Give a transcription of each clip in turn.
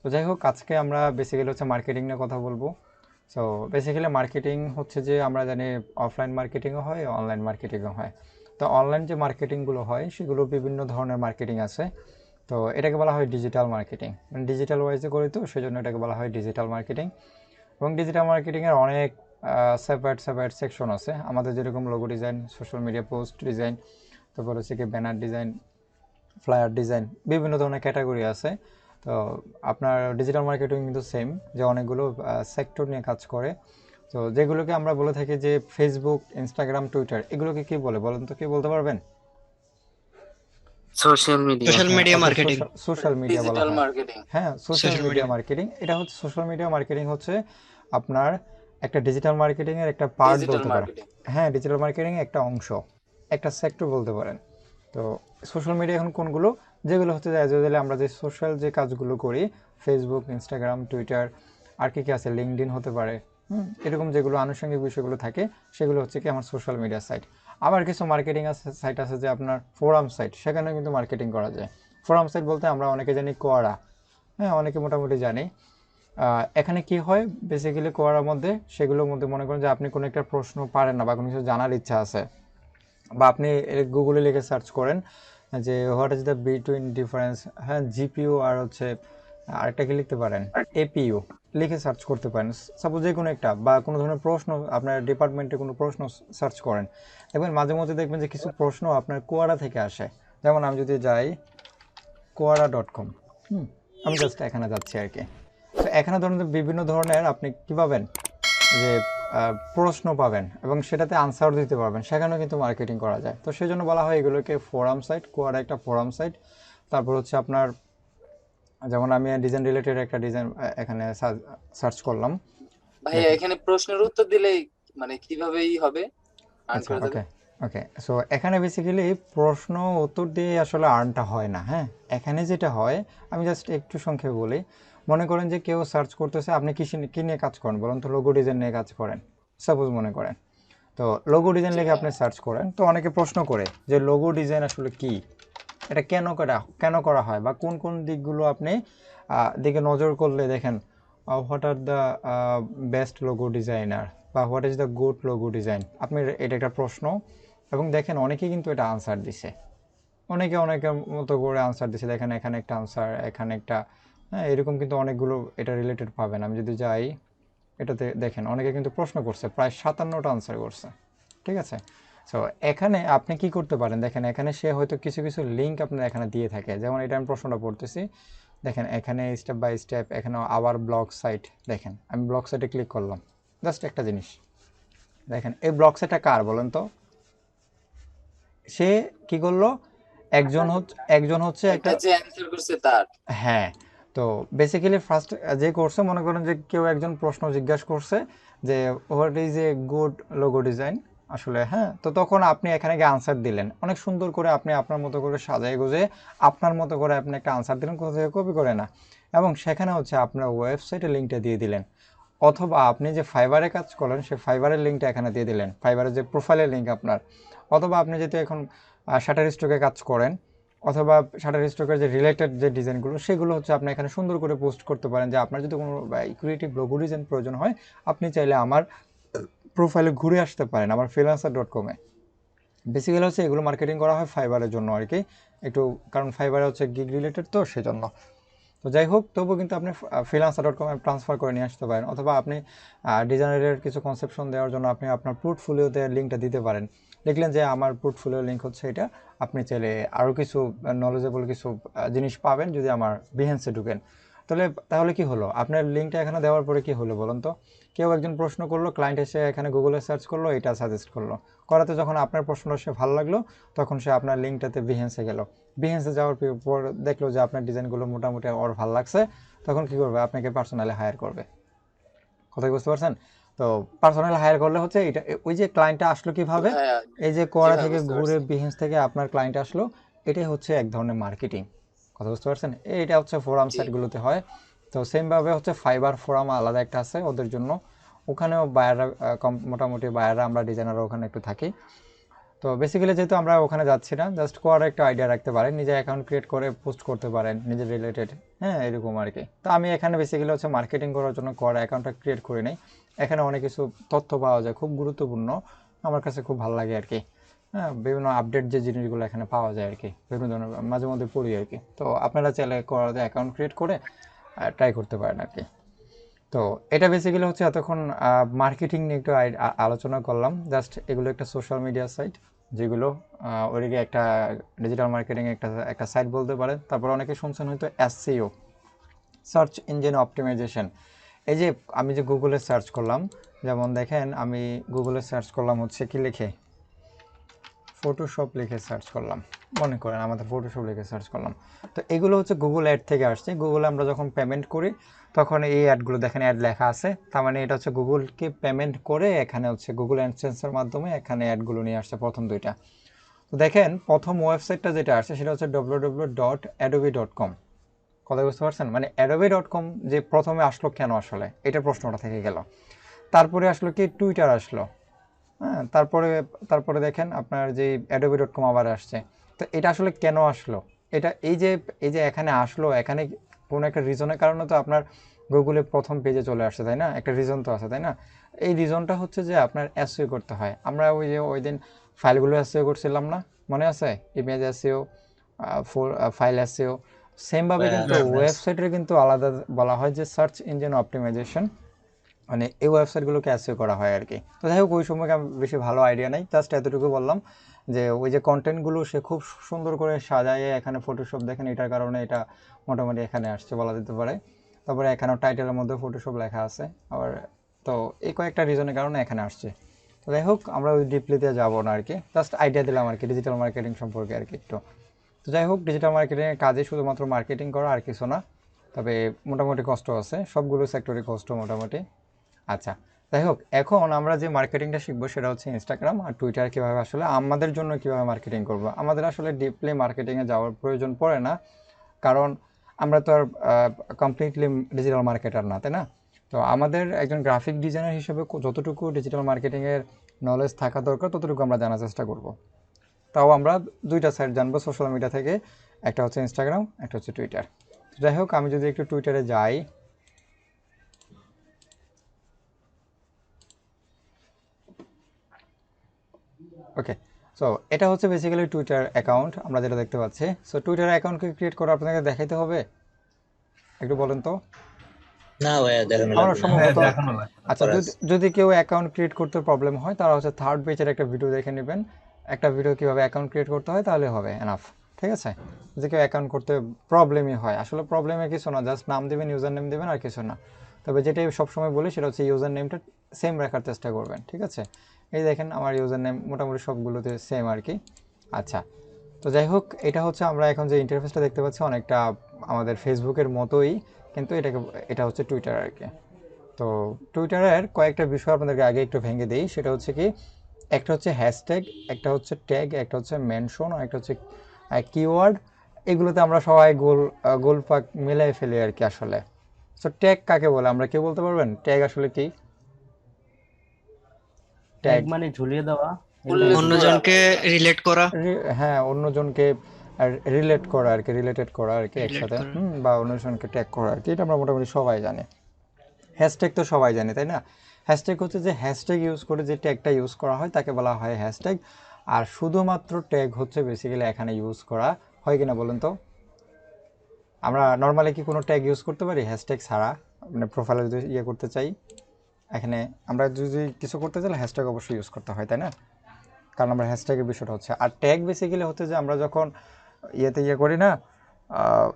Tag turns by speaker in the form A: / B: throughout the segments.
A: তো যাই হোক, আজকে আমরা বেসিক্যালি হচ্ছে মার্কেটিং নিয়ে কথা বলবো। সো বেসিক্যালি মার্কেটিং হচ্ছে যে আমরা জানি অফলাইন মার্কেটিংও হয়, অনলাইন মার্কেটিংও হয়। তো অনলাইন যে মার্কেটিংগুলো হয় সেগুলো বিভিন্ন ধরনের মার্কেটিং আছে। তো এটাকে বলা হয় ডিজিটাল মার্কেটিং, মানে ডিজিটাল ওয়াইজে করি, তো সেই জন্য এটাকে বলা হয় ডিজিটাল মার্কেটিং। এবং ডিজিটাল মার্কেটিংয়ের অনেক সেপারেট সেপারেট সেকশন আছে আমাদের, যেরকম logo design, social media post design, তারপর হচ্ছে কি ব্যানার ডিজাইন, ফ্লায়ার ডিজাইন, বিভিন্ন ধরনের ক্যাটাগরি আছে। তো আপনার ডিজিটাল মার্কেটিং কিন্তু সেম, যে অনেকগুলো সেক্টর নিয়ে কাজ করে। তো যেগুলোকে আমরা বলে থাকি যে ফেসবুক, ইনস্টাগ্রাম, টুইটার, এগুলোকে কি বলে বলেন তো, কি বলতে পারবেন?
B: Social media.
C: সোশ্যাল
A: হ্যাঁ,
C: মিডিয়া
A: ওকে,
C: মার্কেটিং।
A: সোশ্যাল সোশ্যাল মিডিয়া বলা
B: ডিজিটাল
A: হয়।
B: মার্কেটিং।
A: হ্যাঁ, social
C: social
A: media
C: media.
A: Marketing, এটা হচ্ছে সোশ্যাল মিডিয়া মার্কেটিং হচ্ছে আপনার একটা ডিজিটাল মার্কেটিংয়ের একটা পার্ট
B: ডিজিটাল
A: বলতে পারেন।
B: মার্কেটিং।
A: হ্যাঁ, ডিজিটাল মার্কেটিং একটা অংশ, একটা সেক্টর বলতে পারেন। তো সোশ্যাল মিডিয়া এখন কোনগুলো, যেগুলো হচ্ছে অ্যাজ ইউজুয়ালি আমরা যে সোশ্যাল যে কাজগুলো করি, ফেসবুক, ইনস্টাগ্রাম, টুইটার, আর কি কি আছে, লিঙ্কডইন হতে পারে, এরকম যেগুলো আনুষঙ্গিক বিষয়গুলো থাকে, সেগুলো হচ্ছে কি আমার সোশ্যাল মিডিয়া সাইট। আবার কিছু মার্কেটিং আছে, সাইট আছে যে আপনার ফোরাম সাইট, সেখানে কিন্তু মার্কেটিং করা যায়। ফোরাম সাইট বলতে আমরা অনেকে জানি কোয়ারা, হ্যাঁ, অনেকে মোটামুটি জানি। এখানে কি হয় বেসিক্যালি কোয়ারার মধ্যে, সেগুলোর মধ্যে মনে করেন যে আপনি কোনো একটা প্রশ্ন পারেন না বা কোনো কিছু জানার ইচ্ছা আছে, বা আপনি গুগলে লিখে সার্চ করেন যে what is the between difference, হ্যাঁ, জিপিইউ আর হচ্ছে আরেকটা কি লিখতে পারেন, এপিইউ, লিখে সার্চ করতে পারেন। সাপোজ যে কোনো একটা বা কোনো ধরনের প্রশ্ন আপনার ডিপার্টমেন্টে কোনো প্রশ্ন সার্চ করেন, দেখবেন মাঝে মধ্যে দেখবেন যে কিছু প্রশ্ন আপনার কোয়ারা থেকে আসে। যেমন আমি যদি যাই কোয়ারা.com, আমি জাস্ট এখানে যাচ্ছি আর কি। তো এখানে ধরুন যে বিভিন্ন ধরনের আপনি কী পাবেন, যে প্রশ্ন পাবেন এবং সেটাতে আনসার দিতে পারবেন, সেখানেও কিন্তু মার্কেটিং করা যায়। তো সেই জন্য বলা হয় এগুলোকে ফোরাম সাইট, কোয়ারা একটা ফোরাম সাইট। তারপর হচ্ছে আপনার, যেমন আমি ডিজাইন রিলেটেড একটা ডিজাইন এখানে সার্চ করলাম,
B: ভাইয়া
A: দেখেন।
B: এখানে প্রশ্নের উত্তর দিলেই মানে কিভাবেই হবে, আর্ন
A: আচ্ছা,
B: করা যাবে?
A: ওকে, ওকে। সো এখানে বেসিক্যালি প্রশ্ন উত্তর দিয়ে আসলে আর্নটা হয় না, হ্যাঁ। এখানে যেটা হয়, আমি জাস্ট একটু সংক্ষেপে বলি। মনে করেন যে কেউ সার্চ করতেছে, আপনি কী নিয়ে কাজ করেন বলুন তো, লোগো ডিজাইন নিয়ে কাজ করেন সাপোজ মনে করেন। তো লোগো ডিজাইন
B: জি
A: লিখে
B: ভাইয়া।
A: আপনি সার্চ করেন, তো অনেকে প্রশ্ন করে যে লোগো ডিজাইন আসলে কি, এটা কেন করা হয়, বা কোন কোন দিকগুলো আপনি দিকে নজর করলে দেখেন what are the best logo designer, বা what is the good logo design, আপনি এটা একটা প্রশ্ন। এবং দেখেন অনেকেই কিন্তু এটা আনসার দিছে, অনেকে অনেকের মতো করে আনসার দিছে, দেখেন এখানে একটা আনসার, এখানে একটা, হ্যাঁ, এরকম কিন্তু অনেকগুলো এটা রিলেটেড পাবেন। আমি যদি যাই এটাতে, দেখেন অনেকে কিন্তু প্রশ্ন করছে, প্রায় 57টা আনসার করছে, ঠিক আছে। সো এখানে আপনি কি করতে পারেন, দেখেন এখানে সে হয়তো কিছু কিছু লিঙ্ক আপনার এখানে দিয়ে থাকে, যেমন এটা আমি প্রশ্নটা পড়তেছি, দেখেন এখানে স্টেপ বাই স্টেপ, এখানে আবার ব্লগ সাইট, দেখেন আমি ব্লগ সাইটে ক্লিক করলাম, জাস্ট একটা জিনিস দেখেন, এই ব্লগ সাইটটা কার বলেন তো, সে কি করলো, একজন হচ্ছে একটা,
B: এটা যে অ্যান্সার করছে তার।
A: হ্যাঁ। তো বেসিক্যালি ফার্স্ট যে করছে, মনে করেন যে কেউ একজন প্রশ্ন জিজ্ঞাসা করছে যে what is a good logo design আসলে, হ্যাঁ। তো তখন আপনি এখানে গিয়ে আনসার দিলেন, অনেক সুন্দর করে আপনি আপনার মতো করে সাজায় গুজে আপনার মতো করে আপনি একটা আনসার দিলেন, কোথা থেকে কপি করে না, এবং সেখানে হচ্ছে আপনার ওয়েবসাইটের লিঙ্কটা দিয়ে দিলেন। অথবা আপনি যে ফাইবারে কাজ করেন, সেই ফাইবারের লিঙ্কটা এখানে দিয়ে দিলেন, ফাইবারের যে প্রোফাইলের লিঙ্ক আপনার। অথবা আপনি যদি এখন শাটার স্টকে কাজ করেন, অথবা শাটার স্টকের যে রিলেটেড যে ডিজাইনগুলো, সেগুলো হচ্ছে আপনি এখানে সুন্দর করে পোস্ট করতে পারেন, যে আপনার যদি কোনো ক্রিয়েটিভ লোগো ডিজাইন প্রয়োজন হয়, আপনি চাইলে আমার প্রোফাইলে ঘুরে আসতে পারেন, আমার freelancer.com-এ। বেসিক্যালি হচ্ছে এগুলো মার্কেটিং করা হয় ফাইবারের জন্য আর কি, একটু, কারণ ফাইবারে হচ্ছে গিগ রিলেটেড, তো সেজন্য। তো যাই হোক, তবুও কিন্তু আপনি freelancer.com-এ ট্রান্সফার করে নিয়ে আসতে পারেন, অথবা আপনি ডিজাইনারের কিছু কনসেপশন দেওয়ার জন্য আপনি আপনার পোর্টফোলিওতে লিঙ্কটা দিতে পারেন। লিখলেন যে আমার পোর্টফোলিও লিঙ্ক হচ্ছে এটা, আপনি চাইলে আরও কিছু নলেজেবল কিছু জিনিস পাবেন যদি আমার বিহেন্সে ঢুকেন। তাহলে কি হলো, আপনার লিঙ্কটা এখানে দেওয়ার পরে কি হলো বলুন তো, কেউ একজন প্রশ্ন করলো, ক্লায়েন্ট এসে এখানে গুগলে সার্চ করলো, এটা সাজেস্ট করলো, করাতে যখন আপনার প্রশ্নটা সে ভালো লাগলো, তখন সে আপনার লিঙ্কটাতে বিহেন্সে গেল। বিহেন্সে যাওয়ার পর দেখলো যে আপনার ডিজাইনগুলো মোটামুটি ওর ভালো লাগছে, তখন কি করবে, আপনাকে পার্সোনালি হায়ার করবে। কথা কি বুঝতে পারছেন? তো পার্সোনালি হায়ার করলে হচ্ছে এটা, ওই যে ক্লায়েন্টটা আসলো
B: জি
A: কিভাবে,
B: ভাইয়া।
A: এই যে
B: জি
A: কোয়ারা
B: ভাইয়া
A: থেকে
B: বুঝতে
A: ঘুরে
B: পারছি।
A: বিহেন্স থেকে আপনার ক্লায়েন্ট আসলো, এটাই হচ্ছে এক ধরনের মার্কেটিং। কথা বুঝতে পারছেন? এইটা হচ্ছে ফোরাম
B: জি।
A: সাইটগুলোতে হয়। তো সেমভাবে হচ্ছে ফাইবার ফোরাম আলাদা একটা আছে ওদের জন্য, ওখানেও বায়াররা মোটামুটি বায়াররা, আমরা ডিজাইনাররা ওখানে একটু থাকি। তো বেসিক্যালি যেহেতু আমরা ওখানে যাচ্ছি না, জাস্ট করার একটা আইডিয়া রাখতে পারেন, নিজে অ্যাকাউন্ট ক্রিয়েট করে পোস্ট করতে পারেন নিজের রিলেটেড, হ্যাঁ এরকম আর কি। তো আমি এখানে বেসিক্যালি হচ্ছে মার্কেটিং করার জন্য করা অ্যাকাউন্টটা ক্রিয়েট করে নেই। এখানে অনেক কিছু তথ্য পাওয়া যায়, খুব গুরুত্বপূর্ণ, আমার কাছে খুব ভালো লাগে আর কি। হ্যাঁ, বিভিন্ন আপডেট যে জিনিসগুলো এখানে পাওয়া যায় আর কি, বিভিন্ন ধরনের মাঝে মধ্যে পড়ি আর কি। তো আপনারা চাইলে করাতে অ্যাকাউন্ট ক্রিয়েট করে ট্রাই করতে পারেন আর কি। তো এটা বেসিক্যালি হচ্ছে এতক্ষণ মার্কেটিং নিয়ে একটু আলোচনা করলাম। জাস্ট এগুলো একটা সোশ্যাল মিডিয়া সাইট, যেগুলো ওইদিকে একটা ডিজিটাল মার্কেটিং একটা একটা সাইট বলতে পারেন। তারপর অনেকে শুনছেন হয়তো এসইও, সার্চ ইঞ্জিন অপটিমাইজেশন। এই যে আমি যে গুগলে সার্চ করলাম, যেমন দেখেন আমি গুগলে সার্চ করলাম হচ্ছে কি লিখে, ফটোশপ লিখে সার্চ করলাম, মনে করেন আমাদের ফটোশপ লিখে সার্চ করলাম। তো এগুলো হচ্ছে গুগল অ্যাড থেকে আসছে। গুগলে আমরা যখন পেমেন্ট করি তখন এই অ্যাডগুলো দেখেন, অ্যাড লেখা আছে, তার মানে এটা হচ্ছে গুগলকে পেমেন্ট করে এখানে হচ্ছে গুগল অ্যাডসেন্সের মাধ্যমে এখানে অ্যাডগুলো নিয়ে আসছে প্রথম দুইটা। তো দেখেন প্রথম ওয়েবসাইটটা যেটা আসছে সেটা হচ্ছে www.adobe.com। কথা বুঝতে পারছেন? মানে adobe.com যে প্রথমে আসলো কেন, আসলে এটা প্রশ্নটা থেকে গেল। তারপরে আসলো কি, টুইটার আসলো। হ্যাঁ, তারপরে তারপরে দেখেন আপনার যে adobe.com আবার আসছে। তো এটা আসলে কেন আসলো? এটা এই যে এখানে আসলো, এখানে কোনো একটা রিজনের কারণে তো আপনার গুগলে প্রথম পেজে চলে আসছে, তাই না? একটা রিজন তো আছে, তাই না? এই রিজনটা হচ্ছে যে আপনার এসইও করতে হয়। আমরা ওই যে ওই দিন ফাইলগুলো এসইও করছিলাম না, মনে আছে? Image SEO, file SEO. সেমভাবে কিন্তু ওয়েবসাইটের কিন্তু আলাদা বলা হয় যে সার্চ ইঞ্জিন অপটিমাইজেশন, মানে এই ওয়েবসাইটগুলোকে অ্যাসিও করা হয় আর কি। তো যাই হোক, ওই সময় আমি বেশি ভালো আইডিয়া নাই, জাস্ট এতটুকু বললাম যে ওই যে কন্টেন্টগুলো সে খুব সুন্দর করে সাজায় এখানে ফটোশপ, দেখেন এটার কারণে এটা মোটামুটি এখানে আসছে বলা যেতে পারে। তারপরে এখানেও টাইটেলের মধ্যে ফটোশপ লেখা আছে আবার। তো এই কয়েকটা রিজনের কারণে এখানে আসছে। তো যাই হোক, আমরা ওই ডিপলিতে যাবো না আর কি, জাস্ট আইডিয়া দিলাম আর কি ডিজিটাল মার্কেটিং সম্পর্কে আর কি একটু। তো যাই হোক, ডিজিটাল মার্কেটিংয়ের কাজে শুধুমাত্র মার্কেটিং করা, আর কিছু না। তবে মোটামুটি কষ্ট আছে, সবগুলো সেক্টরে কষ্ট মোটামুটি। আচ্ছা, যাই হোক, এখন আমরা যে মার্কেটিংটা শিখবো সেটা হচ্ছে ইনস্টাগ্রাম আর টুইটার কীভাবে আসলে আমাদের জন্য কীভাবে মার্কেটিং করবো। আমাদের আসলে ডিপলি মার্কেটিংয়ে যাওয়ার প্রয়োজন পড়ে না, কারণ আমরা তো আর কমপ্লিটলি ডিজিটাল মার্কেটার না, তাই না? তো আমাদের একজন গ্রাফিক ডিজাইনার হিসেবে যতটুকু ডিজিটাল মার্কেটিংয়ের নলেজ থাকা দরকার ততটুকু আমরা জানার চেষ্টা করব। তাও আমরা দুইটা সাইট জানবো সোশ্যাল মিডিয়া থেকে, একটা হচ্ছে ইনস্টাগ্রাম, একটা হচ্ছে টুইটার। যাই হোক, আমি যদি একটু টুইটারে যাই, ওকে। সো এটা হচ্ছে বেসিক্যালি টুইটার অ্যাকাউন্ট আমরা যেটা দেখতে পাচ্ছি। সো টুইটার অ্যাকাউন্টকে ক্রিয়েট করে আপনাকে দেখাইতে হবে, একটু বলেন তো।
C: না ভাইয়া দেখানো
A: আমরা
C: লাগবে না।
A: সম্ভবত,
D: দেখানো লাগবে না।
A: আচ্ছা, যদি কেউ অ্যাকাউন্ট ক্রিয়েট করতে প্রবলেম হয় তারা হচ্ছে থার্ড পেজের একটা ভিডিও দেখে নেবেন, একটা ভিডিও কীভাবে অ্যাকাউন্ট ক্রিয়েট করতে হয়, তাহলে হবে এনাফ। ঠিক আছে? যে কেউ অ্যাকাউন্ট করতে প্রবলেমই হয়, আসলে প্রবলেমে কিছু না, জাস্ট নাম দেবেন, ইউজার নেম দেবেন, আর কিছু না। তবে যেটাই সবসময় বলি সেটা হচ্ছে ইউজার নেমটা সেম রাখার চেষ্টা করবেন, ঠিক আছে? এই দেখেন আমার ইউজার নেম মোটামুটি সবগুলোতে সেম আর কি। আচ্ছা, তো যাই হোক, এটা হচ্ছে আমরা এখন যে ইন্টারফেসটা দেখতে পাচ্ছি অনেকটা আমাদের ফেসবুকের মতোই, কিন্তু এটা হচ্ছে টুইটার আর কি। তো টুইটারের কয়েকটা বিষয় আপনাদেরকে আগে একটু ভেঙে দিই, সেটা হচ্ছে কি, একটা হচ্ছে হ্যাশট্যাগ, একটা হচ্ছে ট্যাগ, একটা হচ্ছে মেনশন, আর একটা হচ্ছে কিওয়ার্ড। এগুলোতে আমরা সবাই গোলপাক মিলাই ফেলি আর কি আসলে। সো ট্যাগ কাকে বলে, আমরা কেউ বলতে পারবেন ট্যাগ আসলে কি?
D: ট্যাগ
A: ট্যাগ,
D: মানে ঝুলিয়ে দেওয়া,
B: উল্লেখ
E: অন্যজনকে রিলেট করা,
A: হ্যাঁ, অন্যজনকে রিলেট করা আর কি, রিলেটেড করা আর কি
E: রিলেট
A: একসাথে,
E: করা।
A: বা অন্যজনকে ট্যাগ করা আর কি। এটা আমরা মোটামুটি সবাই জানি। হ্যাশট্যাগ তো সবাই জানে, তাই না? হ্যাশট্যাগ হচ্ছে যে হ্যাশট্যাগ ইউজ করে যে ট্যাগটা ইউজ করা হয় তাকে বলা হয় হ্যাশট্যাগ। আর শুধুমাত্র ট্যাগ হচ্ছে বেসিক্যালি এখানে ইউজ করা হয় কিনা বলুন তো। আমরা নর্মালি কি কোনো ট্যাগ ইউজ করতে পারি হ্যাশট্যাগ ছাড়া? মানে প্রোফাইলে যদি ইয়ে করতে চাই, এখানে আমরা যদি কিছু করতে চাইলে হ্যাশট্যাগ অবশ্যই ইউজ করতে হয়, তাই না? কারণ আমরা হ্যাশট্যাগের বিষয়টা হচ্ছে, আর ট্যাগ বেসিক্যালি হচ্ছে যে আমরা যখন ইয়ে করি না,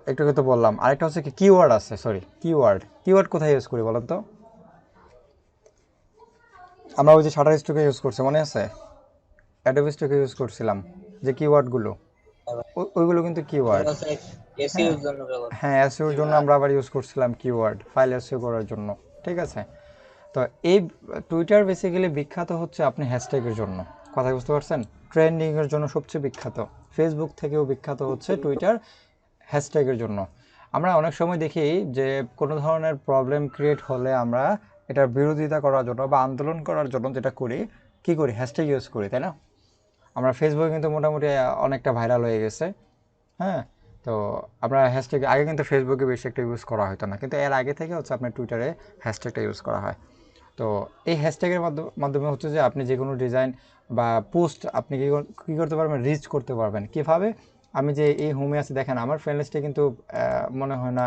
A: একটু তো বললাম। আরেকটা হচ্ছে কি, কিওয়ার্ড আছে, সরি, কিওয়ার্ড কোথায় ইউজ করি বলেন তো? আমরা ওই যে শাটার স্টকে ইউজ করছি, মনে আছে? অ্যাডোবি স্টকে ইউজ করছিলাম যে কিওয়ার্ডগুলো, ওইগুলো কিন্তু কিওয়ার্ড।
C: এসইও এর জন্য ব্যবহার।
A: হ্যাঁ, এসইওর জন্য আমরা আবার ইউজ করছিলাম কিওয়ার্ড, ফাইল এসইও করার জন্য, ঠিক আছে? তো এই টুইটার বেসিক্যালি বিখ্যাত হচ্ছে আপনি হ্যাশট্যাগের জন্য, কথা বুঝতে পারছেন? ট্রেন্ডিংয়ের জন্য সবচেয়ে বিখ্যাত, ফেসবুক থেকেও বিখ্যাত হচ্ছে টুইটার হ্যাশট্যাগের জন্য। আমরা অনেক সময় দেখি যে কোনো ধরনের প্রবলেম ক্রিয়েট হলে আমরা এটার বিরোধিতা করার জন্য বা আন্দোলন করার জন্য যেটা করি, কী করি, হ্যাশট্যাগ ইউজ করি, তাই না? আমরা ফেসবুকে কিন্তু মোটামুটি অনেকটা ভাইরাল হয়ে গেছে। হ্যাঁ, তো আপনার হ্যাশট্যাগ আগে কিন্তু ফেসবুকে বেশি একটা ইউজ করা হতো না, কিন্তু এর আগে থেকে হচ্ছে আপনার টুইটারে হ্যাশট্যাগটা ইউজ করা হয়। তো এই হ্যাশট্যাগের মাধ্যমে হচ্ছে যে আপনি যে কোনো ডিজাইন বা পোস্ট আপনি কী করতে পারবেন, রিচ করতে পারবেন। কীভাবে? আমি যে এই হোমে আছি দেখেন, আমার ফ্রেন্ড লিস্টে কিন্তু মনে হয় না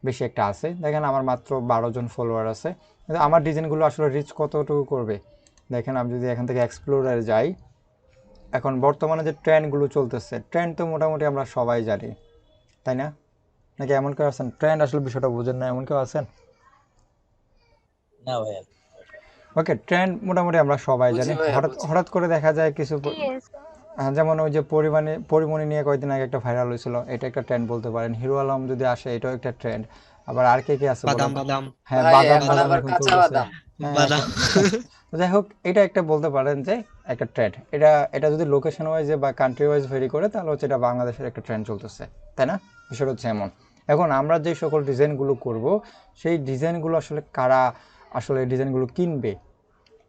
A: বেশি একটা আছে। দেখেন আমার মাত্র 12 জন ফলোয়ার আছে, কিন্তু আমার ডিজাইনগুলো আসলে রিচ কতটুকু করবে দেখেন। আমি যদি এখান থেকে এক্সপ্লোরারে যাই, এখন বর্তমানে যে ট্রেন্ডগুলো চলতেছে, ট্রেন্ড তো মোটামুটি আমরা সবাই জানি, তাই না? নাকি এমন কেউ আছেন ট্রেন্ড আসলে বিষয়টা বুঝেন না, এমন কেউ আছেন?
C: না ভাইয়া।
A: ওকে, ট্রেন্ড মোটামুটি আমরা সবাই
B: বুঝি
A: জানি।
B: ভাইয়া,
A: হঠাৎ
B: বুঝি।
A: হঠাৎ করে দেখা যায় কিছু যেমন ওই যে পরিমণি নিয়ে কয়েকদিন আগে একটা ভাইরাল হয়েছিল, এটা একটা ট্রেন্ড বলতে পারেন। হিরো আলম যদি আসে, এটাও একটা ট্রেন্ড। আবার আর কে আছে বলেন
E: বাদাম
A: তো?
E: বাদাম
A: হ্যাঁ,
B: ভাই
A: বাদাম
B: এখন
A: বাদাম
B: আবার
A: এখন
B: কাঁচা
A: চলতেছে।
B: বাদাম।
A: হ্যাঁ,
E: বাদাম
A: তো যাই হোক, এটা একটা বলতে পারেন যে একটা ট্রেন্ড। এটা যদি লোকেশন ওয়াইজে বা কান্ট্রি ওয়াইজ ভেরি করে, তাহলে হচ্ছে এটা বাংলাদেশের একটা ট্রেন্ড চলতেছে, তাই না? বিষয়টা হচ্ছে এমন। এখন আমরা যে সকল ডিজাইনগুলো করব, সেই ডিজাইনগুলো আসলে কারা আসলে ডিজাইনগুলো কিনবে,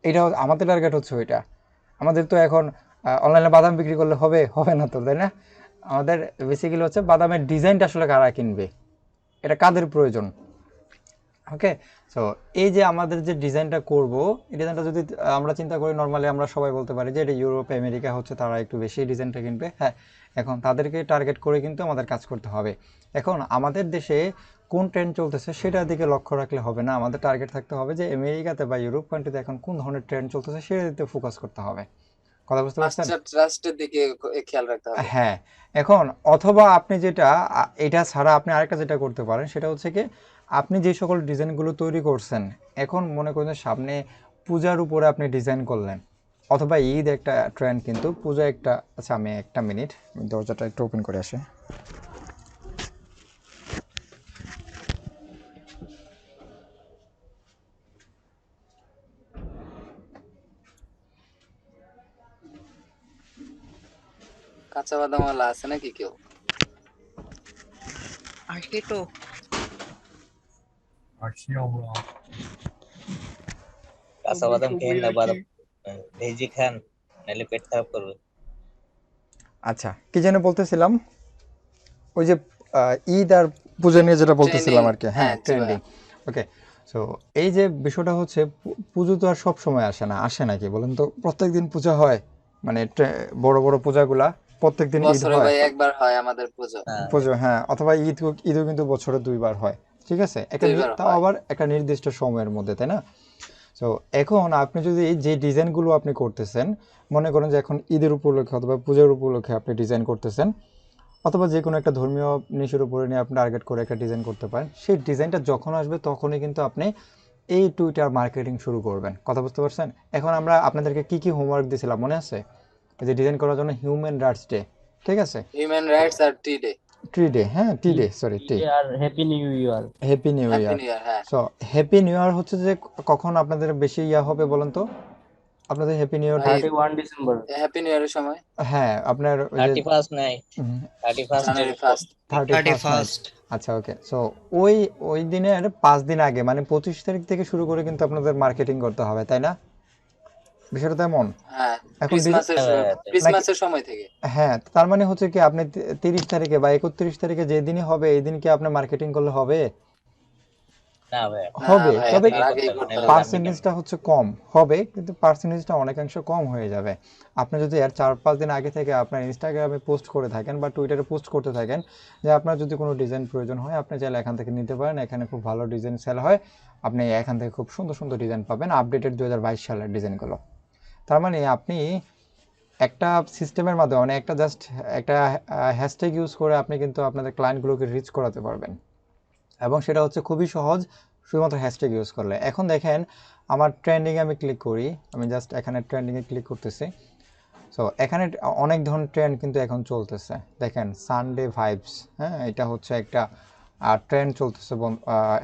A: এটাও আমাদের টার্গেট হচ্ছে ওইটা। আমাদের তো এখন অনলাইনে বাদাম বিক্রি করলে হবে হবে না তো, তাই না? আমাদের বেসিক্যালি হচ্ছে বাদামের ডিজাইনটা আসলে কারা কিনবে, এটা কাদের প্রয়োজন। ওকে, সো এই যে আমাদের যে ডিজাইনটা করব, এই ডিজাইনটা যদি আমরা চিন্তা করি, নর্মালি আমরা সবাই বলতে পারি যে এটা ইউরোপ আমেরিকা হচ্ছে তারা একটু বেশি ডিজাইনটা কিনবে। হ্যাঁ, এখন তাদেরকে টার্গেট করে কিন্তু আমাদের কাজ করতে হবে। এখন আমাদের দেশে কোন ট্রেন্ড চলতেছে সেটার দিকে লক্ষ্য রাখলে হবে না, আমাদের টার্গেট থাকতে হবে যে আমেরিকাতে বা ইউরোপ কান্ট্রিতে এখন কোন ধরনের ট্রেন্ড চলতেছে সেটা দিকে ফোকাস করতে হবে। কথা বুঝতে পারছেন?
B: পাশ্চাত্য রাষ্ট্রের দিকে খেয়াল রাখতে হবে।
A: হ্যাঁ, এখন অথবা আপনি যেটা এটা ছাড়া আপনি আরেকটা যেটা করতে পারেন, সেটা হচ্ছে কি, আপনি যে সকল ডিজাইনগুলো তৈরি করছেন, এখন মনে করেন যে সামনে পূজার উপরে আপনি ডিজাইন করলেন, অথবা ঈদ একটা ট্রেন্ড, কিন্তু পূজা একটা। আচ্ছা, আমি একটা মিনিট, আমি দরজাটা একটু ওপেন করে আসি।
B: কাঁচা বাদাম ওয়ালা আছে নাকি কেউ?
E: আসলে তো
C: কাঁচা বাদাম খেয়েন না, বাদাম ভেজি খান, নাহলে পেট খারাপ করবে।
A: আচ্ছা, কি যেন বলতেছিলাম, ওই যে ঈদ আর পূজা নিয়ে যেটা বলতেছিলাম আর কি। হ্যাঁ, ট্রেন্ডিং। ওকে, সো এই যে বিষয়টা হচ্ছে, পুজো তো আর সব সময় আসে না, আসে নাকি বলেন তো? প্রত্যেক দিন পূজা হয়, মানে বড় বড় পূজাগুলা প্রত্যেক দিন ঈদ
B: বছরে
A: হয়।
B: ভাই একবার হয় আমাদের পুজো।
C: হ্যাঁ
A: পুজো, হ্যাঁ, অথবা ঈদও কিন্তু বছরে 2বার হয়। ঠিক আছে,
B: দুইবার
A: তাও
B: হয়।
A: আবার একটা নির্দিষ্ট সময়ের মধ্যে, তাই না? সো এখন আপনি যদি যে ডিজাইনগুলো আপনি করতেছেন, মনে করেন যে এখন ঈদের উপলক্ষে অথবা পূজার উপলক্ষে আপনি ডিজাইন করতেছেন, অথবা যে কোনো একটা ধর্মীয় নিশের উপরে নিয়ে আপনি টার্গেট করে একটা ডিজাইন করতে পারেন। সেই ডিজাইনটা যখন আসবে তখনই কিন্তু আপনি এই টুইটার মার্কেটিং শুরু করবেন। কথা বুঝতে পারছেন? এখন আমরা আপনাদেরকে কি কি হোমওয়ার্ক দিয়েছিলাম মনে আছে? এই যে ডিজাইন করার জন্য হিউম্যান রাইটস ডে, ঠিক আছে,
B: হিউম্যান রাইটস আর টি ডে।
A: ট্রি ডে, হ্যাঁ টি ডে, সরি টি,
D: আর happy new year.
A: Happy new
B: happy
A: year.
B: New year. হ্যাঁ,
A: সো হ্যাপি নিউ ইয়ার হচ্ছে যে কখন আপনাদের বেশি হবে বলেন তো, আপনাদের হ্যাপি নিউ ইয়ারটা?
B: ভাই
D: 31 ডিসেম্বর।
B: হ্যাপি নিউ ইয়ারের সময়
A: হ্যাঁ, আপনার ওই যে
C: 31 নাই, 31
B: জানুয়ারি 1st।
A: 31st। আচ্ছা, ওকে, সো ওই ওই দিনের 5 দিন আগে, মানে 25 তারিখ থেকে শুরু করে কিন্তু আপনাদের মার্কেটিং করতে হবে, তাই না? বিষয়টা তেমন।
B: হ্যাঁ,
A: এখন
B: ক্রিসমাসের সময় থেকে।
A: হ্যাঁ, তার মানে হচ্ছে কি, আপনি 30 তারিখে বা 31 তারিখে যে দিনই হবে, এই দিন কি আপনি মার্কেটিং করলে হবে?
C: না ভাইয়া।
B: না
A: হবে,
B: ভাই,
A: তবে
B: তার আগেই করতে হবে।
A: পার্সেন্টেজটা হচ্ছে কম হবে, কিন্তু পার্সেন্টেজটা অনেকাংশ কম হয়ে যাবে। আপনি যদি এর 4-5 দিন আগে থেকে আপনার ইনস্টাগ্রামে পোস্ট করে থাকেন বা টুইটারে পোস্ট করতে থাকেন যে আপনার যদি কোনো ডিজাইন প্রয়োজন হয়, আপনি চাইলে এখান থেকে নিতে পারেন, এখানে খুব ভালো ডিজাইন সেল হয়, আপনি এখান থেকে খুব সুন্দর সুন্দর ডিজাইন পাবেন, আপডেটেড 2022 সালের ডিজাইনগুলো। তার মানে আপনি একটা সিস্টেমের মাধ্যমে, মানে একটা হ্যাশট্যাগ ইউজ করে আপনি কিন্তু আপনাদের ক্লায়েন্টগুলোকে রিচ করাতে পারবেন, এবং সেটা হচ্ছে খুবই সহজ, শুধুমাত্র হ্যাশট্যাগ ইউজ করলে। এখন দেখেন, আমার ট্রেন্ডিংয়ে আমি ক্লিক করি, আমি জাস্ট এখানে ট্রেন্ডিংয়ে ক্লিক করতেছি। সো এখানে অনেক ধরনের ট্রেন্ড কিন্তু এখন চলতেছে। দেখেন, সানডে ভাইবস, হ্যাঁ, এটা হচ্ছে একটা ট্রেন্ড চলতেছে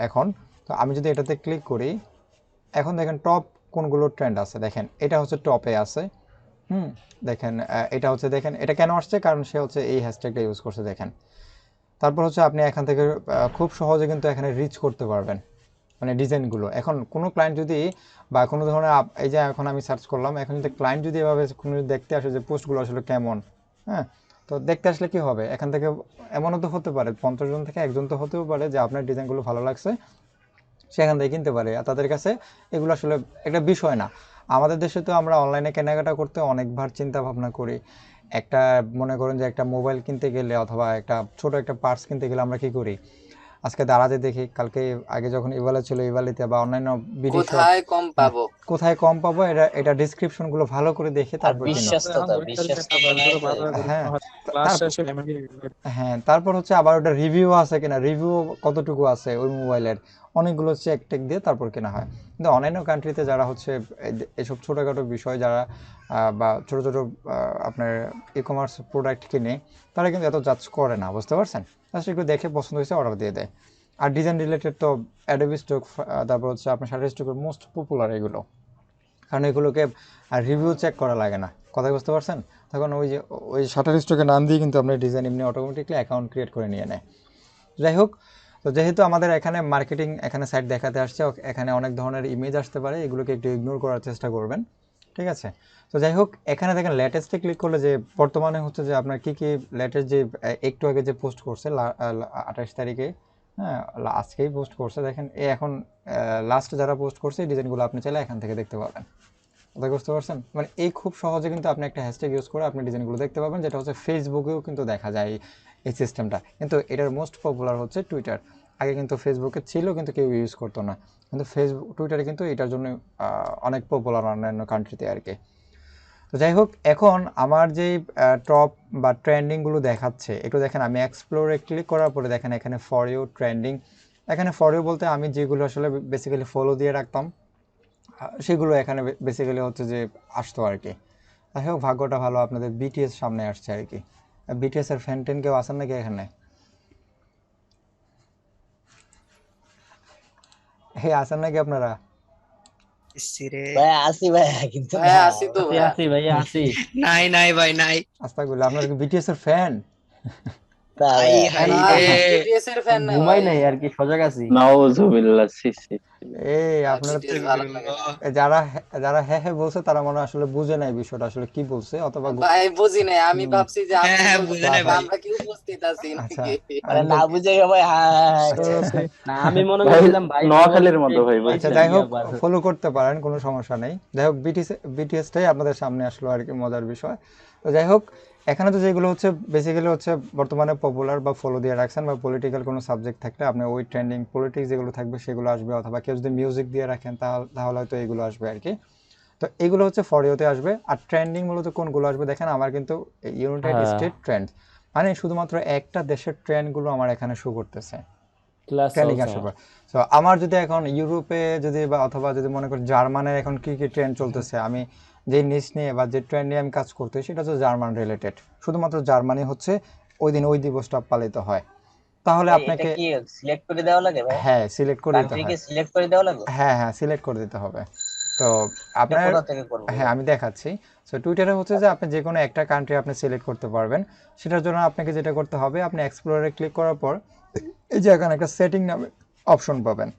A: এখন। তো আমি যদি এটাতে ক্লিক করি, এখন দেখেন টপ কোনগুলো ট্রেন্ড আছে, দেখেন এটা হচ্ছে টপে আছে। দেখেন এটা হচ্ছে, দেখেন এটা কেন আসছে, কারণ সে হচ্ছে এই হ্যাশট্যাগটা ইউজ করছে, দেখেন। তারপর হচ্ছে আপনি এখান থেকে খুব সহজে কিন্তু এখানে রিচ করতে পারবেন। মানে ডিজাইনগুলো। এখন কোনো ক্লায়েন্ট যদি বা কোনো ধরনের এই যে এখন আমি সার্চ করলাম, এখন যদি ক্লায়েন্ট যদি এভাবে কোনো দেখতে আসে যে পোস্টগুলো আসলে কেমন, হ্যাঁ, তো দেখতে আসলে কি হবে, এখান থেকে এমনও তো হতে পারে 50 জন থেকে একজন তো হতেও পারে যে আপনার ডিজাইনগুলো ভালো লাগছে, সেখান থেকে কিনতে পারে। আর তাদের কাছে এগুলো আসলে একটা বিষয় না। আমাদের দেশে তো আমরা অনলাইনে কেনাকাটা করতে অনেকবার চিন্তা ভাবনা করি। একটা মনে করেন যে একটা মোবাইল কিনতে গেলে অথবা একটা ছোট একটা পার্টস কিনতে গেলে আমরা কি করি, আজকে দাঁড়াতে দেখি, কালকে আগে যখন ইভালে ছিল ইভালিতে বা অন্যান্য বিডি শপ,
B: কোথায় কম পাবো?
A: কোথায় কম পাবো, এটা ডিসক্রিপশনগুলো ভালো করে দেখে
C: আর
A: তারপর কিনো।
C: বিশ্বস্ততা নাই তো।
A: হ্যাঁ,
D: ক্লাস
A: তারপর
D: শেষে আমি
A: হ্যাঁ, তারপর হচ্ছে আবার ওটা রিভিউ আছে কিনা, রিভিউ কতটুকু আছে ওই মোবাইলের, অনেকগুলো চেক টেক দিয়ে তারপর কেনা হয়। কিন্তু অন্যান্য কান্ট্রিতে যারা হচ্ছে এসব ছোটোখাটো বিষয় যারা বা ছোটো ছোটো আপনার ই কমার্স প্রোডাক্ট কিনে, তারা কিন্তু এত জাজ করে না, বুঝতে পারছেন? জাস্ট একটু দেখে পছন্দ হয়েছে অর্ডার দিয়ে দেয়। আর ডিজাইন রিলেটেড তো অ্যাডোবি স্টক, তারপর হচ্ছে আপনার শাটার স্টকের মোস্ট পপুলার এগুলো, কারণ এগুলোকে রিভিউ চেক করা লাগে না, কথা বুঝতে পারছেন? তখন ওই শাটার স্টকের নাম দিয়ে কিন্তু আপনার ডিজাইন এমনি অটোমেটিকলি অ্যাকাউন্ট ক্রিয়েট করে নিয়ে নেয়। যাই হোক, তো যেহেতু আমাদের এখানে মার্কেটিং এখানে সাইট দেখাতে আসছে, এখানে অনেক ধরনের ইমেজ আসতে পারে, এগুলোকে একটু ইগনোর করার চেষ্টা করবেন, ঠিক আছে? তো যাই হোক, এখানে দেখেন লেটেস্টে ক্লিক করলে যে বর্তমানে হচ্ছে যে আপনার কী কী লেটেস্ট যে একটু আগে যে পোস্ট করছে 28 তারিখে, হ্যাঁ, আজকেই পোস্ট করছে, দেখেন এই এখন লাস্ট যারা পোস্ট করছে এই ডিজাইনগুলো আপনি চাইলে এখান থেকে দেখতে পাবেন, কথা বুঝতে পারছেন? মানে এই খুব সহজে কিন্তু আপনি একটা হ্যাশট্যাগ ইউজ করে আপনি ডিজাইনগুলো দেখতে পাবেন, যেটা হচ্ছে ফেসবুকেও কিন্তু দেখা যায় এই সিস্টেমটা। কিন্তু এটার মোস্ট পপুলার হচ্ছে টুইটার। আগে কিন্তু ফেসবুকে ছিল কিন্তু কেউ ইউজ করতো না, কিন্তু টুইটারে কিন্তু এটার জন্য অনেক পপুলার অন্যান্য কান্ট্রিতে আর কি। তো যাই হোক, এখন আমার যেই টপ বা ট্রেন্ডিংগুলো দেখাচ্ছে, একটু দেখেন, আমি এক্সপ্লোরে ক্লিক করার পরে দেখেন এখানে ফর ইউ ট্রেন্ডিং। এখানে ফর ইউ বলতে আমি যেগুলো আসলে বেসিক্যালি ফলো দিয়ে রাখতাম সেগুলো এখানে বেসিক্যালি হচ্ছে যে আসতো আর কি। যাই হোক, ভাগ্যটা ভালো, আপনাদের বিটিএস সামনে আসছে আর কি। বিটিএস এর ফ্যান টেন কেউ আসেন নাকি এখানে? হ্যাঁ, আসেন নাকি আপনারা?
E: ইসিরে
C: ভাই আসি ভাই, কিন্তু
B: ভাই
C: না।
B: আসি তো ভাই।
D: আসি ভাইয়া আসি।
E: নাই নাই ভাই নাই।
A: আস্তাগফিরুল্লাহ, আপনারা কি বিটিএস এর ফ্যান?
C: না
E: আই
C: ভাই,
E: হাই
B: না
E: রে।
B: বিটিএস এর ফ্যান না
D: ঘুমাই
B: ভাই।
D: নাই আর কি, সজাগ আছি।
F: নাউজুবিল্লাহ, সি সি।
A: এই
B: ভাই
A: আপনারা
B: বিটিএস ভালো লাগে না।
A: যারা যারা হ্যাঁ হ্যাঁ বলছে তারা মনে হয় আসলে বুঝে নাই বিষয়টা আসলে কি বলছে, অথবা
B: ভাই বুঝি নাই, আমি ভাবছি যে
E: হ্যাঁ
B: আপনি
E: হ্যাঁ
B: বলছেন
E: বুঝে নাই
B: বা
E: ভাই।
B: আমরা কি উপস্থিত আছি
A: আচ্ছা,
B: নাকি?
C: মানে না বুঝে সবাই হ্যাঁ হ্যাঁ
A: আচ্ছা,
C: করছে।
D: না আমি মনে
F: ভাই
D: করছিলাম ভাই
F: নোয়াখালীর মতো ভাই,
A: আচ্ছা,
F: বুঝছেন?
A: যাই হোক, ফলো করতে পারেন, কোনো সমস্যা নেই। যাই হোক, বিটিএসটাই আপনাদের সামনে আসলো আর কি, মজার বিষয়। তো যাই হোক, এখানে তো যেগুলো হচ্ছে বেসিক্যালি হচ্ছে বর্তমানে পপুলার বা ফলো দিয়ে রাখছেন, বা পলিটিক্যাল কোনো সাবজেক্ট থাকলে আপনি ওই ট্রেন্ডিং পলিটিক্স যেগুলো থাকবে সেগুলো আসবে, অথবা কেউ যদি মিউজিক দিয়ে রাখেন তাহলে হয়তো এগুলো আসবে আর কি। তো এগুলো হচ্ছে ফর ইউতে আসবে। আর ট্রেন্ডিং মূলত কোনগুলো আসবে দেখেন, আমার কিন্তু ইউনাইটেড
D: হ্যাঁ।
A: স্টেট ট্রেন্ড, মানে শুধুমাত্র একটা দেশের ট্রেন্ডগুলো আমার এখানে শো করতেছে
D: ক্লাস
A: ট্রেন্ডিং
D: চলছে।
A: আসার পর। সো আমার যদি এখন ইউরোপে যদি বা অথবা যদি মনে করি জার্মানের এখন কী কী ট্রেন্ড চলতেছে, আমি যে নিচ নিয়ে বা যে ট্রেন্ড নিয়ে আমি কাজ করতে, সেটা হচ্ছে জার্মান রিলেটেড। শুধুমাত্র জার্মানি হচ্ছে ওই দিন ওই দিবসটা পালিত হয়। তাহলে
C: ভাই, এটা
A: আপনাকে
C: কি সিলেক্ট করে দেওয়া লাগে ভাই?
A: হ্যাঁ সিলেক্ট করে দিতে
C: কান্ট্রি কি
A: হয়।
C: সিলেক্ট করে দেওয়া লাগে?
A: হ্যাঁ হ্যাঁ, সিলেক্ট করে দিতে হবে। তো
C: এটা
A: আপনার
C: কোথা থেকে করবো
A: হ্যাঁ
C: ভাই?
A: আমি দেখাচ্ছি। সো টুইটারে হচ্ছে যে আপনি যে কোনো একটা কান্ট্রি আপনি সিলেক্ট করতে পারবেন। সেটার জন্য আপনাকে যেটা করতে হবে, আপনি এক্সপ্লোরে ক্লিক করার পর এই যে এখানে একটা সেটিং নামে অপশন পাবেন,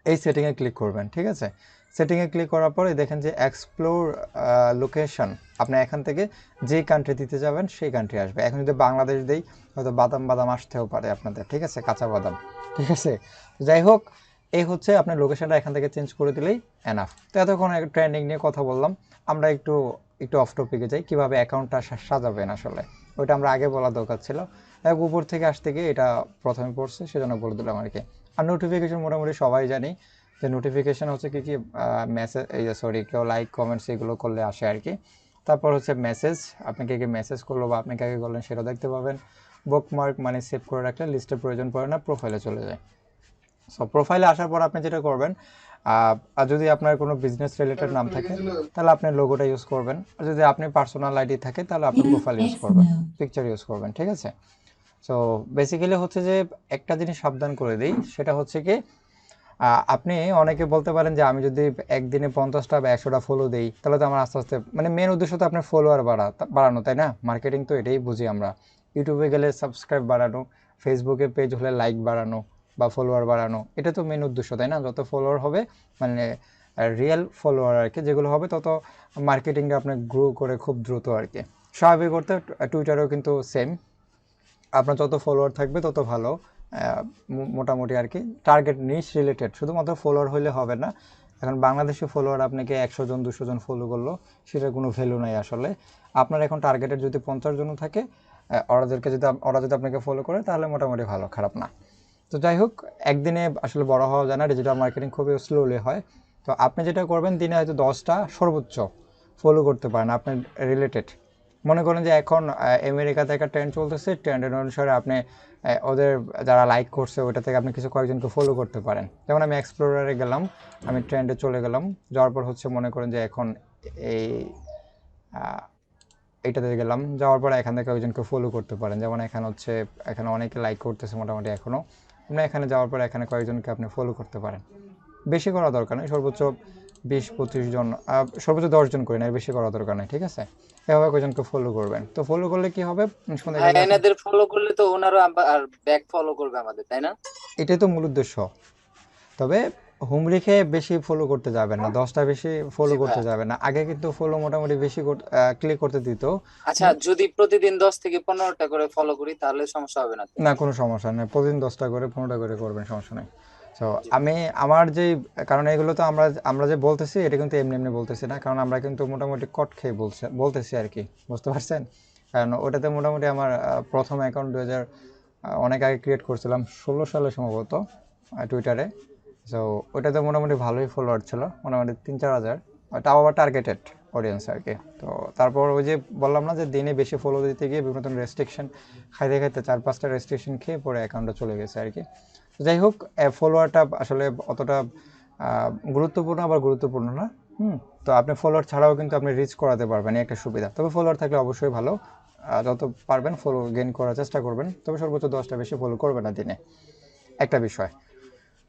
A: এই সেটিংয়ে ক্লিক করবেন, ঠিক আছে? সেটিংয়ে ক্লিক করার পরে দেখেন যে এক্সপ্লোর লোকেশন, আপনি এখান থেকে যেই কান্ট্রি দিতে যাবেন সেই কান্ট্রি আসবে। এখন যদি বাংলাদেশ দেই, হয়তো বাদাম বাদাম আসতেও পারে আপনাদের, ঠিক আছে? কাঁচা বাদাম, ঠিক আছে? যাই হোক, এই হচ্ছে আপনার লোকেশনটা এখান থেকে চেঞ্জ করে দিলেই এনাফ। তো এতক্ষণ ট্রেন্ডিং নিয়ে কথা বললাম, আমরা একটু একটু অফ টপিকে যাই, কীভাবে অ্যাকাউন্টটা সাজাবেন আসলে, ওইটা আমরা আগে বলা দরকার ছিল। এক উপর থেকে আসতে গিয়ে এটা প্রথমে পড়ছে, সেজন্য বলে দিলাম আর কি। আর নোটিফিকেশন মোটামুটি সবাই জানি যে নোটিফিকেশান হচ্ছে কী কী মেসেজ, এই সরি, কেউ লাইক কমেন্টস এগুলো করলে আসে আর কি। তারপর হচ্ছে মেসেজ, আপনি কে মেসেজ করলো বা আপনি কাকে করলেন সেটা দেখতে পাবেন। বুকমার্ক মানে সেভ করে রাখলে লিস্টের প্রয়োজন পড়ে না, প্রোফাইলে চলে যায়। সো প্রোফাইলে আসার পর আপনি যেটা করবেন, আর যদি আপনার কোনো বিজনেস রিলেটেড নাম থাকে তাহলে আপনি লোগোটা ইউজ করবেন, আর যদি আপনি পার্সোনাল আইডি থাকে তাহলে আপনি প্রোফাইল ইউজ করবেন, পিকচার ইউজ করবেন, ঠিক আছে? সো বেসিক্যালি হচ্ছে যে একটা জিনিস সাবধান করে দিই, সেটা হচ্ছে কি, আপনি অনেকে বলতে পারেন যে আমি যদি একদিনে 50টা বা 100টা ফলো দিই তাহলে তো আমার আস্তে আস্তে, মানে মেন উদ্দেশ্য তো আপনার ফলোয়ার বাড়ানো, তাই না? মার্কেটিং তো এটাই বুঝি আমরা। ইউটিউবে গেলে সাবস্ক্রাইব বাড়ানো, ফেসবুকে পেজ হলে লাইক বাড়ানো, বা ফলোয়ার বাড়ানো, এটা তো মেন উদ্দেশ্য, তাই না? যত ফলোয়ার হবে মানে রিয়েল ফলোয়ার আর কি যেগুলো হবে, তত মার্কেটিংটা আপনার গ্রো করে খুব দ্রুত আর কি। স্বাভাবিক করতে টুইটারেও কিন্তু সেম, আপনার যত ফলোয়ার থাকবে তত ভালো। মোটামুটি আর কি টার্গেট নিশ রিলেটেড, শুধুমাত্র ফলোয়ার হলে হবে না। এখন বাংলাদেশি ফলোয়ার আপনাকে 100 জন 200 জন ফলো করলো, সেটার কোনো ভ্যালু নাই আসলে। আপনার এখন টার্গেটের যদি 50 জন থাকে, ওরা যদি আপনাকে ফলো করে, তাহলে মোটামুটি ভালো, খারাপ না। তো যাই হোক, একদিনে আসলে বড় হওয়া যায় না, ডিজিটাল মার্কেটিং খুবই স্লোলি হয়। তো আপনি যেটা করবেন, দিনে হয়তো 10টা সর্বোচ্চ ফলো করতে পারেন আপনার রিলেটেড। মনে করেন যে এখন আমেরিকাতে একটা ট্রেন্ড চলতেছে, ট্রেন্ডের অনুসারে আপনি ওদের যারা লাইক করছে ওটা থেকে আপনি কিছু কয়েকজনকে ফলো করতে পারেন। যেমন আমি এক্সপ্লোরারে গেলাম, আমি ট্রেন্ডে চলে গেলাম, যাওয়ার পর হচ্ছে মনে করেন যে এখন এই এইটাতে গেলাম, যাওয়ার পর এখান থেকে কয়েকজনকে ফলো করতে পারেন। যেমন এখানে অনেকে লাইক করতেছে মোটামুটি এখনও। আপনি এখানে যাওয়ার পর এখানে কয়েকজনকে আপনি ফলো করতে পারেন। বেশি করা দরকার নেই, সর্বোচ্চ 20-25 জন, সর্বোচ্চ 10 জন করে নেয়, বেশি করা দরকার নেই, ঠিক আছে? এভাবে কয়েকজনকে ফলো করবেন। তো ফলো করলে কি হবে,
B: ভাই এনাদের ফলো করলে তো ওনারও আর ব্যাক ফলো করবে আমাদের, তাই না?
A: এটাই তো মূল উদ্দেশ্য। তবে হোম রেখে বেশি ফলো করতে যাবেন না, 10টা বেশি ফলো
B: জি
A: করতে
B: ভাই।
A: যাবেন না। আগে কিন্তু ফলো মোটামুটি বেশি ক্লিক করতে দিত।
B: আচ্ছা, যদি প্রতিদিন 10 থেকে 15টা করে ফলো করি তাহলে সমস্যা হবে না তো?
A: না, কোনো সমস্যা নেই, প্রতিদিন 10টা করে 15টা করে করবেন, সমস্যা নেই। তো
B: জি।
A: আমি আমার কারণ এগুলো তো আমরা যে বলতেছি, এটা কিন্তু এমনি এমনি বলতেছি না, কারণ আমরা কিন্তু মোটামুটি কট খেয়ে বলতেছি আর কি, বুঝতে পারছেন? কারণ ওটাতে মোটামুটি আমার প্রথম অ্যাকাউন্ট অনেক আগে ক্রিয়েট করছিলাম, 16 সালে সম্ভবত, টুইটারে। সো ওটাতে মোটামুটি ভালোই ফলোয়ার ছিল, মোটামুটি 3-4 হাজার, তাও আবার টার্গেটেড অডিয়েন্স আর কি। তো তারপর ওই যে বললাম না যে দিনে বেশি ফলো দিতে গিয়ে বিভিন্ন রেস্ট্রিকশন খাইতে খাইতে 4-5টা রেস্ট্রিকশন খেয়ে পরে অ্যাকাউন্টটা চলে গেছে আর কি। যাই হোক, ফলোয়ারটা আসলে অতটা গুরুত্বপূর্ণ আবার গুরুত্বপূর্ণ না। তো আপনি ফলোয়ার ছাড়াও কিন্তু আপনি রিচ করাতে পারবেন, এই একটা সুবিধা। তবে ফলোয়ার থাকলে অবশ্যই ভালো, যত পারবেন ফলো গেইন করার চেষ্টা করবেন, তবে সর্বোচ্চ 10টা বেশি ফলো করবেন না দিনে, একটা বিষয়।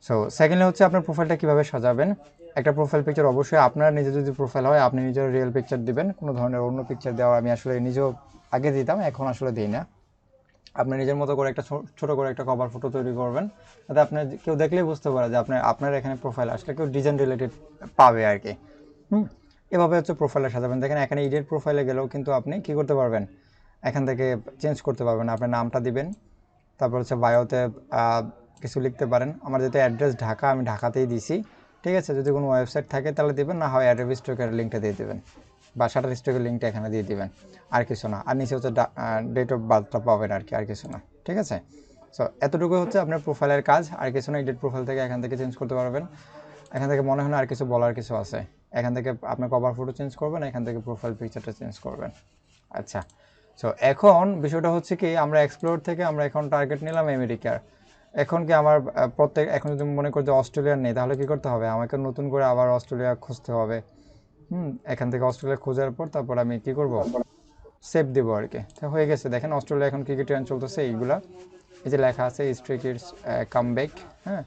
A: সো সেকেন্ডলি হচ্ছে আপনার প্রোফাইলটা কীভাবে সাজাবেন। একটা প্রোফাইল পিকচার অবশ্যই আপনার নিজে যদি প্রোফাইল হয়, আপনি নিজের রিয়েল পিকচার দিবেন, কোনো ধরনের অন্য পিকচার দেওয়া আমি আসলে নিজেও আগে দিতাম, এখন আসলে দিই না। আপনি নিজের মতো করে একটা ছোটো করে একটা কভার ফটো তৈরি করবেন, যাতে আপনার কেউ দেখলেই বুঝতে পারে যে আপনার এখানে প্রোফাইল আসলে কেউ ডিজাইন রিলেটেড পাবে আর কি। এভাবে হচ্ছে প্রোফাইলটা সাজাবেন। দেখেন এখানে এডিট প্রোফাইলে গেলেও কিন্তু আপনি কী করতে পারবেন, এখান থেকে চেঞ্জ করতে পারবেন। আপনার নামটা দিবেন, তারপর হচ্ছে বায়োতে কিছু লিখতে পারেন। আমার যেহেতু অ্যাড্রেস ঢাকা, আমি ঢাকাতেই দিছি, ঠিক আছে? যদি কোনো ওয়েবসাইট থাকে তাহলে দিবেন, না হয় অ্যাড্রেস স্টকের লিঙ্কটা দিয়ে দেবেন বা শাটার স্টকের লিঙ্কটা এখানে দিয়ে দিবেন, আর কিছু না। আর নিচে হচ্ছে ডেট অফ বার্থটা পাবেন আর কি, আর কিছু না, ঠিক আছে? সো এতটুকু হচ্ছে আপনার প্রোফাইলের কাজ, আর কিছু না। এডিট প্রোফাইল থেকে এখান থেকে চেঞ্জ করতে পারবেন। এখান থেকে মনে হয় না আর কিছু বলার কিছু আছে, এখান থেকে আপনি কভার ফটো চেঞ্জ করবেন, এখান থেকে প্রোফাইল পিকচারটা চেঞ্জ করবেন। আচ্ছা, সো এখন বিষয়টা হচ্ছে কি, আমরা এক্সপ্লোর থেকে আমরা এখন টার্গেট নিলাম আমেরিকার। এখন কি আমার এখন যদি মনে করি যে অস্ট্রেলিয়ার নেই, তাহলে কী করতে হবে, আমাকে নতুন করে আবার অস্ট্রেলিয়া খুঁজতে হবে। এখান থেকে অস্ট্রেলিয়া খোঁজার পর তারপর আমি কি করব, সেভ দেবো আর কি। তো হয়ে গেছে। দেখেন অস্ট্রেলিয়া এখন কী কী ট্রেন্ড চলতেছে এইগুলা, এই যে লেখা আছে স্ট্রে কিডস কামব্যাক। হ্যাঁ,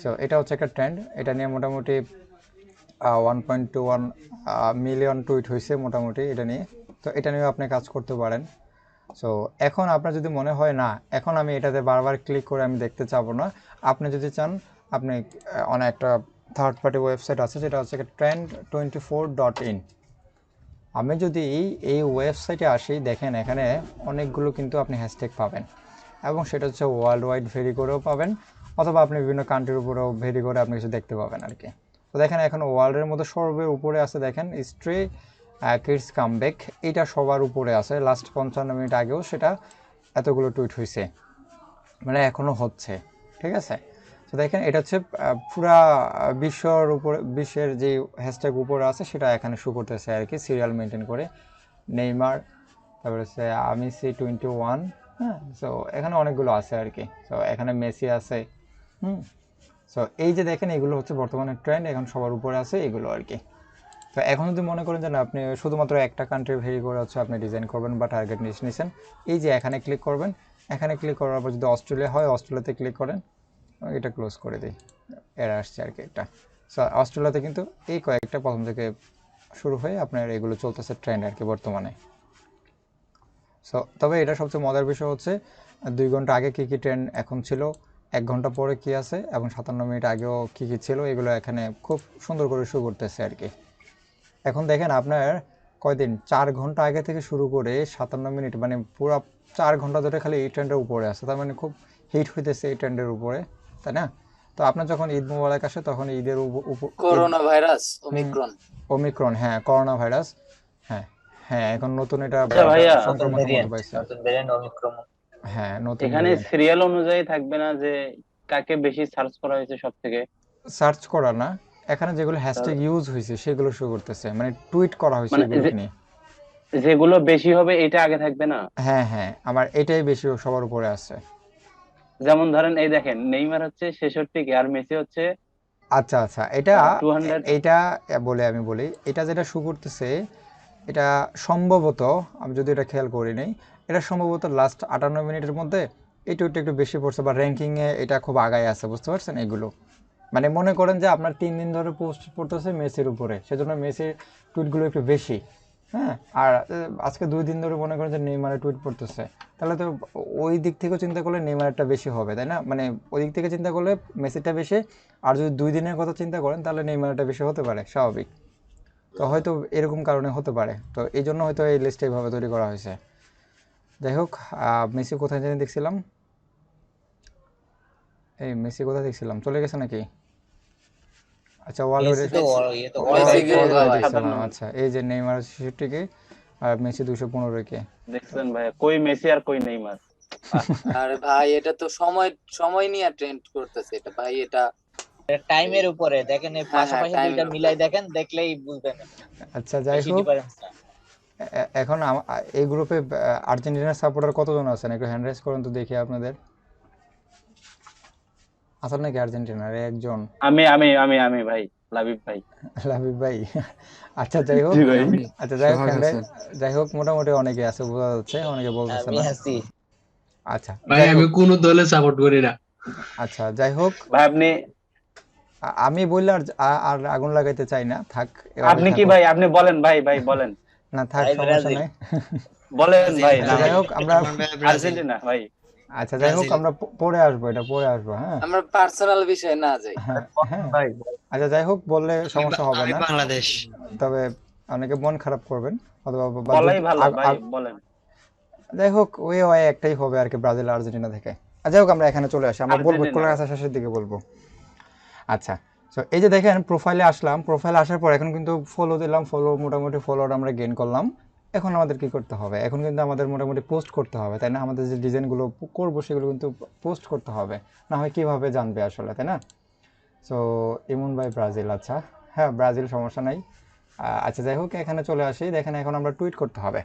A: সো এটা হচ্ছে একটা ট্রেন্ড, এটা নিয়ে মোটামুটি 1.21 মিলিয়ন টুইট হয়েছে মোটামুটি এটা নিয়ে। তো এটা নিয়েও আপনি কাজ করতে পারেন। সো এখন আপনার যদি মনে হয় না, এখন আমি এটাতে বারবার ক্লিক করে আমি দেখতে চাবো না, আপনি যদি চান, আপনি অনেক একটা থার্ড পার্টি ওয়েবসাইট আছে, যেটা হচ্ছে trend24.in। আমি যদি এই ওয়েবসাইটে আসি, দেখেন এখানে অনেকগুলো কিন্তু আপনি হ্যাশট্যাগ পাবেন, এবং সেটা হচ্ছে ওয়ার্ল্ড ওয়াইড ভেরি করেও পাবেন, অথবা আপনি বিভিন্ন কান্ট্রির উপরেও ভেরি করে আপনি কিছু দেখতে পাবেন আর কি। তো দেখেন এখন ওয়ার্ল্ডের মধ্যে সর্বের উপরে আছে, দেখেন স্ট্রে কিডস কামব্যাক, এটা সবার উপরে আছে। লাস্ট 55 মিনিট আগেও সেটা এতগুলো টুইট হয়েছে, মানে এখনও হচ্ছে, ঠিক আছে? তো দেখেন এটা হচ্ছে পুরা বিশ্বের যে হ্যাশট্যাগ উপরে আছে সেটা এখানে শো করতেছে আর কি, সিরিয়াল মেনটেন করে। নেইমার, তারপরে হচ্ছে আমিসি 21, হ্যাঁ। সো এখানে অনেকগুলো আছে আর কি। সো এখানে মেসি আছে। সো এই যে দেখেন এগুলো হচ্ছে বর্তমানে ট্রেন্ড, এখন সবার উপরে আছে এগুলো আর কি। তো এখন যদি মনে করেন যে না, আপনি শুধুমাত্র একটা কান্ট্রি ভেরি করে হচ্ছে আপনি ডিজাইন করবেন বা টার্গেট নিচ্ছেন, এই যে এখানে ক্লিক করবেন, এখানে ক্লিক করার পর যদি অস্ট্রেলিয়া হয়, অস্ট্রেলিয়াতে ক্লিক করেন, এটা ক্লোজ করে দিই, এরা আসছে আর কি একটা। সো অস্ট্রেলিয়াতে কিন্তু এই কয়েকটা প্রথম থেকে শুরু হয়ে আপনার এগুলো চলতেছে ট্রেন্ড আর কি বর্তমানে। সো তবে এটা সবচেয়ে মজার বিষয় হচ্ছে 2 ঘন্টা আগে কী কী ট্রেন্ড এখন ছিল, 1 ঘন্টা পরে কি আছে এবং 57 মিনিট আগেও কি কি ছিল এগুলো এখানে খুব সুন্দর করে শো করতেছে আর কি। এখন দেখেন আপনার কয়দিন 4 ঘন্টা আগে থেকে শুরু করে 57 মিনিট মানে পুরো 4 ঘন্টা ধরে খালি এই ট্রেন্ডের উপরে আছে, তার মানে খুব হিট হইতেছে এই ট্রেন্ডের উপরে, তাই না? তো আপনার যখন ঈদ মোবারক আসে তখন ঈদের উপর
B: করোনা ভাইরাস ওমিক্রন।
A: ওমিক্রন, হ্যাঁ করোনা ভাইরাস, হ্যাঁ হ্যাঁ এখন নতুন এটা
F: আচ্ছা ভাইয়া,
C: নতুন
A: সংক্রমণ
C: ভেরিয়েন্ট
A: পাইছে,
C: নতুন ভেরিয়েন্ট ওমিক্রন।
A: হ্যাঁ নতুন
F: এখানে
A: variant।
F: সিরিয়াল অনুযায়ী থাকবে না যে কাকে বেশি সার্চ করা হয়েছে সব থেকে?
A: সার্চ করা না, এখানে যেগুলো হ্যাশট্যাগ ইউজ হয়েছে সেগুলো শো করতেছে, মানে টুইট করা হয়েছে
F: মানে
A: এগুলো নিয়ে।
F: যেগুলো বেশি হবে এটা আগে থাকবে না?
A: হ্যাঁ হ্যাঁ আমার এটাই বেশি সবার উপরে আছে।
F: যেমন ধরেন এই দেখেন নেইমার হচ্ছে 66 কে আর মেসি হচ্ছে
A: আচ্ছা আচ্ছা এটা
F: 200।
A: এইটা আমি বলি এটা যেটা শো করতেছে এটা সম্ভবত, আমি যদি এটা খেয়াল করি নাই, এটা সম্ভবত লাস্ট 58 মিনিটের মধ্যে এই টুইটটা একটু বেশি পড়ছে বা র্যাঙ্কিংয়ে এটা খুব আগায় আছে, বুঝতে পারছেন? এগুলো মানে মনে করেন যে আপনার 3 দিন ধরে পোস্ট পড়তেছে মেসির উপরে, সেজন্য মেসির টুইটগুলো একটু বেশি, হ্যাঁ। আর আজকে 2 দিন ধরে মনে করেন যে নেইমারের টুইট পড়তেছে, তাহলে তো ওই দিক থেকেও চিন্তা করলে নেইমারটা বেশি হবে, তাই না? মানে ওই দিক থেকে চিন্তা করলে মেসিটা বেশি, আর যদি 2 দিনের কথা চিন্তা করেন তাহলে নেইমারটা বেশি হতে পারে, স্বাভাবিক। তো হয়তো এরকম কারণে হতে পারে, তো এই জন্য হয়তো এই লিস্টটা এইভাবে তৈরি করা হয়েছে। যাই হোক, মেসি কোথায় জানি দেখছিলাম, এই মেসি কোথায় দেখছিলাম, চলে গেছে নাকি? আচ্ছা
C: মেসি তো ইয়ে তো
B: মেসি
C: all
B: কে
C: right
B: ভাই।
A: দেখছিলাম, আচ্ছা এই যে নেইমার 66 কে আর মেসি 215 কে।
F: দেখছেন ভাইয়া, কই মেসি আর কই নেইমার।
B: আরে ভাই এটা তো সময় সময় নিয়ে ট্রেন্ড করতেছে এটা ভাই, এটা
C: টাইমের উপরে দেখেন, এই
B: হ্যাঁ,
C: পাশাপাশি
B: time
C: দুইটা
B: এর
C: মিলাই দেখেন, দেখলেই বুঝবেন
A: আচ্ছা যাই
C: বেশি
A: হোক,
C: ডিফারেন্স না।
A: এখন এই গ্রুপে আর্জেন্টিনার সাপোর্টার কতজন আছেন একটু হ্যান্ড রেজ করেন তো দেখি আপনাদের। আসল নাকি আর্জেন্টিনার একজন?
F: আমি আমি আমি আমি ভাই লাবিব ভাই।
A: লাবিব ভাই, আচ্ছা যাই হোক,
F: জি ভাই।
A: আচ্ছা যাই হোক যাই হোক মোটামুটি অনেকে আছে বোঝা যাচ্ছে, অনেকে বলতেছে
C: আমি
A: না।
C: আছি।
A: আচ্ছা
E: ভাই
A: যাই
E: আমি
A: হোক,
E: কোনো দলে সাপোর্ট করি না।
A: আচ্ছা যাই হোক,
F: ভাই আপনি
A: আমি বললে আর আগুন লাগাইতে চাই না, থাক
F: আপনি কি ভাই, আপনি বলেন ভাই, ভাই বলেন,
A: না থাক
C: ভাই
A: সমস্যা
C: ব্রাজিল।
A: নাই।
F: বলেন ভাই।
A: আচ্ছা
F: না
A: যাই
F: ভাই,
A: হোক আমরা,
E: ব্রাজিল।
F: আর্জেন্টিনা ভাই।
A: আচ্ছা যাই হোক
E: ব্রাজিল।
A: আমরা পরে আসবো, এটা পরে আসবো, হ্যাঁ
B: আমরা পার্সোনাল বিষয়ে না যাই।
A: হ্যাঁ হ্যাঁ।
F: ভাই
A: আচ্ছা যাই হোক, বললে সমস্যা হবে
E: আমি
A: না,
E: বাংলাদেশ।
A: তবে অনেকে মন খারাপ করবেন অথবা বা
F: বলাই
A: যদি
F: ভালো ভাই, বলেন।
A: যাই হোক ওই হয় একটাই হবে আর কি, ব্রাজিল আর আর্জেন্টিনা থেকে। আর যাই হোক আমরা এখানে চলে আসি, আমরা বলবো
F: আর্জেন্টিনা।
A: ক্লাস শেষের দিকে বলবো। আচ্ছা তো এই যে দেখেন প্রোফাইলে আসলাম, প্রোফাইলে আসার পর এখন কিন্তু ফলো দিলাম, ফলো মোটামুটি ফলোয়ার আমরা গেইন করলাম। এখন আমাদের কি করতে হবে, এখন কিন্তু আমাদের মোটামুটি পোস্ট করতে হবে, তাই না? আমাদের যে ডিজাইনগুলো করবো সেগুলো কিন্তু পোস্ট করতে হবে, না হয় কীভাবে জানবে আসলে, তাই না? সো ইমন বাই ব্রাজিল, আচ্ছা হ্যাঁ ব্রাজিল, সমস্যা নাই। আচ্ছা যাই হোক এখানে চলে আসি, দেখেন এখন আমরা টুইট করতে হবে।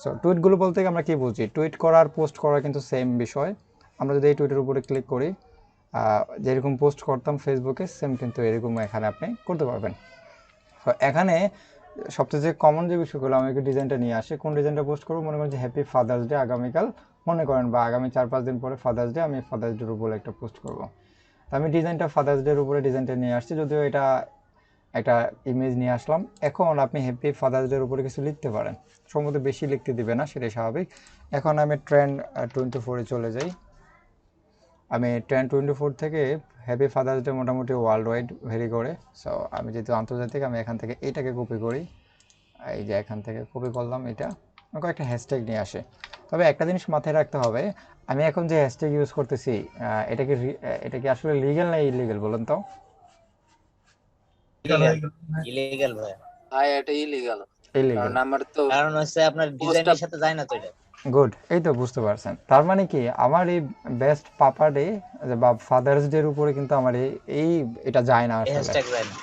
A: সো টুইটগুলো বলতে আমরা কি বুঝি, টুইট করার পোস্ট করা কিন্তু সেম বিষয়। আমরা যদি এই টুইটের উপরে ক্লিক করি, যেরকম পোস্ট করতাম ফেসবুকে সেম কিন্তু এরকম এখানে আপনি করতে পারবেন। তো এখানে সবচেয়ে যে কমন যে বিষয়গুলো, আমি একটু ডিজাইনটা নিয়ে আসি, কোন ডিজাইনটা পোস্ট করবো, মনে করেন যে হ্যাপি ফাদার্স ডে আগামীকাল, মনে করেন বা আগামী 4-5 দিন পরে ফাদার্স ডে, আমি ফাদার্স ডের উপরে একটা পোস্ট করবো। তো আমি ডিজাইনটা ফাদার্স ডের উপরে ডিজাইনটা নিয়ে আসছি, যদিও এটা একটা ইমেজ নিয়ে আসলাম। এখন আপনি হ্যাপি ফাদার্স ডের উপরে কিছু লিখতে পারেন, সম্ভবত বেশি লিখতে দিবে না, সেটাই স্বাভাবিক। এখন আমি ট্রেন্ড 24-এ চলে যাই, আমি ট্রেন্ড 24 থেকে হ্যাপি ফাদার্স ডে মোটামুটি ওয়ার্ল্ড ওয়াইড ভেরি করে। সো আমি যেহেতু আন্তর্জাতিক, আমি এখান থেকে এইটাকে কপি করি, এই যে এখান থেকে কপি করলাম, এটা কয়েকটা হ্যাশট্যাগ নিয়ে আসে। তবে একটা জিনিস মাথায় রাখতে হবে, আমি এখন যে হ্যাশট্যাগ ইউজ করতেছি এটা কি আসলে লিগ্যাল না ইলিগ্যাল বলুন তো?
C: ইলিগাল ভাই,
B: ভাই এটা ইলিগাল,
A: ইলিগ্যাল।
B: কারণ আমার তো
C: কারণ হচ্ছে আপনার ডিজাইনের সাথে যায় না তো এটা।
A: গুড, এই তো বুঝতে পারছেন। তার মানে কি আমার এই বেস্ট পাপা ডে বা ফাদার্স ডের উপরে কিন্তু আমার এটা যায় না আসলে,
C: হ্যাশট্যাগ যায় না।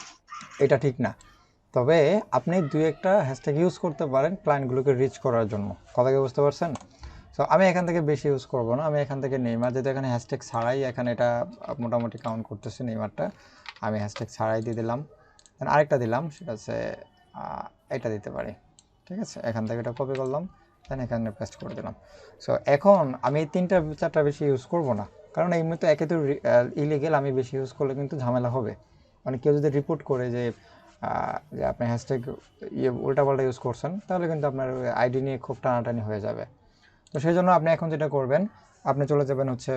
A: এটা ঠিক না। তবে আপনি 2-একটা হ্যাশট্যাগ ইউজ করতে পারেন ক্লায়েন্টগুলোকে রিচ করার জন্য, কথা কি বুঝতে পারছেন? সো আমি এখান থেকে বেশি ইউজ করব না, আমি এখান থেকে নেইমার, যেহেতু এখানে হ্যাশট্যাগ ছাড়াই এখানে এটা মোটামুটি কাউন্ট করতেছে নেইমারটা, আমি হ্যাশট্যাগ ছাড়াই দিয়ে দিলাম। আরেকটা দিলাম, সেটা হচ্ছে এটা দিতে পারি, ঠিক আছে? এখান থেকে এটা কপি করলাম, দেন এখানে পেস্ট করে দিলাম। সো এখন আমি 3-4টা বেশি ইউজ করব না, কারণ এমনি তো একে তো ইলিগেল, আমি বেশি ইউজ করলে কিন্তু ঝামেলা হবে। মানে কেউ যদি রিপোর্ট করে যে আপনি হ্যাশট্যাগ উল্টাপাল্টা ইউজ করছেন, তাহলে কিন্তু আপনার আইডি নিয়ে খুব টানাটানি হয়ে যাবে। তো সেই জন্য আপনি এখন যেটা করবেন, আপনি চলে যাবেন হচ্ছে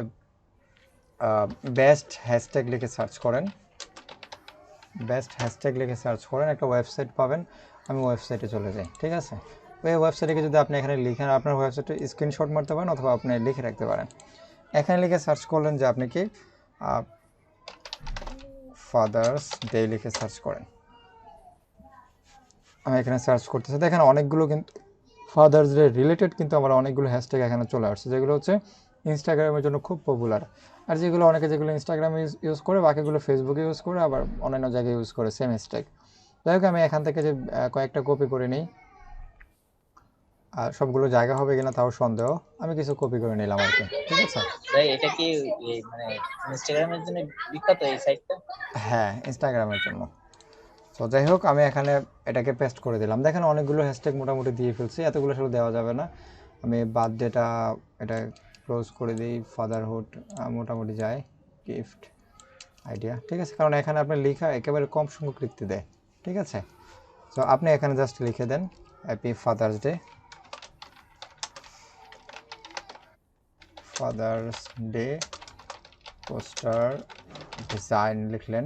A: বেস্ট হ্যাশট্যাগ লিখে সার্চ করেন, একটা ওয়েবসাইট পাবেন। আমি ওয়েবসাইটে চলে যাই, ঠিক আছে? ওই ওয়েবসাইটে যদি আপনি এখানে লিখেন, আপনার ওয়েবসাইটে স্ক্রিনশট মারতে পারেন অথবা আপনি লিখে রাখতে পারেন। এখানে লিখে সার্চ করলেন যে আপনি কি ফাদার্স ডে লিখে সার্চ করেন। আমি এখানে সার্চ করতেছি, দেখেন অনেকগুলো কিন্তু ফাদার্স ডে রিলেটেড কিন্তু আমার অনেকগুলো হ্যাশট্যাগ এখানে চলে আসছে, যেগুলো হচ্ছে ইনস্টাগ্রামের জন্য খুব পপুলার। আর যেগুলো যেগুলো ইনস্টাগ্রামে ইউজ করে, বাকিগুলো ফেসবুকে ইউজ করে, আবার অন্যান্য জায়গায় ইউজ করে সেম হ্যাশট্যাগ। যাই হোক, আমি এখান থেকে যে কয়েকটা কপি করে নিই, আর সবগুলো জায়গা হবে কিনা তাও সন্দেহ, আমি কিছু কপি করে নিলাম আর কি, ঠিক আছে?
C: ভাই এটা কি মানে ইনস্টাগ্রামের জন্য বিখ্যাত এই সাইটটা?
A: হ্যাঁ, ইনস্টাগ্রামের জন্য। তো যাই হোক, আমি এখানে এটাকে পেস্ট করে দিলাম। দেখেন অনেকগুলো হ্যাশট্যাগ মোটামুটি দিয়ে ফেলছি, এতগুলো আসলে দেওয়া যাবে না। আমি বার্থডেটা এটা ক্লোজ করে দিই, ফাদারহুড মোটামুটি যায়, গিফট আইডিয়া, ঠিক আছে? কারণ এখানে আপনার লেখা একেবারে কম সংখ্যক লিখতে দেয়, ঠিক আছে? তো আপনি এখানে জাস্ট লিখে দেন happy father's day, poster design লিখলেন,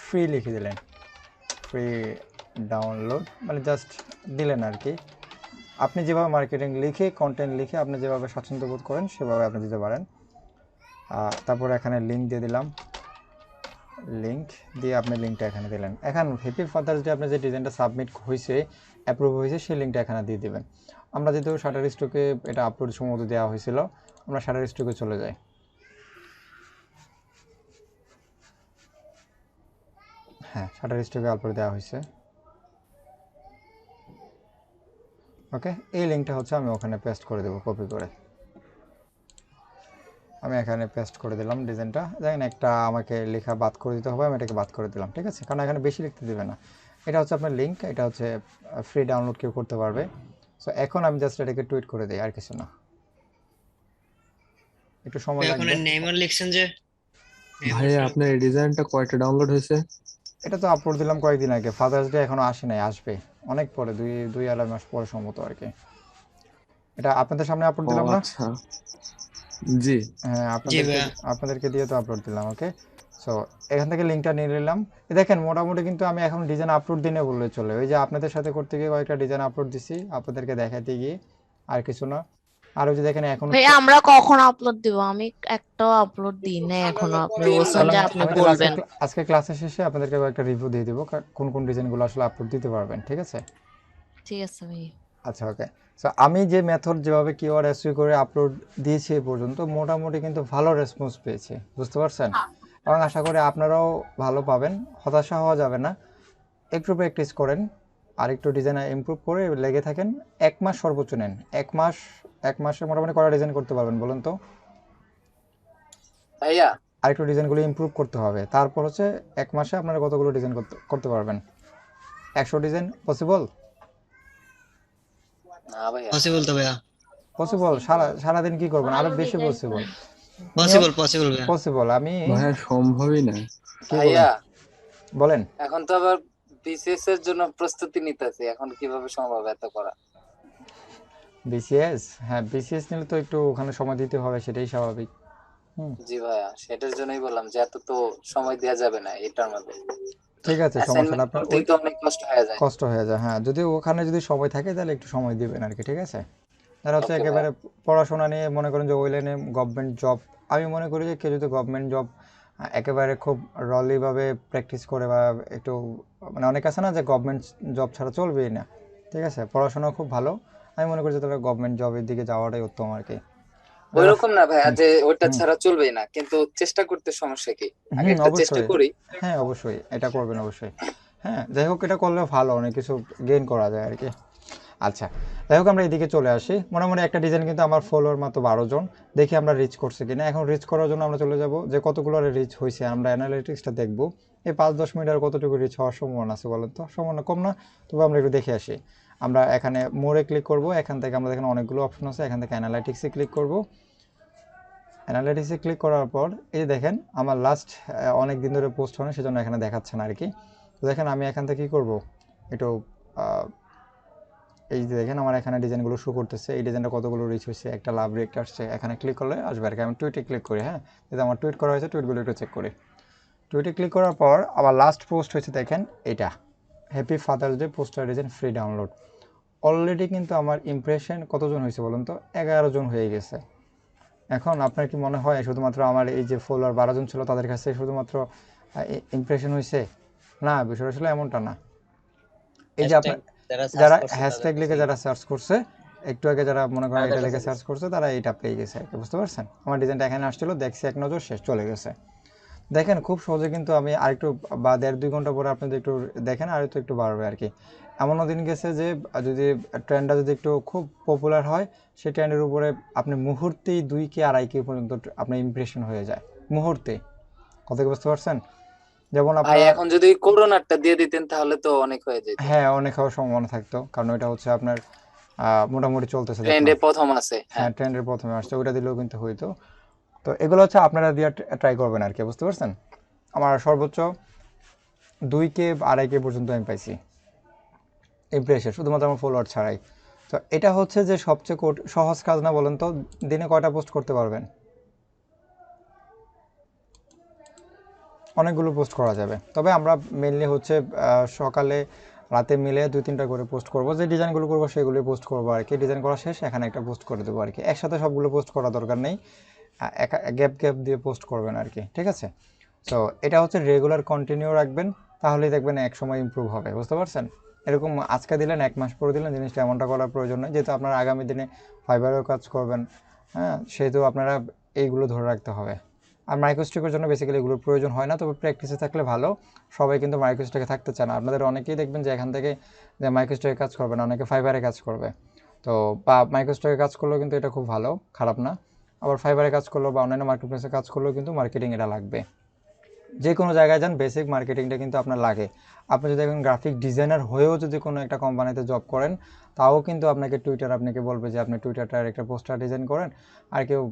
A: ফ্রি লিখে দিলেন, ফ্রি ডাউনলোড, মানে জাস্ট দিলেন আর কি। আপনি যেভাবে মার্কেটিং লিখে, কন্টেন্ট লিখে আপনি যেভাবে স্বাচ্ছন্দ্য বোধ করেন সেভাবে আপনি দিতে পারেন। তারপর এখানে লিঙ্ক দিয়ে দিলাম, লিঙ্ক দিয়ে আপনি লিঙ্কটা এখানে দিলেন। এখন হ্যাপি ফাদার্স ডে আপনার যে ডিজাইনটা সাবমিট হয়েছে, অ্যাপ্রুভ হয়েছে, সেই লিঙ্কটা এখানে দিয়ে দেবেন। আমরা যেহেতু শাটারস্টকে এটা আপলোড সম্ভবত দেওয়া হয়েছিল, আমরা শাটারস্টকে চলে যাই। হ্যাঁ, শাটারস্টকে আপলোড দেওয়া হয়েছে। ওকে, এই লিঙ্কটা হচ্ছে আমি ওখানে পেস্ট করে দেবো, কপি করে আমি এখানে পেস্ট করে দিলাম ডিজাইনটা। দেখেন একটা আমাকে লেখা বাদ করে দিতে হবে, আমি এটাকে বাদ করে দিলাম, ঠিক আছে? কারণ এখানে বেশি লিখতে দেবে না। এটা হচ্ছে আপনার লিঙ্ক, এটা হচ্ছে ফ্রি ডাউনলোড কেউ করতে পারবে। সো এখন আমি জাস্ট এটাকে টুইট করে দিই, আর কিছু না। একটু সময়
E: এখন
A: লাগবে।
E: নেইমার লিখছেন যে
G: ভাইয়া আপনার এই ডিজাইনটা কয়টা ডাউনলোড হয়েছে?
A: এটা তো আপলোড দিলাম কয়েকদিন আগে, ফাদার্স ডে এখনো আসে নাই, আসবে অনেক পরে, দুই আড়াই মাস পরে সম্ভবত আর কি। এটা আপনাদের সামনে আপলোড
G: ও
A: দিলাম না?
G: আচ্ছা, জি
A: হ্যাঁ,
E: জি ভাইয়া।
A: আপনাদেরকে দিয়ে তো আপলোড দিলাম। ওকে, সো এখান থেকে লিঙ্কটা নিয়ে নিলাম। দেখেন মোটামুটি কিন্তু আমি এখন ডিজাইন আপলোড দিনে বললে চলে। ওই যে আপনাদের সাথে করতে গিয়ে কয়েকটা ডিজাইন আপলোড দিছি আপনাদেরকে দেখাতে গিয়ে, আর কিছু না। আর ওই যে দেখেন এখন
H: ভাই আমরা কখন আপলোড দিব? আমি একটাও আপলোড দিই না এখনো। আপনি বলছেন যে আপনি
A: আমি তো
H: বলবেন।
A: আজকে ক্লাসের শেষে আপনাদেরকে কয়েকটা রিভিউ দিয়ে দিব, কোন কোন ডিজাইনগুলো আসলে আপলোড দিতে পারবেন, ঠিক আছে?
H: ঠিক আছে ভাই।
A: আচ্ছা, ওকে। সো আমি যে মেথড যেভাবে কিওয়ার্ড এসইও করে আপলোড দিয়েছি এ পর্যন্ত, মোটামুটি কিন্তু ভালো রেসপন্স পেয়েছি, বুঝতে পারছেন? এবং আশা করি আপনারাও ভালো পাবেন, হতাশা হওয়া যাবে না। একটু প্র্যাকটিস করেন, আর একটু ডিজাইন ইমপ্রুভ করে লেগে থাকেন। 1 মাস সর্বোচ্চ নেন, 1 মাসে মোটামুটি কটা ডিজাইন করতে পারবেন বলুন তো?
B: ভাইয়া
A: আর একটু ডিজাইনগুলো ইমপ্রুভ করতে হবে, তারপর হচ্ছে 1 মাসে আপনারা কতগুলো ডিজাইন করতে পারবেন? 100 ডিজাইন পসিবল?
B: না ভাইয়া,
E: পসিবল তো ভাইয়া,
A: পসিবল? সারাদিন কি করবেন? আরো বেশি পসিবল,
E: পসিবল ভাইয়া।
A: পসিবল। আমি
G: ভাইয়া সম্ভবই না।
A: কি
B: ভাইয়া
A: বলেন?
B: এখন তো আবার বিসিএস এর জন্য প্রস্তুতি নিতেছি, এখন কিভাবে সম্ভব এত করা?
A: বিসিএস? হ্যাঁ, বিসিএস নিলে তো একটু ওখানে সময় দিতে হবে, সেটাই স্বাভাবিক।
B: জি ভাইয়া, সেটার জন্যই বললাম যে এত তো সময় দেওয়া যাবে না এটার মধ্যে।
A: ঠিক আছে, সমস্যা না।
B: অ্যাসাইনমেন্ট
A: আপনার
B: করতেই তো অনেক কষ্ট হয়ে যায়।
A: কষ্ট হয়ে যায়, হ্যাঁ। যদি ওখানে যদি সময় থাকে তাহলে একটু সময় দিবেন আর কি, ঠিক আছে? যারা হচ্ছে
B: Okay,
A: একেবারে পড়াশোনা নিয়ে মনে করেন যে ওই লাইনে গভর্নমেন্ট জব, আমি মনে করি যে কেউ যদি গভর্নমেন্ট জব একেবারে খুব রলিভাবে প্র্যাকটিস করে, বা একটু মানে অনেক আছে না যে গভর্নমেন্ট জব ছাড়া চলবেই না, ঠিক আছে? পড়াশোনা খুব ভালো, আমি মনে করি যে তারা গভর্নমেন্ট জবের দিকে যাওয়াটাই উত্তম আর কি।
B: ওইরকম না ভাইয়া যে ওটা ছাড়া চলবেই না, কিন্তু চেষ্টা করতে সমস্যা কি? আগে একটা চেষ্টা
A: অবশ্যই,
B: করি।
A: হ্যাঁ অবশ্যই এটা করবেন অবশ্যই। হ্যাঁ, যাই হোক, এটা করলে ভালো, অনেক কিছু গেইন করা যায় আর কি। আচ্ছা, যাই হোক, আমরা এদিকে চলে আসি। মোটামুটি একটা ডিজাইন কিন্তু আমার ফলোয়ার মাত্র 12 জন, দেখি আমরা রিচ করছে কিনা। এখন রিচ করার জন্য আমরা চলে যাব যে কতগুলো রিচ হয়েছে, আমরা অ্যানালিটিক্সটা দেখব। এই 5-10 মিনিট আর কতটুকু রিচ হওয়ার সম্ভাবনা আছে বলেন তো? সম্ভাবনা কম না? তবে আমরা একটু দেখে আসি। আমরা এখানে মোড়ে ক্লিক করব, এখান থেকে আমরা এখানে অনেকগুলো অপশন আছে, এখান থেকে অ্যানালিটিক্সে ক্লিক করব। অ্যানালিটিক্সে ক্লিক করার পর এই যে দেখেন আমার লাস্ট অনেক দিন ধরে পোস্ট হয় না, সেজন্য এখানে দেখাচ্ছে না আর কি। তো দেখেন আমি এখান থেকে কী করবো, একটু এই যে দেখেন আমার এখানে ডিজাইনগুলো শো করতেছে, এই ডিজাইনটা কতগুলো রিচ হয়েছে, একটা লাভ রিয়েক্ট আসছে, এখানে ক্লিক করলে আসবে আর কি। আমি টুইটে ক্লিক করি, হ্যাঁ, যদি আমার টুইট করা হয়েছে টুইটগুলো একটু চেক করি। টুইটে ক্লিক করার পর আবার লাস্ট পোস্ট হয়েছে দেখেন এটা, happy father's day poster design free download. Already কিন্তু আমার ইমপ্রেশন কতজন হয়েছে বলুন তো, 11 জন হয়ে গেছে। এখন আপনার কি মনে হয় শুধুমাত্র আমার এই যে ফলোয়ার 12 জন ছিল তাদের কাছে শুধুমাত্র ইমপ্রেশন হয়েছে? না, বিষয়টা আসলে এমনটা না। এই যে আপনার যারা হ্যাশট্যাগ লিখে যারা সার্চ করছে, একটু আগে যারা মনে করেন এটা লিখে সার্চ করছে, তারা এটা পেয়ে গেছে আর কি, বুঝতে পারছেন? আমার ডিজাইনটা এখানে আসছিল, দেখছি এক নজর, শেষ, চলে গেছে। দেখেন খুব সহজে কিন্তু আমি আরেকটু বা 1.5-2 ঘন্টা পরে আপনি যদি একটু দেখেন আর একটু বাড়বে আর কি। এমনও দিন গেছে যে যদি ট্রেন্ডটা যদি একটু খুব পপুলার হয়, সেই ট্রেন্ডের উপরে আপনি মুহূর্তেই 2K 2.5K পর্যন্ত আপনার ইমপ্রেশন হয়ে যায় মুহূর্তে। কথা কি বুঝতে পারছেন? যেমন
B: ভাই
A: আপনার
B: এখন যদি করোনাটা দিয়ে দিতেন তাহলে তো অনেক হয়ে যেত।
A: হ্যাঁ, অনেক হওয়ার সম্ভাবনা থাকতো, কারণ ওইটা হচ্ছে আপনার মোটামুটি চলতেছে,
B: ট্রেন্ডে
A: দেখলাম।
B: প্রথম আছে।
A: হ্যাঁ, ট্রেন্ডের প্রথমে আসছে, ওইটা দিলেও কিন্তু হইতো। তো এগুলো হচ্ছে আপনারা দিয়ে ট্রাই করবেন আর কি, বুঝতে পারছেন? আমার সর্বোচ্চ 2K 2.5K পর্যন্ত আমি পাইছি ইমপ্রেশন, শুধুমাত্র আমার ফলোয়ার ছাড়াই। তো এটা হচ্ছে যে সবচেয়ে সহজ কাজ না বলেন তো? দিনে কয়টা পোস্ট করতে পারবেন? অনেকগুলো পোস্ট করা যাবে, তবে আমরা মেনলি হচ্ছে সকালে রাতে মিলে 2-3টা করে পোস্ট করব। যে ডিজাইনগুলো করবো সেগুলোই পোস্ট করবো আর কি। ডিজাইন করা শেষ, এখানে একটা পোস্ট করে দেবো আর কি। একসাথে সবগুলো পোস্ট করা দরকার নেই, গ্যাপ গ্যাপ দিয়ে পোস্ট করবেন আর কি, ঠিক আছে? সো এটা হচ্ছে রেগুলার কন্টিনিউ রাখবেন, তাহলেই দেখবেন এক সময় ইমপ্রুভ হবে, বুঝতে পারছেন? এরকম আজকে দিলেন 1 মাস পরে দিলেন, জিনিসটা এমনটা করার প্রয়োজন নেই, যেহেতু আপনারা আগামী দিনে ফাইবারেও কাজ করবেন, হ্যাঁ, সেহেতু আপনারা এইগুলো ধরে রাখতে হবে। আর মাইক্রোস্ট্রিকের জন্য বেসিক্যালি এগুলোর প্রয়োজন হয় না, তবে প্র্যাকটিসে থাকলে ভালো। সবাই কিন্তু মাইক্রোস্ট্রিকে থাকতে চায় না, আপনাদের অনেকেই দেখবেন যে এখান থেকে যে মাইক্রোস্ট্রিকে কাজ করবে না, অনেকে ফাইবারে কাজ করবে। তো বা মাইক্রোস্ট্রিকে কাজ করলেও কিন্তু এটা খুব ভালো, খারাপ না। আবার ফাইবারে কাজ করলেও বা অন্যান্য মার্কেটপ্লেসে কাজ করলেও কিন্তু মার্কেটিং এটা লাগবে। যে কোনো জায়গায় যান, বেসিক মার্কেটিংটা কিন্তু আপনার লাগে। আপনি যদি এখন গ্রাফিক ডিজাইনার হয়েও যদি কোনো একটা কোম্পানিতে জব করেন, তাও কিন্তু আপনাকে টুইটার আপনাকে বলবে যে আপনি টুইটারটার একটা পোস্টার ডিজাইন করেন, আর কেউ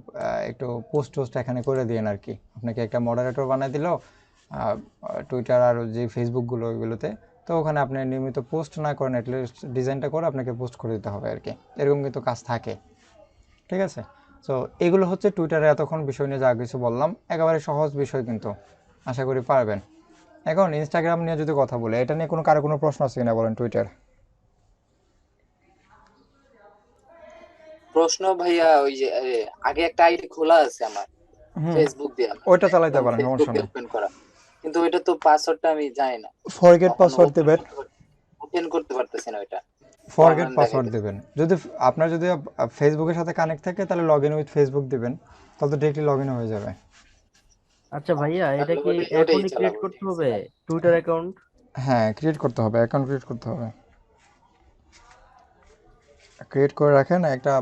A: একটু পোস্ট এখানে করে দিন আর কি। আপনাকে একটা মডারেটর বানিয়ে দিল টুইটার আর যে ফেসবুকগুলো ওইগুলোতে, তো ওখানে আপনি নিয়মিত পোস্ট না করেন, অ্যাটলিস্ট ডিজাইনটা করে আপনাকে পোস্ট করে দিতে হবে আর কি। এরকম কিন্তু কাজ থাকে, ঠিক আছে? সো এগুলো হচ্ছে টুইটারে এতক্ষণ বিষয় নিয়ে যা কিছু বললাম, একেবারে সহজ বিষয়, কিন্তু আশা করি পারবেন। এখন ইনস্টাগ্রাম নিয়ে যদি কথা বলে, এটা নিয়ে কারো কোনো প্রশ্ন আছে কিনা বলেন? টুইটার
B: প্রশ্ন ভাইয়া, ওই যে আগে একটা আইডি খোলা আছে আমার ফেসবুক দিয়ে,
A: ওইটা চালাইতে পারেন, সমস্যা নেই।
B: ওপেন করা, কিন্তু ওইটা তো পাসওয়ার্ডটা আমি জানি না।
A: ফরগেট পাসওয়ার্ড দেবেন,
B: ওপেন করতে পারতেছি না ওইটা।
A: ফরগেট পাসওয়ার্ড দেবেন। যদি আপনার যদি ফেসবুকের সাথে কানেক্ট থাকে, তাহলে লগ ইন উইথ ফেসবুক দিবেন, তাহলে তো ডিরেক্টলি লগ ইন হয়ে যাবে।
D: আচ্ছা ভাইয়া, এটা কি
B: ওটাই
D: এখনই ক্রিয়েট
B: চালাবো।
D: করতে হবে টুইটার অ্যাকাউন্ট?
A: হ্যাঁ, ক্রিয়েট করতে হবে, অ্যাকাউন্ট ক্রিয়েট করতে হবে, ক্রিয়েট করে রাখেন একটা।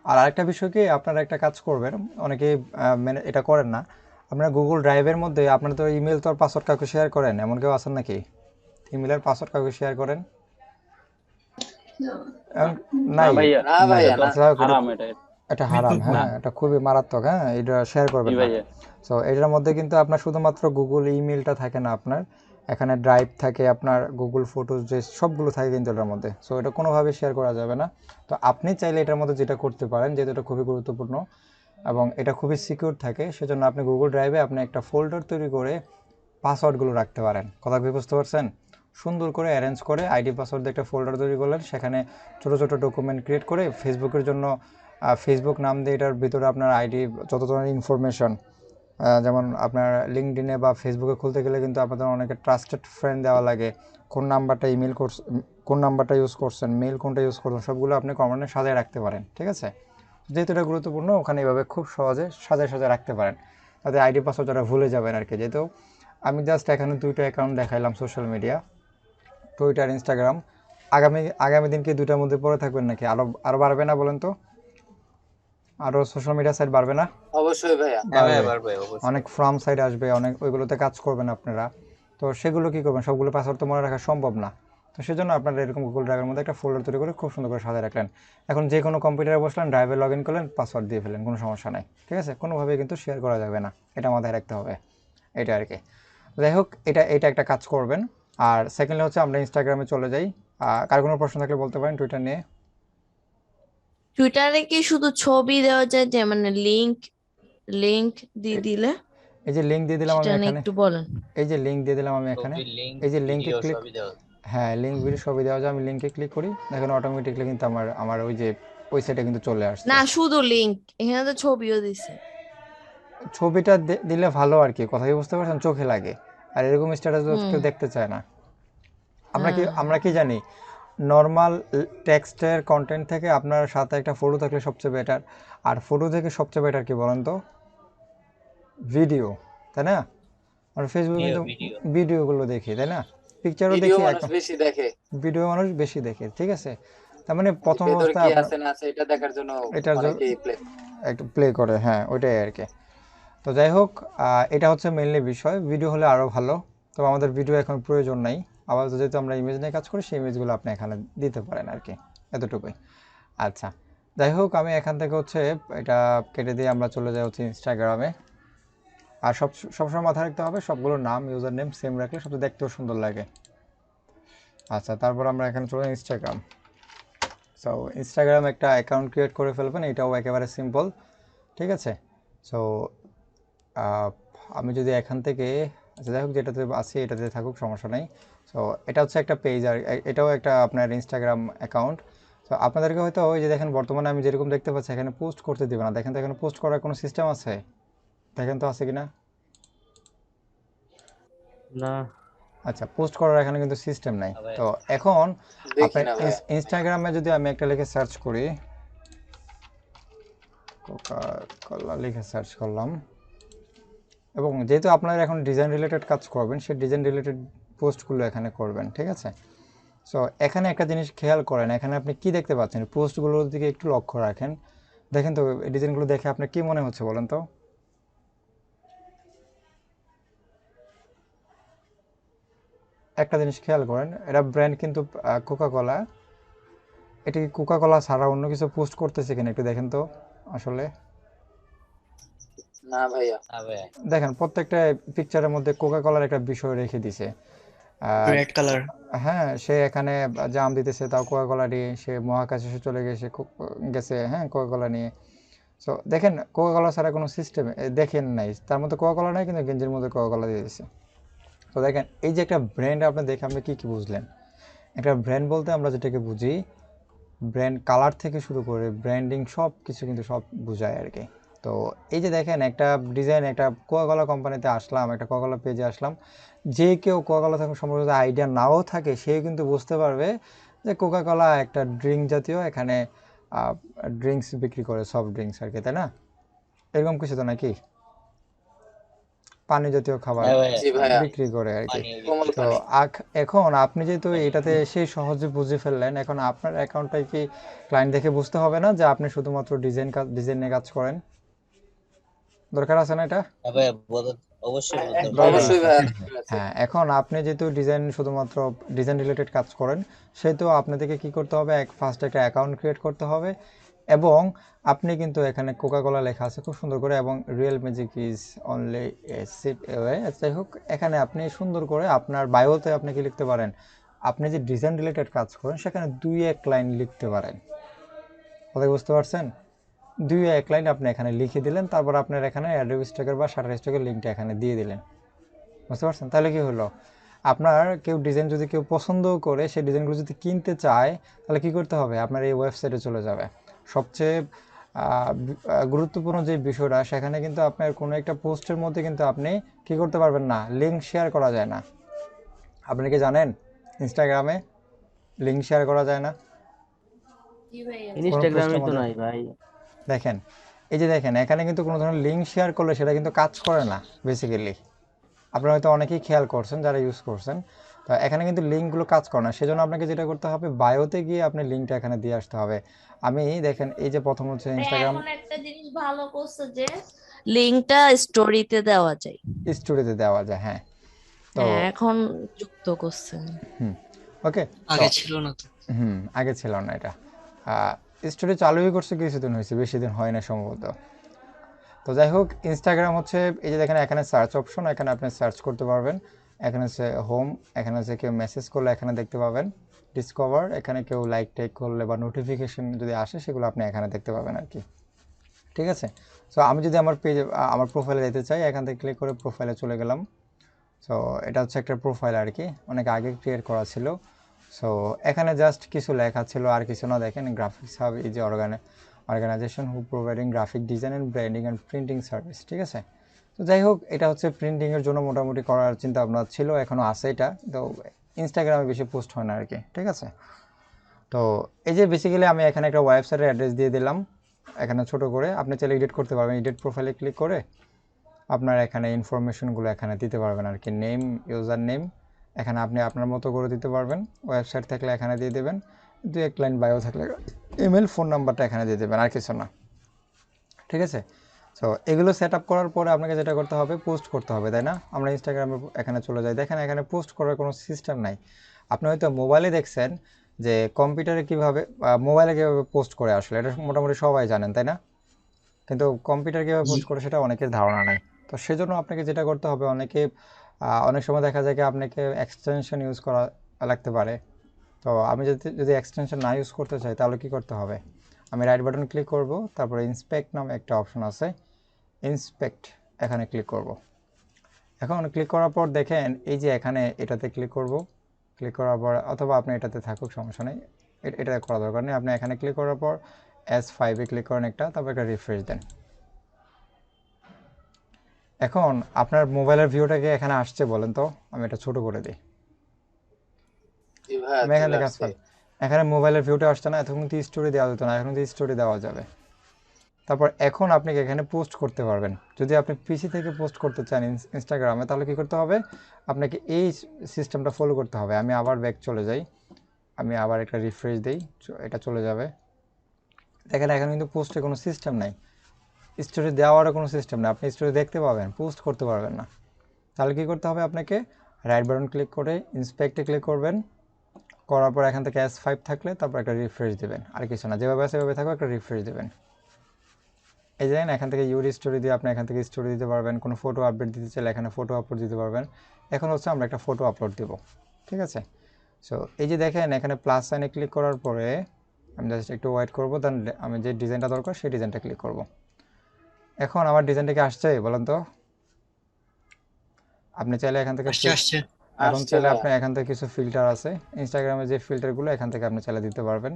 A: আর আরেকটা বিষয় কি, আপনারা একটা কাজ করবেন, অনেকেই এটা করেন না। আপনারা গুগল ড্রাইভের মধ্যে, আপনারা তো ইমেল তো আর পাসওয়ার্ড কাউকে শেয়ার করেন, এমন কেউ আছেন নাকি ইমেলের পাসওয়ার্ড কাউকে শেয়ার করেন? নাই,
F: ভাইয়া,
B: না ভাইয়া, না।
F: হারাম এটা।
A: এটা হারাম, হ্যাঁ, এটা খুবই মারাত্মক, হ্যাঁ, এটা শেয়ার করবেন
F: জি
A: না।
F: ভাইয়া।
A: সো এটার মধ্যে কিন্তু আপনার শুধুমাত্র গুগল ইমেলটা থাকে না, আপনার এখানে ড্রাইভ থাকে, আপনার গুগল ফটোজ যে সবগুলো থাকে কিন্তু এটার মধ্যে। সো এটা কোনোভাবে শেয়ার করা যাবে না। তো আপনি চাইলে এটার মধ্যে যেটা করতে পারেন, যেহেতু এটা খুবই গুরুত্বপূর্ণ এবং এটা খুবই সিকিউর থাকে, সেজন্য আপনি গুগল ড্রাইভে আপনি একটা ফোল্ডার তৈরি করে পাসওয়ার্ডগুলো রাখতে পারেন। কথা কি বুঝতে পারছেন? সুন্দর করে অ্যারেঞ্জ করে আইডি পাসওয়ার্ড দিয়ে একটা ফোল্ডার তৈরি করলেন, সেখানে ছোটো ছোটো ডকুমেন্ট ক্রিয়েট করে ফেসবুকের জন্য ফেসবুক নাম দিয়ে এটার ভিতরে আপনার আইডি যত ধরনের ইনফরমেশন, যেমন আপনার লিঙ্কডইনে বা ফেসবুকে খুলতে গেলে কিন্তু আপনাদের অনেকে ট্রাস্টেড ফ্রেন্ড দেওয়া লাগে, কোন নাম্বারটা ইমেল করছেন, কোন নাম্বারটা ইউজ করছেন, মেল কোনটা ইউজ করছেন, সবগুলো আপনি কমনে সাজায় রাখতে পারেন, ঠিক আছে? যেহেতু এটা গুরুত্বপূর্ণ, ওখানে এইভাবে খুব সহজে সাজায় রাখতে পারেন, তাতে আইডি পাসওয়ার্ড যারা ভুলে যাবেন আর কি। যেহেতু আমি জাস্ট এখানে 2টা অ্যাকাউন্ট দেখাইলাম সোশ্যাল মিডিয়া, টুইটার, ইনস্টাগ্রাম। আগামী দিন কি 2টার মধ্যে পড়ে থাকবেন নাকি? আরও বাড়বে না বলেন তো? আরও সোশ্যাল মিডিয়া সাইট বাড়বে না?
B: অবশ্যই ভাইয়া।
C: পারবে অবশ্যই।
A: অনেক ফ্রম সাইট আসবে, অনেক ওইগুলোতে কাজ করবেন আপনারা। তো সেগুলো কী করবেন? সবগুলো পাসওয়ার্ড তো মনে রাখা সম্ভব না। তো সেজন্য আপনারা এরকম গুগল ড্রাইভের মধ্যে একটা ফোল্ডার তৈরি করে খুব সুন্দর করে সাজিয়ে রাখলেন। এখন যে কোনো কম্পিউটারে বসলেন, ড্রাইভে লগ ইন করলেন, পাসওয়ার্ড দিয়ে ফেলেন, কোনো সমস্যা নাই, ঠিক আছে? কোনোভাবেই কিন্তু শেয়ার করা যাবে না, এটা মাথায় রাখতে হবে, এটা আর কি। যাই হোক, এটা একটা কাজ করবেন। আর সেকেন্ডলি হচ্ছে আমরা ইনস্টাগ্রামে চলে যাই। কার কোনো প্রশ্ন থাকলে বলতে পারেন টুইটার নিয়ে।
H: টুইটারে কি শুধু ছবি দেওয়া যায়, যে মানে লিংক লিংক দিয়ে দিলে?
A: এই যে লিংক দিয়ে দিলাম আমি
H: সেটা নিয়ে
A: এখানে,
H: একটু বলেন।
A: এই যে লিংক দিয়ে দিলাম আমি এখানে,
C: ছবি, লিঙ্ক,
A: এই যে লিংকে
C: ভিডিও
A: ক্লিক,
C: সবই দেওয়া যায়।
A: হ্যাঁ লিংক ভিডিও সবই দেওয়া যায়। আমি লিংকে ক্লিক করি, দেখেন অটোমেটিকলি কিন্তু আমার আমার ওই যে ওয়েবসাইটে কিন্তু চলে আসছে।
H: না, শুধু লিংক, এখানে তো ছবিও দিছে।
A: ছবিটা দিলে ভালো আর কি, কথা কি বুঝতে পারছেন, চোখে লাগে। আর এরকম স্ট্যাটাস
H: হুম।
A: কেউ দেখতে চায় না।
H: হ্যাঁ।
A: আমরা কি জানি, নর্মাল টেক্সটের কন্টেন্ট থেকে আপনার সাথে একটা ফটো থাকলে সবচেয়ে বেটার। আর ফটো থেকে সবচেয়ে বেটার কি বলেন তো? ভিডিও, তাই না? আর ফেসবুকে
C: ভিডিও,
A: কিন্তু
C: ভিডিও।
A: ভিডিওগুলো দেখি, তাই না? পিকচারও
B: ভিডিও
A: দেখি,
B: মানুষ
A: এখন
B: বেশি দেখে,
A: ভিডিও মানুষ বেশি দেখে, ঠিক আছে। তার মানে প্রথম
B: ভেতরে
A: অবস্থায়
B: কি
A: আপনার
B: আছে না আছে এটা দেখার জন্য
A: এটার
B: অনেকেই প্লে।
A: একটু প্লে করে, হ্যাঁ ওইটাই আর কি। তো যাই হোক, এটা হচ্ছে মেইনলি বিষয়। ভিডিও হলে আরও ভালো, তো আমাদের ভিডিও এখন প্রয়োজন নাই। আবার যেহেতু আমরা ইমেজ নিয়ে কাজ করি, সেই ইমেজগুলো আপনি এখানে দিতে পারেন আর কি, এতটুকুই। আচ্ছা, যাই হোক, আমি এখান থেকে হচ্ছে এটা কেটে দিয়ে আমরা চলে যাই হচ্ছে ইনস্টাগ্রামে। আর সবসময় মাথায় রাখতে হবে সবগুলোর নাম, ইউজার নেম সেম রাখলে সবচেয়ে দেখতেও সুন্দর লাগে। আচ্ছা, তারপর আমরা এখানে চলে ইনস্টাগ্রাম। সো ইনস্টাগ্রাম একটা অ্যাকাউন্ট ক্রিয়েট করে ফেলবেন, এটাও একেবারে সিম্পল, ঠিক আছে। সো আমি যদি এখান থেকে, আচ্ছা যাই হোক, যেটাতে আছে এটাতে থাকুক, সমস্যা নেই। সো এটা হচ্ছে একটা পেজ, আর এটাও একটা আপনার ইনস্টাগ্রাম অ্যাকাউন্ট। তো আপনাদেরকে হয়তো ওই যে দেখেন, বর্তমানে আমি যেরকম দেখতে পাচ্ছি এখানে পোস্ট করতে দেবে না। দেখেন তো এখানে পোস্ট করার কোনো সিস্টেম আছে? দেখেন তো আছে কি না।
D: না।
A: আচ্ছা, পোস্ট করার এখানে কিন্তু সিস্টেম নাই।
C: আবার
A: তো এখন
B: দেখি
A: আপনার
B: না ভাইয়া।
A: ইনস্টাগ্রামে যদি আমি একটা লিখে সার্চ করি, কোকা কোলা লিখে সার্চ করলাম, এবং যেহেতু আপনারা এখন ডিজাইন রিলেটেড কাজ করবেন, সেই ডিজাইন রিলেটেড পোস্টগুলো এখানে করবেন, ঠিক আছে। সো এখানে একটা জিনিস খেয়াল করেন, এখানে আপনি কি দেখতে পাচ্ছেন, পোস্টগুলোর দিকে একটু লক্ষ্য রাখেন। দেখেন তো এই ডিজাইনগুলো দেখে আপনার কি মনে হচ্ছে বলেন তো? একটা জিনিস খেয়াল করেন, এটা ব্র্যান্ড কিন্তু কোকা কোলা। এটা কি কোকা কোলা ছাড়া অন্য কিছু পোস্ট করতেছে কিনা একটু দেখেন তো আসলে।
B: না ভাইয়া।
C: আবে
A: দেখেন প্রত্যেকটা পিকচারের মধ্যে কোকা কোলার একটা বিষয় রেখে দিছে।
E: Red colour.
A: হ্যাঁ, সে এখানে জাম দিতেছে, তাও কোকা কোলা নিয়ে সে মহাকাশে সে চলে গেছে, হ্যাঁ কোকা কোলা নিয়ে। সো দেখেন কোকা কোলা ছাড়া কোনো সিস্টেম দেখেন নাই, তার মধ্যে কোকা কোলা নাই কিন্তু গেঞ্জির মধ্যে কোকা কোলা দিয়ে দিচ্ছে। তো দেখেন এই যে একটা ব্র্যান্ড, আপনি দেখে আপনি কী কী বুঝলেন? একটা ব্র্যান্ড বলতে আমরা যেটাকে বুঝি, ব্র্যান্ড কালার থেকে শুরু করে ব্র্যান্ডিং সব কিছু কিন্তু সব বোঝায় আর কি। তো এই যে দেখেন একটা ডিজাইন, একটা কোকাকোলা কোম্পানিতে আসলাম, একটা কোকাকোলা পেজে আসলাম, যে কেউ কোকাকোলা থেকে সম্পর্কে আইডিয়া নাও থাকে, সে কিন্তু বুঝতে পারবে যে কোকাকোলা একটা ড্রিঙ্ক জাতীয়, এখানে ড্রিঙ্কস বিক্রি করে, সফট ড্রিঙ্কস আর কি, তাই না? এরকম কিছু তো নাকি, পানি জাতীয় খাবার
C: আবে
B: জি ভাইয়া,
A: বিক্রি করে আর কি।
C: পানি
B: কোমল
A: তো
B: পানি।
A: এখন আপনি যেহেতু
C: পানি
A: এটাতে সেই সহজে বুঝে ফেললেন, এখন আপনার অ্যাকাউন্টটাই কি ক্লায়েন্ট দেখে বুঝতে হবে না যে আপনি শুধুমাত্র ডিজাইন নিয়ে কাজ করেন? দরকার আছে না এটা?
C: আবে অবশ্যই বলতে হবে।
A: দরকার
B: অবশ্যই
A: আছে।
B: ভাইয়া দরকার আছে।
A: হ্যাঁ, এখন আপনি যেহেতু শুধুমাত্র ডিজাইন রিলেটেড কাজ করেন, সেহেতু আপনাদেরকে কি করতে হবে, ফার্স্ট একটা অ্যাকাউন্ট ক্রিয়েট করতে হবে। এবং আপনি কিন্তু এখানে কোকা কোলা লেখা আছে খুব সুন্দর করে, এবং real magic is only a seat away. যাই হোক, এখানে আপনি সুন্দর করে আপনার বায়োতে আপনি কি লিখতে পারেন, আপনি যে ডিজাইন রিলেটেড কাজ করেন সেখানে 2-1 লাইন লিখতে পারেন। কথা বুঝতে পারছেন? 2-1 লাইন আপনি এখানে লিখে দিলেন, তারপর আপনার এখানে অ্যাডোবি স্টকের বা শাটার স্টকের লিঙ্কটা এখানে দিয়ে দিলেন। বুঝতে পারছেন? তাহলে কি হলো, আপনার কেউ ডিজাইন যদি কেউ পছন্দও করে, সেই ডিজাইনগুলো যদি কিনতে চায়, তাহলে কি করতে হবে, আপনার এই ওয়েবসাইটে চলে যাবে। সবচেয়ে গুরুত্বপূর্ণ যে বিষয়টা, সেখানে কিন্তু আপনার কোনো একটা পোস্টের মধ্যে কিন্তু আপনি কি করতে পারবেন না, লিঙ্ক শেয়ার করা যায় না। আপনি কি জানেন ইনস্টাগ্রামে লিঙ্ক শেয়ার করা যায় না কোনো
D: ইনস্টাগ্রামে
A: পোস্টের
D: তো
A: মধ্যে?
D: নাই ভাই।
A: দেখেন, এই যে দেখেন এখানে কিন্তু কোনো ধরনের লিঙ্ক শেয়ার করলে সেটা কিন্তু কাজ করে না বেসিক্যালি। আপনারা হয়তো অনেকেই খেয়াল করছেন যারা ইউজ করছেন। তো এখানে কিন্তু লিঙ্কগুলো কাজ করে না, সেজন্য আপনাকে যেটা করতে হবে, বায়োতে গিয়ে আপনি লিঙ্কটা এখানে দিয়ে আসতে হবে। আমি দেখেন এই যে প্রথম হচ্ছে ইনস্টাগ্রাম
H: এখন একটা জিনিস ভালো করছে যে লিংকটা স্টোরিতে দেওয়া যায়।
A: স্টোরিতে দেওয়া যায়, হ্যাঁ। তো
H: হ্যাঁ, এখন যুক্ত করছে।
A: ওকে,
E: আগে ছিল না তো।
A: আগে ছিল না এটা। স্টোরি চালুই করছে কিছুদিন হয়েছে, বেশি দিন হয় না সম্ভবত। তো যাই হোক, ইনস্টাগ্রাম হচ্ছে এই যে দেখেন এখানে সার্চ অপশন, এখানে আপনি সার্চ করতে পারবেন। এখানে হচ্ছে হোম, এখানে হচ্ছে কেউ মেসেজ করলে এখানে দেখতে পাবেন, ডিসকভার, এখানে কেউ লাইক টাইক করলে বা নোটিফিকেশন যদি আসে সেগুলো আপনি এখানে দেখতে পাবেন আর কি। ঠিক আছে, সো আমি যদি আমার পেজে আমার প্রোফাইলে যেতে চাই, এখান থেকে ক্লিক করে প্রোফাইলে চলে গেলাম। সো এটা হচ্ছে একটা প্রোফাইল আর কি, অনেক আগে ক্রিয়েট করা ছিল। সো এখানে জাস্ট কিছু লেখা ছিল, আর কিছু না। দেখেন গ্রাফিক্স হাব এই যে organization who providing graphic design and branding and printing service. ঠিক আছে, তো যাই হোক, এটা হচ্ছে প্রিন্টিংয়ের জন্য মোটামুটি করার চিন্তা ভাবনা ছিল, এখনও আছে এটা, তো ইনস্টাগ্রামে বেশি পোস্ট হয় না আর কি। ঠিক আছে, তো এই যে বেসিক্যালি আমি এখানে একটা ওয়েবসাইটের অ্যাড্রেস দিয়ে দিলাম এখানে ছোট করে। আপনি চাইলে এডিট করতে পারবেন, এডিট প্রোফাইলে ক্লিক করে আপনার এখানে ইনফরমেশনগুলো এখানে দিতে পারবেন আর কি। নেম, ইউজার নেম এখানে আপনি আপনার মতো করে দিতে পারবেন। ওয়েবসাইট থাকলে এখানে দিয়ে দেবেন, 2-1 লাইন বায়ো থাকলে ইমেল, ফোন নাম্বারটা এখানে দিয়ে দেবেন, আর কিছু না। ঠিক আছে, সো এগুলো সেট আপ করার পরে আপনাকে যেটা করতে হবে, পোস্ট করতে হবে, তাই না? আমরা ইনস্টাগ্রামে এখানে চলে যাই, দেখেন এখানে পোস্ট করার কোনো সিস্টেম নাই। আপনি হয়তো মোবাইলে দেখছেন যে কম্পিউটারে কীভাবে, মোবাইলে কীভাবে পোস্ট করে, আসলে এটা মোটামুটি সবাই জানেন, তাই না? কিন্তু কম্পিউটার কীভাবে পোস্ট করে সেটা অনেকের ধারণা নাই। তো সেজন্য আপনাকে যেটা করতে হবে, অনেক সময় দেখা যায় কি আপনাকে এক্সটেনশন ইউজ করা লাগতে পারে। তো আমি যদি এক্সটেনশন না ইউজ করতে চাই তাহলে কি করতে হবে, আমি রাইট বাটন ক্লিক করব, তারপরে ইন্সপেক্ট নামে একটা অপশন আছে, ইন্সপেক্ট এখানে ক্লিক করব। এখন ক্লিক করার পর দেখেন এই যে এখানে এটাতে ক্লিক করব, ক্লিক করার পর, অথবা আপনি এটাতে থাকুক সমস্যা নেই, এটা করা দরকার নেই। আপনি এখানে ক্লিক করার পর S5 এ ক্লিক করেন একটা, তারপর একটা রিফ্রেশ দেন। এখন আপনার মোবাইলের ভিউটাকে এখানে আসছে বলেন তো, আমি এটা ছোট করে দিই।
B: জি ভাইয়া,
A: আমি এখান
B: চলে
A: থেকে
B: আসছে।
A: এখানে মোবাইলের ভিউটা আসছে না, এতক্ষণ তো স্টোরি দেওয়া যেত না, এখন তো স্টোরি দেওয়া যাবে। তারপর এখন আপনি এখানে পোস্ট করতে পারবেন। যদি আপনি পিসি থেকে পোস্ট করতে চান ইনস্টাগ্রামে, তাহলে কি করতে হবে, আপনাকে এই সিস্টেমটা ফলো করতে হবে। আমি আবার ব্যাক চলে যাই, আমি আবার একটা রিফ্রেশ দিই, এটা চলে যাবে। দেখেন এখানে কিন্তু পোস্টের কোনো সিস্টেম নাই, স্টোরি দেওয়ারও কোনো সিস্টেম নেই, আপনি স্টোরি দেখতে পাবেন, পোস্ট করতে পারবেন না। তাহলে কী করতে হবে, আপনাকে রাইট বাটন ক্লিক করে ইন্সপেক্টে ক্লিক করবেন, করার পর এখান থেকে S5 থাকলে তারপর একটা রিফ্রেশ দেবেন, আর কিছু না, যেভাবে আছে সেভাবে থাকবে, একটা রিফ্রেশ দেবেন। এই যে এখান থেকে ইউর স্টোরি দিয়ে আপনি এখান থেকে স্টোরি দিতে পারবেন, কোনো ফটো আপডেট দিতে চাইলে এখানে ফটো আপলোড দিতে পারবেন। এখন হচ্ছে আমরা একটা ফটো আপলোড দেব। ঠিক আছে, সো এই যে দেখেন এখানে প্লাস সাইনে ক্লিক করার পরে আমি জাস্ট একটু ওয়েট করবো, দেন আমি যে ডিজাইনটা দরকার সেই ডিজাইনটা ক্লিক করব। এখন আমার ডিজাইনটা কি আসছে বলেন তো? আপনি চাইলে এখান থেকে
E: আসছে
A: এখন
B: আসছে
A: চাইলে
B: ভাইয়া।
A: আপনি এখান থেকে কিছু ফিল্টার আছে ইনস্টাগ্রামে, যে ফিল্টারগুলো এখান থেকে আপনি চাইলে দিতে পারবেন।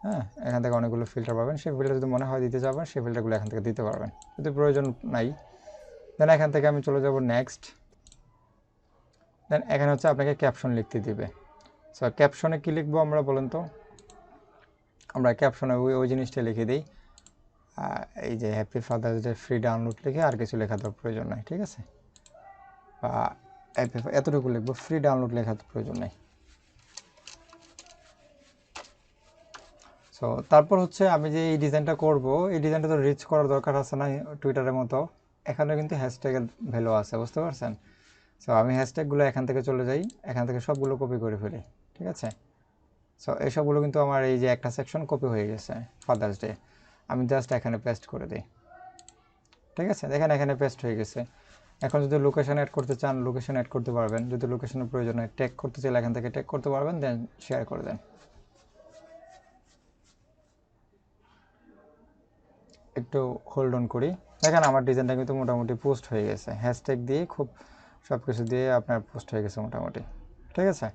A: হ্যাঁ, এখান থেকে অনেকগুলো ফিল্টার পাবেন, সেই ফিল্টার যদি মনে হয় দিতে যাবেন, সেই ফিল্টারগুলো এখান থেকে দিতে পারবেন, যদি প্রয়োজন নাই। দেন এখান থেকে আমি চলে যাব নেক্সট। দেন এখানে হচ্ছে আপনাকে ক্যাপশন লিখতে দিবে। সো ক্যাপশনে কী লিখবো আমরা বলেন তো? আমরা ক্যাপশনে ওই জিনিসটা লিখে দিই, এই যে happy father's day free download লিখে, আর কিছু লেখার প্রয়োজন নাই। ঠিক আছে, বা এতটুকু লিখবো, ফ্রি ডাউনলোড লেখার প্রয়োজন নেই। সো তারপর হচ্ছে আমি যে এই ডিজাইনটা করব, এই ডিজাইনটা তো রিচ করার দরকার আছে না টুইটারের মতো, এখানে কিন্তু হ্যাশট্যাগের ভ্যালু আছে, বুঝতে পারছেন? সো আমি হ্যাশট্যাগুলো এখান থেকে চলে যাই, এখান থেকে সবগুলো কপি করে ফেলি। ঠিক আছে, সো এই সবগুলো কিন্তু আমার এই যে একটা সেকশন কপি হয়ে গেছে ফাদার্স ডে, আমি জাস্ট এখানে পেস্ট করে দিই। ঠিক আছে, দেখেন এখানে পেস্ট হয়ে গেছে। এখন যদি লোকেশন অ্যাড করতে চান, লোকেশন অ্যাড করতে পারবেন, যদি লোকেশনের প্রয়োজন হয় ট্যাগ করতে চাইলে এখান থেকে ট্যাগ করতে পারবেন, দেন শেয়ার করে দেন। একটু হোল্ড অন করি, দেখেন আমার ডিজাইনটা কিন্তু মোটামুটি পোস্ট হয়ে গেছে, হ্যাশট্যাগ দিয়ে খুব সব কিছু দিয়ে আপনার পোস্ট হয়ে গেছে মোটামুটি। ঠিক আছে,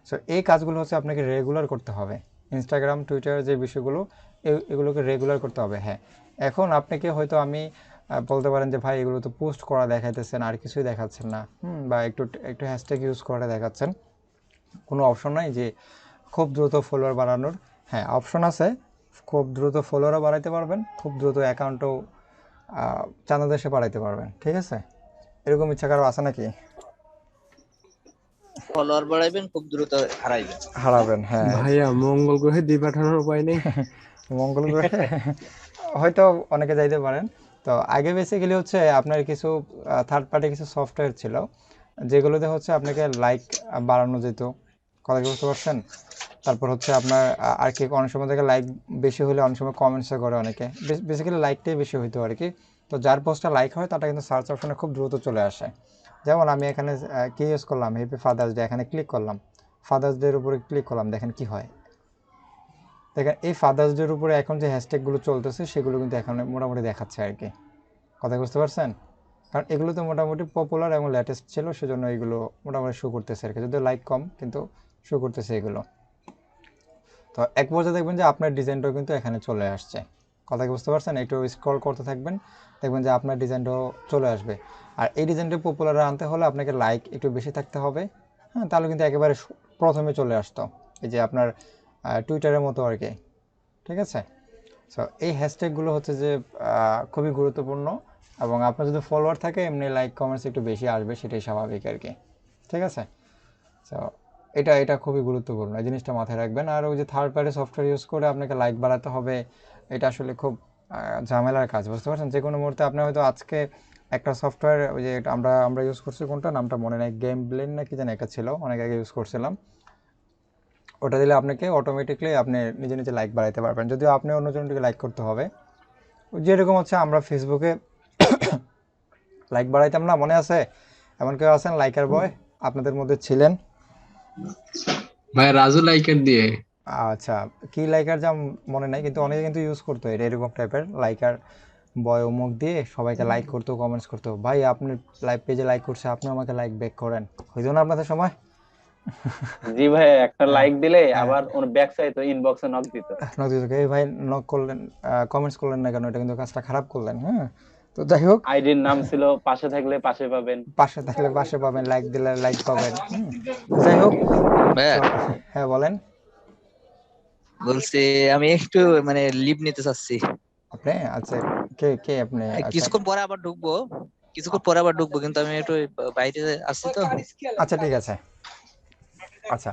A: সো এই কাজগুলো হচ্ছে আপনাকে রেগুলার করতে হবে। ইনস্টাগ্রাম, টুইটার যে বিষয়গুলো, এগুলোকে রেগুলার করতে হবে। হ্যাঁ, এখন আপনাকে হয়তো আমি বলতে পারেন যে ভাই এগুলো তো পোস্ট করা দেখাইতেছেন, আর কিছুই দেখাচ্ছেন না, বা একটু হ্যাশট্যাগ ইউজ করে দেখাচ্ছেন, কোনো অপশন নাই যে খুব দ্রুত ফলোয়ার বাড়ানোর? হ্যাঁ, অপশন আছে, খুব দ্রুত ফলোয়ারও বাড়াইতে পারবেন, খুব দ্রুত অ্যাকাউন্টও চাঁদা দেশে বাড়াইতে পারবেন। ঠিক আছে, এরকম ইচ্ছা কারো আছে নাকি?
C: ফলোয়ার বাড়াইবেন, খুব দ্রুত
A: হারাবেন, হ্যাঁ।
G: ভাইয়া মঙ্গল গ্রহে দিয়ে পাঠানোর উপায় নেই?
A: মঙ্গল গ্রহে হয়তো অনেকে যাইতে পারেন। তো আগে বেসিক্যালি হচ্ছে আপনার কিছু থার্ড পার্টি কিছু সফটওয়্যার ছিল, যেগুলোতে হচ্ছে আপনাকে লাইক বাড়ানো যেত, কথা কি বুঝতে পারছেন? তারপর হচ্ছে আপনার আর কি অনেক সময় থেকে লাইক বেশি হলে অনেক সময় কমেন্টসও করে অনেকে, বেসিক্যালি লাইকটাই বেশি হইতো আর কি। তো যার পোস্টটা লাইক হয় তাটা কিন্তু সার্চ অপশনে খুব দ্রুত চলে আসে। যেমন আমি এখানে কি ইউজ করলাম, হ্যাপি ফাদার্স ডে, এখানে ক্লিক করলাম, ফাদার্স ডের উপরে ক্লিক করলাম, দেখেন কি হয়। দেখেন এই ফাদার্স ডের উপরে এখন যে হ্যাশট্যাগুলো চলতেছে সেগুলো কিন্তু এখন মোটামুটি দেখাচ্ছে আর কি, কথা বুঝতে পারছেন? কারণ এগুলো তো মোটামুটি পপুলার এবং লেটেস্ট ছিল, সেজন্য এগুলো মোটামুটি শো করতেছে আর কি, যদিও লাইক কম কিন্তু শো করতেছে এগুলো। তো এক পর্যায়ে দেখবেন যে আপনার ডিজাইনটাও কিন্তু এখানে চলে আসছে, কথা কি বুঝতে পারছেন? একটু স্ক্রল করতে থাকবেন, দেখবেন যে আপনার ডিজাইনটাও চলে আসবে। আর এই ডিজাইনটা পপুলার আনতে হলে আপনাকে লাইক একটু বেশি থাকতে হবে, হ্যাঁ, তাহলে কিন্তু একেবারে প্রথমে চলে আসতো, এই যে আপনার টুইটারের মতো আর কি, ঠিক আছে? সো এই হ্যাশট্যাগুলো হচ্ছে যে খুবই গুরুত্বপূর্ণ, এবং আপনার যদি ফলোয়ার থাকে এমনি লাইক কমেন্টস একটু বেশি আসবে, সেটাই স্বাভাবিক আর কি, ঠিক আছে? সো এটা খুবই গুরুত্বপূর্ণ, এই জিনিসটা মাথায় রাখবেন। আর ওই যে থার্ড পার্টি সফটওয়্যার ইউজ করে আপনাকে লাইক বাড়াতে হবে, এটা আসলে খুব ঝামেলার কাজ, বুঝতে পারছেন? যে কোনো মুহূর্তে আপনি হয়তো আজকে একটা সফটওয়্যার, ওই যে আমরা ইউজ করছি, কোনটা নামটা মনে নেই, গেম ব্লেন্ড না কি জানি একটা ছিল, অনেক আগে ইউজ করছিলাম, ওটা দিলে আপনাকে অটোমেটিকলি আপনি নিজে নিজে লাইক বাড়াইতে পারবেন, যদিও আপনি অন্যজনকে লাইক করতে হবে। যেরকম হচ্ছে আমরা ফেসবুকে লাইক বাড়াইতাম না, মনে আছে? এমন কেউ আছেন লাইকার বয় আপনাদের মধ্যে ছিলেন?
G: ভাই রাজু লাইকার দিয়ে
A: আচ্ছা, কি লাইকার যা মনে নাই, কিন্তু অনেকে কিন্তু ইউজ করতো এটা, এরকম টাইপের লাইকার বয় অমুক দিয়ে সবাইকে লাইক করতো, কমেন্টস করতো, ভাই আপনি লাইভ পেজে লাইক করছে, আপনি আমাকে লাইক ব্যাক করেন, হইতো না আপনাদের সময়?
F: জি ভাই, একটা
A: হ্যাঁ,
F: লাইক দিলে
A: হ্যাঁ,
F: আবার ওর ব্যাক সাইড ইনবক্সে নক দিত।
A: নক দিত, এই ভাই নক করলেন, কমেন্টস করলেন না কেন, এটা কিন্তু কাজটা খারাপ করলেন, হ্যাঁ। তো যাই হোক,
F: আইডির নাম ছিল পাশে থাকলে পাশে পাবেন।
A: পাশে থাকলে পাশে পাবেন, লাইক দিলে লাইক পাবেন, তো যাই হোক।
E: ভাইয়া
A: তো হ্যাঁ বলেন।
E: বলছি আমি একটু মানে লিভ নিতে চাচ্ছি,
A: আপনি আচ্ছা, কে কে আপনি? আচ্ছা,
E: কিছুক্ষণ পরে আবার ঢুকবো, কিছুক্ষণ পরে আবার ঢুকবো, কিন্তু আমি একটু বাইরে আছি তো।
A: আচ্ছা ঠিক আছে, আচ্ছা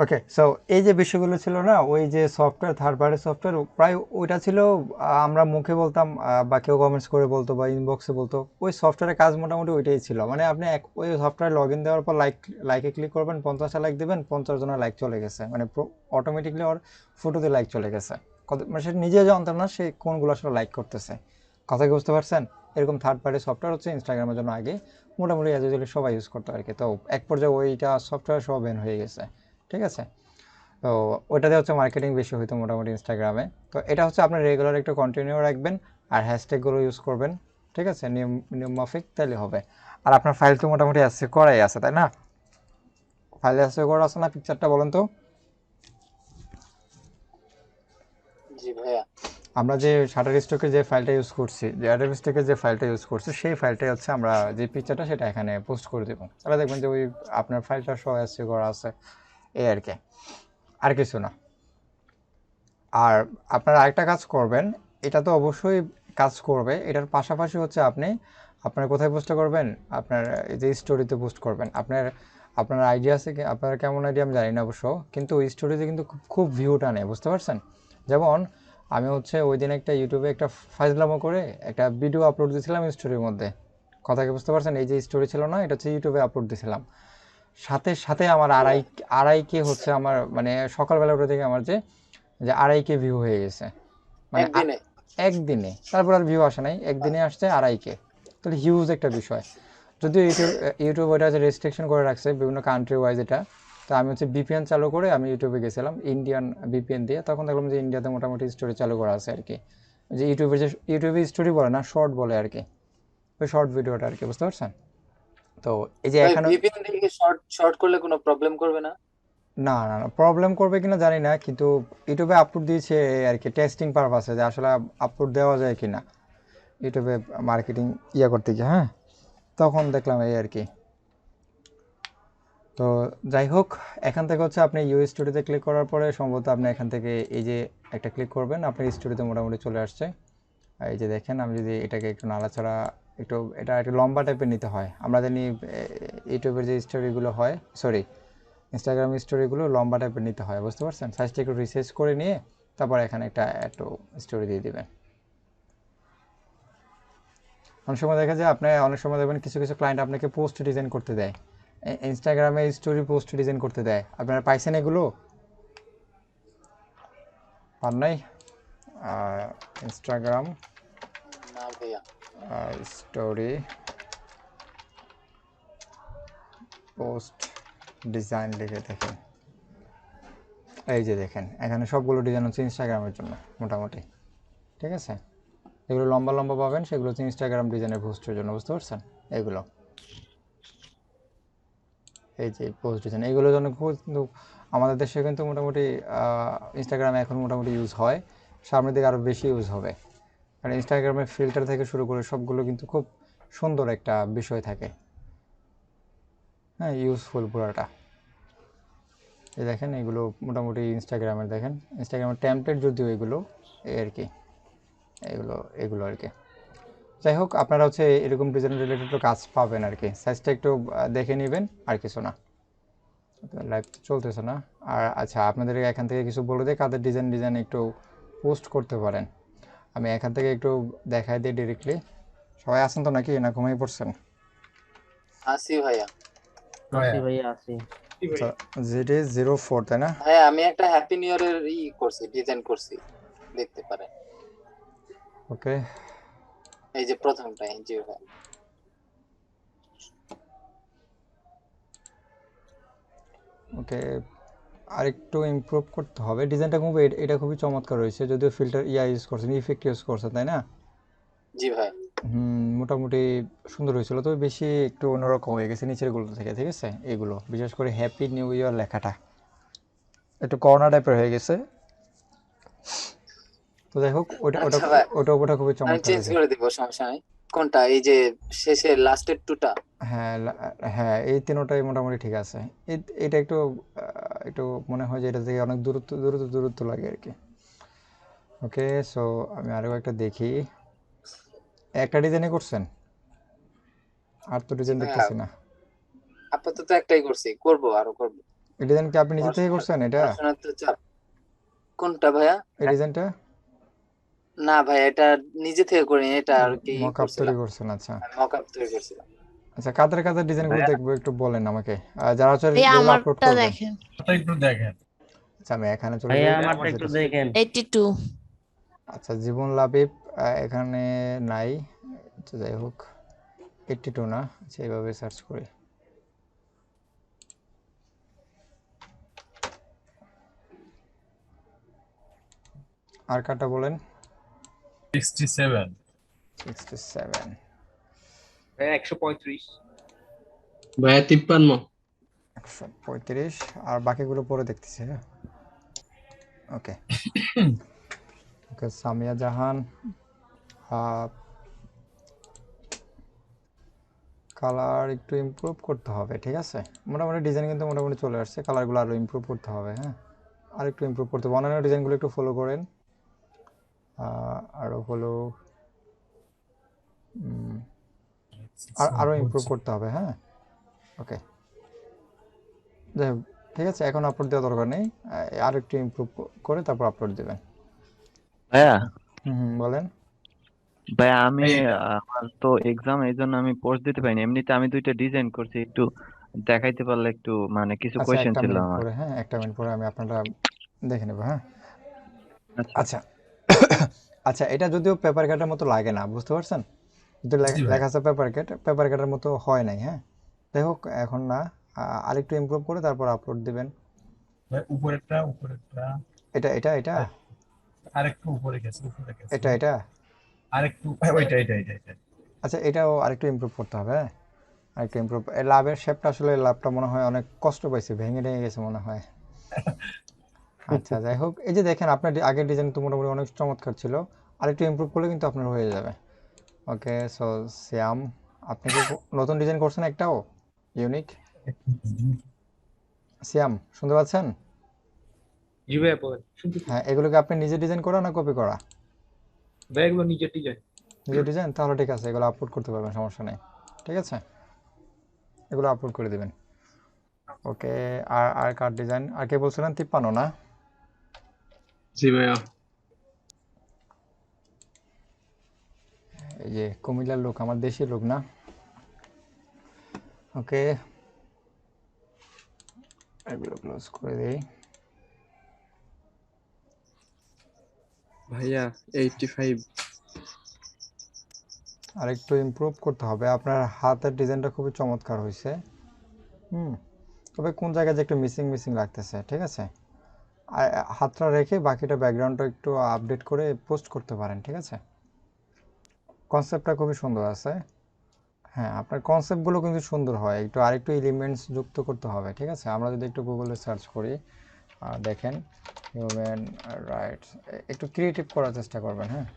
A: ওকে। সো এই যে বিষয়গুলো ছিল না, ওই যে সফটওয়্যার, থার্ড পার্টি সফটওয়্যার, প্রায় ওইটা ছিল আমরা মুখে বলতাম, বা কেউ কমেন্টস করে বলতো বা ইনবক্সে বলতো, ওই সফটওয়্যারের কাজ মোটামুটি ওইটাই ছিল। মানে আপনি ওই সফটওয়্যার লগ ইন দেওয়ার পর লাইকে ক্লিক করবেন, 50টা লাইক দেবেন, 50 জনের লাইক চলে গেছে, মানে অটোমেটিকলি ওর ফটোতে লাইক চলে গেছে, মানে সেটা নিজে জানতাম না সে কোনগুলো আসলে লাইক করতেছে, কথা কি বুঝতে পারছেন? এরকম থার্ড পার্টি সফটওয়্যার হচ্ছে ইনস্টাগ্রামের জন্য আগে মোটামুটি অ্যাজ ইউজুয়ালি সবাই ইউজ করতো আর কি। তো এক পর্যায়ে ওইটা সফটওয়্যার সব ব্যান হয়ে গেছে, ঠিক আছে? তো ওইটাতে হচ্ছে মার্কেটিং বেশি হইতো মোটামুটি ইনস্টাগ্রামে। তো এটা হচ্ছে আপনি রেগুলার একটু কন্টিনিউ রাখবেন, আর হ্যাশট্যাগুলো ইউজ করবেন, ঠিক আছে, নিয়ম মাফিক, তাহলে হবে। আর আপনার ফাইল তো মোটামুটি আসছে করাই আছে, তাই না? ফাইলে আসছে করা আছে না, পিকচারটা বলেন তো।
B: জি ভাইয়া।
A: আমরা যে শাটার স্টকের যে ফাইলটা ইউজ করছি, যে অ্যাডোবি স্টকের যে ফাইলটা ইউজ করছি, সেই ফাইলটাই হচ্ছে আমরা যে পিকচারটা সেটা এখানে পোস্ট করে দেবো, তাহলে দেখবেন যে ওই আপনার ফাইলটা সহ আসছে করা আছে, এই আর কি, আর কিছু না। আর আপনারা আরেকটা কাজ করবেন, এটা তো অবশ্যই কাজ করবে, এটার পাশাপাশি হচ্ছে আপনার কোথায় পোস্ট করবেন, আপনার এই যে স্টোরিতে পোস্ট করবেন। আপনার আইডিয়া আছে কি, আপনার কেমন আইডিয়া আমি জানি না অবশ্য, কিন্তু ওই স্টোরিতে কিন্তু খুব ভিউ টানে, বুঝতে পারছেন? যেমন আমি হচ্ছে ওই দিন একটা ইউটিউবে একটা ফাইজলামো করে একটা ভিডিও আপলোড দিয়েছিলাম স্টোরির মধ্যে, কথা কি বুঝতে পারছেন? এই যে স্টোরি ছিল না, এটা হচ্ছে ইউটিউবে আপলোড দিয়েছিলাম, সাথে সাথে আমার আড়াই কে হচ্ছে আমার, মানে সকালবেলা উঠে থেকে আমার যে 2.5K ভিউ হয়ে গেছে, মানে
B: একদিনে?
A: একদিনে। তারপর আর ভিউ আসে নাই, একদিনে আসছে 2.5K, তাহলে হিউজ একটা বিষয়। যদিও ইউটিউব ওইটা হচ্ছে রেস্ট্রিকশন করে রাখছে বিভিন্ন কান্ট্রি ওয়াইজ এটা। তো আমি হচ্ছে ভিপিএন চালু করে আমি ইউটিউবে গেছিলাম ইন্ডিয়ান ভিপিএন দিয়ে, তখন দেখলাম যে ইন্ডিয়াতে মোটামুটি স্টোরি চালু করা আছে আর কি, যে ইউটিউবে স্টোরি বলে না, শর্ট বলে আর কি, ওই শর্ট ভিডিওটা আর কি, বুঝতে পারছেন? তো এই যে
B: ভাই
A: এখানে,
B: ভিপিএন দিয়ে শর্ট করলে কোনো প্রবলেম করবে না?
A: না না না, প্রবলেম করবে কিনা জানি না, কিন্তু ইউটিউবে আপলোড দিয়েছে আর কি টেস্টিং পারপাসে, যে আসলে আপলোড দেওয়া যায় কিনা ইউটিউবে মার্কেটিং করতে গিয়ে, হ্যাঁ, তখন দেখলাম এই আর কি। তো যাই হোক, এখান থেকে হচ্ছে আপনি ইউ স্টোরিতে ক্লিক করার পরে সম্ভবত আপনি এখান থেকে এই যে একটা ক্লিক করবেন, আপনার স্টোরিতে মোটামুটি চলে আসছে। এই যে দেখেন, আমি যদি এটাকে একটু নাড়াচাড়া, এটা একটু লম্বা টাইপের নিতে হয়, আমরা জানি ইউটিউবের যে স্টোরিগুলো হয়, সরি ইনস্টাগ্রাম স্টোরিগুলো লম্বা টাইপের নিতে হয়, বুঝতে পারছেন? সাইজটা একটু রিসার্চ করে নিয়ে তারপর এখানে একটু স্টোরি দিয়ে দিবেন। অনেক সময় দেখা যায় অনেক সময় দেখবেন কিছু কিছু ক্লায়েন্ট আপনাকে পোস্ট ডিজাইন করতে দেয়, ইনস্টাগ্রামে স্টোরি পোস্ট ডিজাইন করতে দেয়, আপনারা পাইছেন এগুলো? পান নাই? ইনস্টাগ্রাম
B: না ভাইয়া।
A: স্টোরি পোস্ট ডিজাইন লিখে দেখেন, এই যে দেখেন এখানে সবগুলো ডিজাইন হচ্ছে ইনস্টাগ্রামের জন্য মোটামুটি, ঠিক আছে। এগুলো লম্বা লম্বা পাবেন, সেগুলো হচ্ছে ইনস্টাগ্রাম ডিজাইনের পোস্টের জন্য, বুঝতে পারছেন? এগুলো এই যে পোস্ট ডিজাইন, এগুলোর জন্য কিন্তু আমাদের দেশে কিন্তু মোটামুটি ইনস্টাগ্রামে এখন মোটামুটি ইউজ হয়, সামনের দিকে আরও বেশি ইউজ হবে, কারণ ইনস্টাগ্রামের ফিল্টার থেকে শুরু করে সবগুলো কিন্তু খুব সুন্দর একটা বিষয় থাকে, হ্যাঁ, ইউজফুল পুরোটা। এই দেখেন এগুলো মোটামুটি ইনস্টাগ্রামের, দেখেন ইনস্টাগ্রামের টেমপ্লেট যদিও এগুলো, এই আর কি, এগুলো আর কি। যাই হোক, আপনারা হচ্ছে এরকম ডিজাইন রিলেটেড কাজ পাবেন আর কি, সাইজটা একটু দেখে নেবেন, আর কিছু না। লাইভ তো চলতেছে না। আর আচ্ছা, আপনাদের এখান থেকে কিছু বলে দিই কাদের ডিজাইন একটু পোস্ট করতে পারেন। আমি এখান থেকে একটু দেখাই দিই ডিরেক্টলি। সবাই আছেন তো নাকি, না ঘুমিয়ে পড়ছেন?
B: আসি ভাইয়া।
D: আসি ভাইয়া আসি।
A: আচ্ছা, ZA04 তাই না?
B: ভাইয়া আমি একটা হ্যাপি নিউ ইয়ারের করছি, ডিজাইন করছি, দেখতে পারেন।
A: ওকে,
B: এই যে প্রথমটা, জি ভাই।
A: ওকে, আরেকটু ইমপ্রুভ করতে হবে ডিজাইনটা। এটা খুবই চমৎকার হয়েছে, যদিও ফিল্টার ইউজ করছেন, ইফেক্ট ইউজ করছেন, তাই না?
B: জি ভাই।
A: মোটামুটি সুন্দর হয়েছিল, তবে বেশি একটু অন্যরকম হয়ে গেছে নিচের গুলো থেকে, ঠিক আছে। এগুলো বিশেষ করে হ্যাপি নিউ ইয়ার লেখাটা একটু কর্নার টাইপের হয়ে গেছে। তো যাই হোক,
B: আচ্ছা ভাই,
A: ওটা খুবই
B: আমি
A: চমৎকার
B: চেঞ্জ
A: হয়েছে।
B: করে দিব, সমস্যা নাই। কোনটা? এই যে শেষে লাস্টের টুটা?
A: হ্যাঁ হ্যাঁ, এই তিনোটাই মোটামুটি ঠিক আছে। এটা একটু একটু মনে হয় যে এটা থেকে অনেক দূরত্ব লাগে আর কি। ওকে, সো আমি আরও একটা দেখি। একটা ডিজাইনই করছেন, আর তো ডিজাইন
B: ভাইয়া
A: দেখতেছি না।
B: আপাতত একটাই করছি, করব আরো করব।
A: এই ডিজাইন কি আপনি নিজে থেকে করছেন এটা?
B: পড়াশোনার তো চাপ। কোনটা ভাইয়া?
A: এই ডিজাইনটা
B: না ভাই, এটা নিজে থেকে করিনি, এটা আর কি
A: মকআপ তৈরি
B: করছিলাম,
A: করছেন? আচ্ছা
B: মকআপ তৈরি করছিলাম।
A: আচ্ছা, কাদের ডিজাইনগুলো দেখবো একটু বলেন আমাকে, যারা হচ্ছে
H: এই
A: যেগুলো আপলোড
H: আমারটা
A: করবেন।
H: দেখেন,
A: আচ্ছা, আমি এখানে চলে
D: ভাইয়া
A: যাই।
D: আমারটা একটু দেখেন।
H: 82।
A: আচ্ছা, জীবন লাবিব এখানে নাই। আচ্ছা, যাই হোক, 82 না। আচ্ছা, এইভাবে সার্চ করি। আর কাটা বলেন।
I: 67
A: 67।
E: ভাইয়া 135।
G: ভাইয়া 53।
A: 135। আর বাকিগুলো পরে দেখতেছি, হ্যাঁ। ওকে ওকে, সামিয়া জাহান। কালার একটু ইমপ্রুভ করতে হবে, ঠিক আছে। মোটামুটি ডিজাইন কিন্তু মোটামুটি চলে আসছে, কালারগুলো আরও ইমপ্রুভ করতে হবে, হ্যাঁ। আর একটু ইমপ্রুভ করতে হবে, অন্যান্য ডিজাইনগুলো একটু ফলো করেন, আরও ফলো, আরও ইমপ্রুভ করতে হবে, হ্যাঁ। ওকে, যাই হোক, ঠিক আছে, এখন আপলোড দেওয়া দরকার নেই, আর একটু ইমপ্রুভ করে তারপর আপলোড দেবেন।
J: ভাইয়া
A: বলেন।
J: ভাইয়া আমি আমার তো এক্সাম, এই জন্য আমি পোস্ট দিতে পারিনি। এমনিতে আমি 2টা ডিজাইন করছি, একটু দেখাইতে পারলে একটু, মানে কিছু
A: আচ্ছা,
J: কোয়েশ্চেন
A: একটা
J: ছিল
A: মিনিট
J: আমার।
A: পরে, হ্যাঁ, একটা মিনিট পরে আমি আপনারা দেখে নেব, হ্যাঁ।
J: আচ্ছা
A: আচ্ছা আচ্ছা, এটা যদিও পেপার কাটের মতো লাগে না, বুঝতে পারছেন? যদি লেখা আছে পেপার কাটের মতো হয় নাই, হ্যাঁ। যাই হোক, এখন না, আরেকটু ইমপ্রুভ করে তারপর আপলোড দিবেন।
I: উপরেরটা
A: এটা এটা এটা
I: আরেকটু উপরে গেছে
A: এটা
I: আরেকটু, এটা
A: আচ্ছা, এটাও আরেকটু ইমপ্রুভ করতে হবে, হ্যাঁ। আরেকটু ইমপ্রুভ। লাভের শেপটা, আসলে লাভটা মনে হয় অনেক কষ্ট পাইছে, ভেঙে গেছে মনে হয়। আচ্ছা, যাই হোক, এই যে দেখেন আপনার আগের ডিজাইন তো মোটামুটি অনেক চমৎকার ছিল, আরেকটু ইমপ্রুভ করলে কিন্তু আপনার হয়ে যাবে। ওকে, সো শ্যাম, আপনি কি নতুন ডিজাইন করছেন একটাও ইউনিক? শ্যাম, শুনতে পাচ্ছেন?
E: জি ভাইয়া বলেন, শুনতেছি
A: হ্যাঁ, এগুলোকে আপনি নিজে ডিজাইন করা না কপি করা?
E: ভাইয়া, এগুলো নিজের ডিজাইন।
A: নিজে ডিজাইন, তাহলে ঠিক আছে, এগুলো আপলোড করতে পারবেন, সমস্যা নেই, ঠিক আছে, এগুলো আপলোড করে দিবেন। ওকে, আর কার ডিজাইন? আর কে বলছিলেন? 53 না?
G: জি ভাইয়া।
A: এই যে কুমিল্লার লোক, আমার দেশি লোক না। ওকে, এগুলো ক্লোজ করে দিই।
G: ভাইয়া 85।
A: আর একটু ইমপ্রুভ করতে হবে, আপনার হাতের ডিজাইনটা খুবই চমৎকার হয়েছে। তবে কোন জায়গায় যে একটু মিসিং মিসিং লাগতেছে, ঠিক আছে? আর হাতটা রেখে বাকিটা ব্যাকগ্রাউন্ডটা একটু আপডেট করে পোস্ট করতে পারেন, ঠিক আছে? কনসেপ্টটা খুবই সুন্দর আছে। হ্যাঁ, আপনার কনসেপ্টগুলো কিন্তু সুন্দর হয়, একটু আরেকটু এলিমেন্টস যুক্ত করতে হবে, ঠিক আছে? আমরা যদি একটু গুগলে সার্চ করি, দেখেন হিউম্যান রাইটস, একটু ক্রিয়েটিভ করার চেষ্টা করবেন, হ্যাঁ,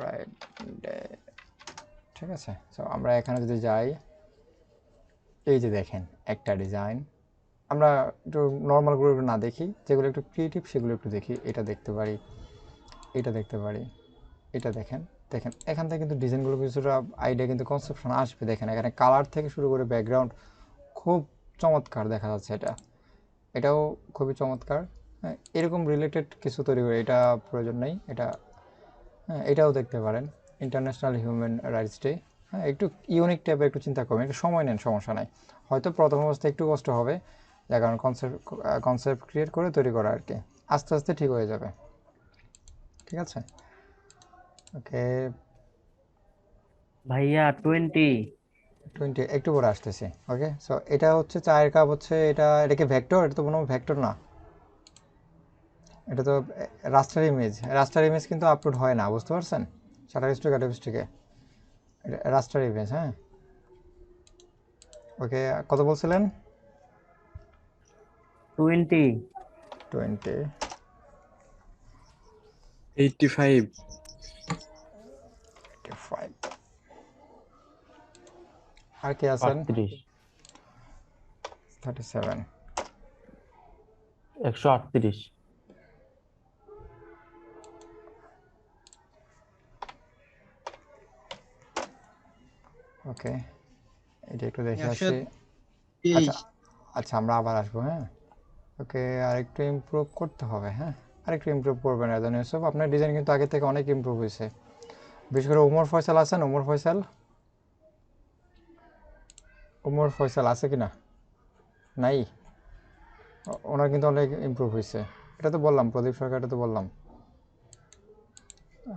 A: রাইট, ঠিক আছে? সো আমরা এখানে যদি যাই, এই যে দেখেন একটা ডিজাইন, আমরা একটু নর্মালগুলো না দেখি, যেগুলো একটু ক্রিয়েটিভ সেগুলো একটু দেখি। এটা দেখতে পারি, এটা দেখতে পারি, এটা দেখেন, দেখেন এখান থেকে কিন্তু ডিজাইনগুলো কিছুটা আইডিয়া কিন্তু কনসেপশন আসবে। দেখেন এখানে কালার থেকে শুরু করে ব্যাকগ্রাউন্ড খুব চমৎকার দেখা যাচ্ছে। এটাও খুবই চমৎকার। হ্যাঁ, এরকম রিলেটেড কিছু তৈরি করে, এটা প্রয়োজন নেই, এটা হ্যাঁ এটাও দেখতে পারেন, ইন্টারন্যাশনাল হিউম্যান রাইটস ডে। হ্যাঁ, একটু ইউনিক টাইপের একটু চিন্তা করবেন, একটু সময় নেন, সমস্যা নাই। হয়তো প্রথম অবস্থায় একটু কষ্ট হবে, যার কারণ কনসেপ্ট ক্রিয়েট করে তৈরি করা আর কি, আস্তে আস্তে ঠিক হয়ে যাবে, ঠিক আছে? ওকে,
D: ভাইয়া 20।
A: একটু পরে আসতেছি। ওকে, সো এটা হচ্ছে চায়ের কাপ, হচ্ছে এটা কি ভেক্টর? এটা তো কোনো ভেক্টর না, এটা তো রাস্টার ইমেজ কিন্তু আপলোড হয় না, বুঝতে পারছেন? শাটারস্টিক অ্যাডোবস্টিকে রাস্টার ইমেজ। হ্যাঁ, ওকে, কত বলছিলেন?
D: 20।
G: 85
A: 85। আর কে আছেন?
D: 38।
A: 37।
D: 138।
A: ওকে, এটা একটু দেখে আসি। আচ্ছা আচ্ছা, আমরা আবার আসবো। হ্যাঁ, ওকে, আরেকটু ইমপ্রুভ করতে হবে। হ্যাঁ, আরেকটু ইমপ্রুভ করবেন রাজন ইউসুফ, আপনার ডিজাইন কিন্তু আগে থেকে অনেক ইমপ্রুভ হয়েছে। বিশেষ করে ওমর ফয়সাল আছেন, ওমর ফয়সাল আছে কি না? নাই, ওনার কিন্তু অনেক ইমপ্রুভ হয়েছে। এটা তো বললাম, প্রদীপ সরকার, এটা তো বললাম।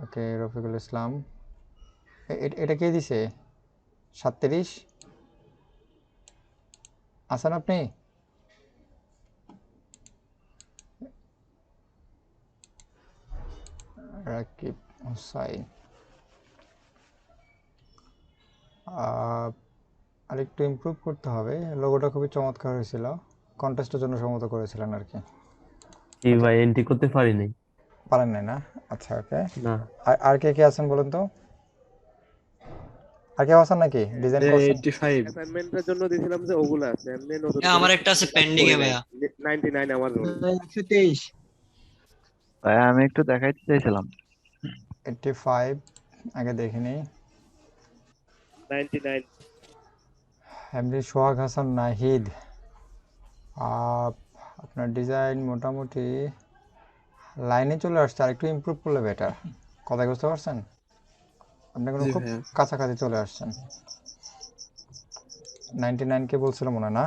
A: ওকে, রফিকুল ইসলাম, এটা কে দিছে? 37 আছেন আপনি? রাকিব হুসাইন, আরেকটু ইমপ্রুভ করতে হবে। লোগোটা খুবই চমৎকার হয়েছিল, কন্টেস্টের জন্য সম্মত করেছিলেন আর কি।
D: জি ভাই, এন্ট্রি করতে পারি নাই।
A: পারেন নাই না? আচ্ছা, ওকে।
D: না।
A: আর কে কে আছেন বলুন তো? আর কেউ আছেন নাকি ডিজাইন করছেন?
G: 85
K: অ্যাসাইনমেন্টের জন্য দিয়েছিলাম যে ওগুলো আছে, এমনি নতুন
E: আমার একটা আছে পেন্ডিং এ ভাইয়া।
K: 99 আমার রোল।
J: 123 ভাই, আমি একটু দেখাইতে চাইছিলাম।
A: 85 আগে দেখিনি।
K: 99।
A: এমনি সোহাগ হাসান নাহিদ, আপনার ডিজাইন মোটামুটি লাইনে চলে আসছে, আর একটু ইমপ্রুভ করলে বেটার। কথা বুঝতে পারছেন? আপনি কোনো
G: জি
A: খুব
G: ভাইয়া।
A: কাছাকাছি চলে আসছেন। 99 কে বলছিল মনে হয় না?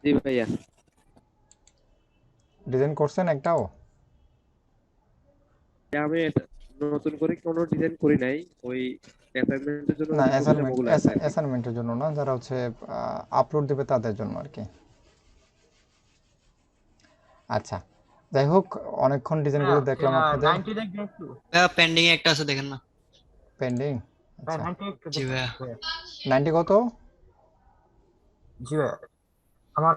K: জি ভাইয়া।
A: ডিজাইন করছেন একটাও?
K: আমি নতুন করে কোনো ডিজাইন করি নাই, ওই অ্যাসাইনমেন্টের জন্য
A: না,
K: যে করছিলাম ওগুলো আছে আর কি।
A: অ্যাসাইনমেন্টের জন্য না, যারা হচ্ছে আপলোড দেবে তাদের জন্য আর কি। আচ্ছা, যাই হোক, অনেকক্ষণ ডিজাইনগুলো দেখলাম আপনাদের।
E: ভাইয়া পেন্ডিং এ একটা আছে, দেখেন না?
A: পেন্ডিং? আচ্ছা,
E: জি ভাইয়া।
A: 90 কত?
D: জি ভাই, আমার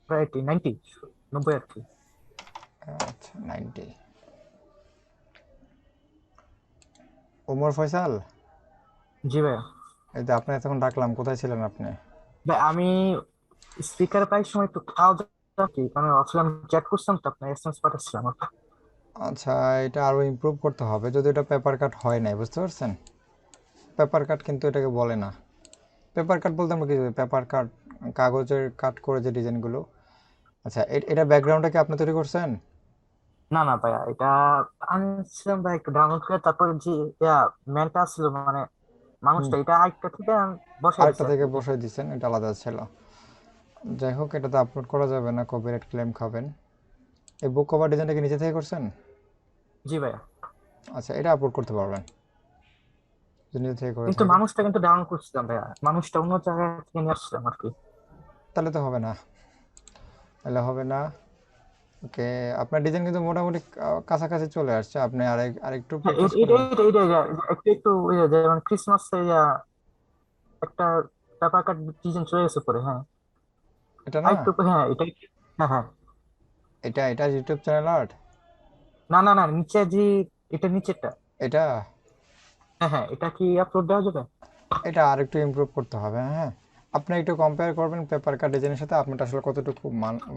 D: 90 90 আর কি।
A: আচ্ছা, 90। ওমর ফয়সাল,
D: জি ভাই।
A: এই যে আপনি এতক্ষণ ডাকলাম, কোথায় ছিলেন আপনি?
D: ভাই আমি স্পিকার পাই সময় একটু খাওয়া দাওয়া কি, কারণ আসলে চ্যাট করছিলাম তো, আপনার এসএমএস পাঠাচ্ছিলাম।
A: আচ্ছা, এটা আরো ইমপ্রুভ করতে হবে, যদি এটা পেপার কাট হয় নাই, বুঝতে পারছেন? পেপার কাট কিন্তু এটাকে বলে না। পেপার কাট বলতে আমরা কি, পেপার কাট কাগজের কাট করে যে ডিজাইনগুলো। আচ্ছা, এটা ব্যাকগ্রাউন্ডটা কি আপনি তৈরি করছেন?
D: না না ভাইয়া, এটা আনছিলাম ভাই একটু ডাউনলোড করে, তারপরে যে ম্যানটা আসছিল মানে মানুষটা, এটা আরেকটা থেকে বসাই দিছে
A: আরেকটা
D: আর
A: থেকে
D: কি।
A: বসাই দিচ্ছেন, এটা আলাদা ছিল। যাই হোক, এটা তো আপলোড করা যাবে না, কপিরাইট ক্লেম খাবেন। এই বুক কভার ডিজাইনটা কি নিচে থেকে করছেন?
D: জি ভাইয়া।
A: আচ্ছা, এটা আপলোড করতে পারবেন যদি নিচে থেকে করে
D: কিন্তু
A: থাকেন।
D: মানুষটা কিন্তু ডাউনলোড করছিলাম ভাইয়া, মানুষটা অন্য জায়গা থেকে নিয়ে আসছিলাম আর কি।
A: তাহলে তো হবে না, তাহলে হবে না। ওকে, আপনার ডিজাইন কিন্তু মোটামুটি কাছাকাছি চলে আসছে, আপনি আরেকটু
D: হ্যাঁ,
A: প্র্যাকটিস
D: এটা
A: করবেন।
D: এটা এটা এটা একটু একটু যেমন ক্রিসমাস একটা পেপার কাট ডিজাইন চলে গেছে পরে, হ্যাঁ
A: এটা
D: আর
A: না,
D: একটু, হ্যাঁ এটা, হ্যাঁ হ্যাঁ,
A: এটা ইউটিউব চ্যানেল আর্ট,
D: না না না, নিচে যে, এটা নিচেরটা,
A: এটা
D: হ্যাঁ হ্যাঁ, এটা কি আপলোড দেওয়া যাবে?
A: এটা আরেকটু ইমপ্রুভ করতে হবে। হ্যাঁ, আপনি একটু কম্পেয়ার করবেন পেপার কাট ডিজাইনের সাথে আপনারটা আসলে কতটুকু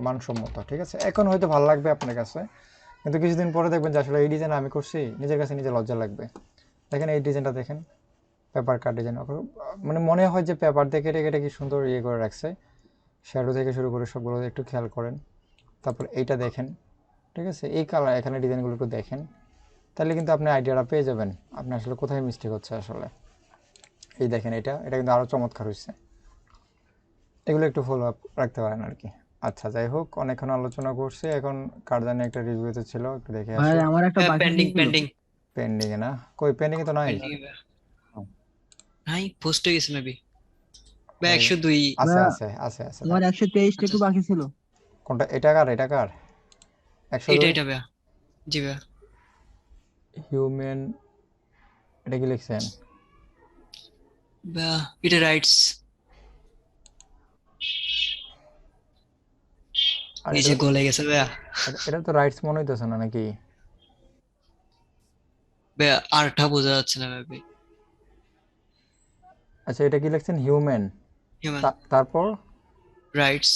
A: মানসম্মত। ঠিক আছে, এখন হয়তো ভালো লাগবে আপনার কাছে, কিন্তু কিছুদিন পরে দেখবেন যে আসলে এই ডিজাইন আমি করছি, নিজের কাছে নিজে লজ্জা লাগবে। দেখেন এই ডিজাইনটা দেখেন, পেপার কাট ডিজাইন, মানে মনে হয় যে পেপার দিয়ে কেটে কেটে কি সুন্দর ইয়ে করে রাখছে। শ্যাডো থেকে শুরু করে সবগুলো একটু খেয়াল করেন। তারপর এইটা দেখেন, ঠিক আছে, এই কালার এখানে ডিজাইনগুলো একটু দেখেন, তাহলে কিন্তু আপনি আইডিয়াটা পেয়ে যাবেন আপনি আসলে কোথায় মিস্টেক হচ্ছে আসলে। এই দেখেন, এটা কিন্তু আরও চমৎকার হয়েছে। এগুলো একটু ফলো আপ রাখতে পারেন আর কি। আচ্ছা, যাই হোক, অনেকক্ষণ আলোচনা করছি, এখন কার জানি একটা রিভিউতে ছিল, একটু দেখে আসি।
L: আমার একটা
E: পেন্ডিং পেন্ডিং
A: পেন্ডিং এ না, কই পেন্ডিং এ তো নাই।
E: পেন্ডিং নাই, পোস্ট হয়ে গেছে মেবি। বা 102
A: আছে আছে আছে আছে
L: আমার 123টা একটু বাকি ছিল।
A: কোনটা, এটা কার 102?
E: এটা ভাইয়া, জি ভাইয়া।
A: হিউম্যান, এটা কি লিখছেন?
E: বা এটা রাইটস,
A: আর
E: নিচে গলে গেছে ভাইয়া।
A: এটা তো রাইটস মনে হইতেছে না নাকি?
E: ভাইয়া আরটা বোঝা যাচ্ছে না মেবি।
A: আচ্ছা, এটা কি লিখছেন? হিউম্যান,
E: হিউম্যান
A: তারপর
E: রাইটস,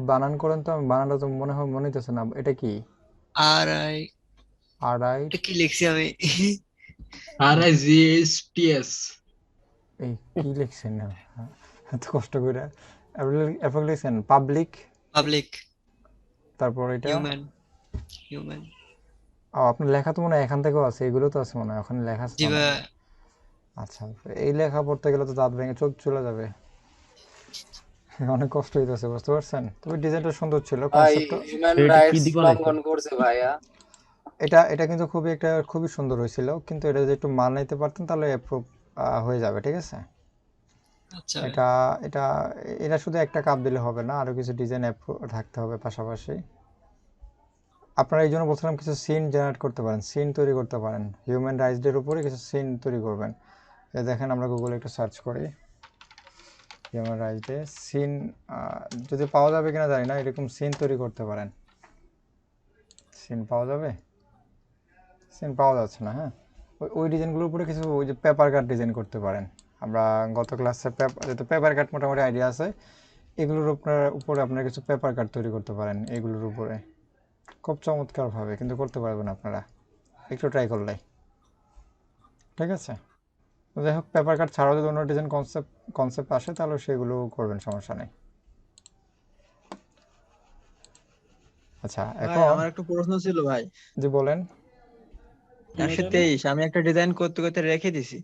A: বানান করেন তো, বানানটা তো মনে হইতেছে না, এটা কি?
E: আর আই, এটা কি লিখছি আমি?
L: RIGHTS
A: এই কি লিখছেন না, এত কষ্ট করে এরপর লিখছেন পাবলিক, তারপর এটা
E: হিউম্যান।
A: আপনার লেখা তো মনে হয় এখান থেকেও আছে, এগুলো তো আছে মনে হয় ওখানে লেখা আছে
E: জি
A: তো না?
E: ভাইয়া।
A: আচ্ছা, এই লেখা পড়তে গেলে তো দাঁত ভেঙে চোখ চলে যাবে, অনেক কষ্ট হইতেছে, বুঝতে পারছেন? তবে ডিজাইনটা সুন্দর ছিল,
B: ভাই
A: কনসেপ্টটা।
B: হিউম্যান রাইটস লঙ্ঘন করছে ভাইয়া।
A: এটা কিন্তু খুবই সুন্দর হয়েছিল, কিন্তু এটা যদি একটু মানাইতে পারতেন তাহলে অ্যাপ্রুভ হয়ে যাবে। ঠিক আছে,
E: আচ্ছা
A: এটা এটা এটা শুধু একটা কাপ দিলে হবে না, আরো কিছু ডিজাইন থাকতে হবে পাশাপাশি। আপনারা এই জন্য বলছিলাম কিছু সিন জেনারেট করতে পারেন, সিন তৈরি করতে পারেন, হিউম্যান রাইটসের উপরে কিছু সিন তৈরি করবেন। এই দেখেন, আমরা গুগলে একটু সার্চ করি হিউম্যান রাইটসে সিন, যদি পাওয়া যাবে কিনা জানি না, এরকম সিন তৈরি করতে পারেন। সিন পাওয়া যাবে? সিন পাওয়া যাচ্ছে না। হ্যাঁ, ওই ডিজাইনগুলোর উপরে কিছু ওই যে পেপার কাট ডিজাইন করতে পারেন। আমরা গত ক্লাসে যেহেতু পেপার কাট মোটামুটি আইডিয়া আছে, এগুলোর উপরে আপনারা কিছু পেপার কাট তৈরি করতে পারেন। এগুলোর উপরে খুব চমৎকারভাবে কিন্তু করতে পারবেন আপনারা, একটু ট্রাই করলে। ঠিক আছে, যাই হোক, পেপার কাট ছাড়াও যদি অন্য ডিজাইন কনসেপ্ট আসে তাহলে সেগুলো করবেন, সমস্যা নেই। আচ্ছা, এখন
L: আমার একটা প্রশ্ন ছিল ভাই।
A: জি বলেন।
L: 123 আমি একটা ডিজাইন করতে করতে রেখে দিছি।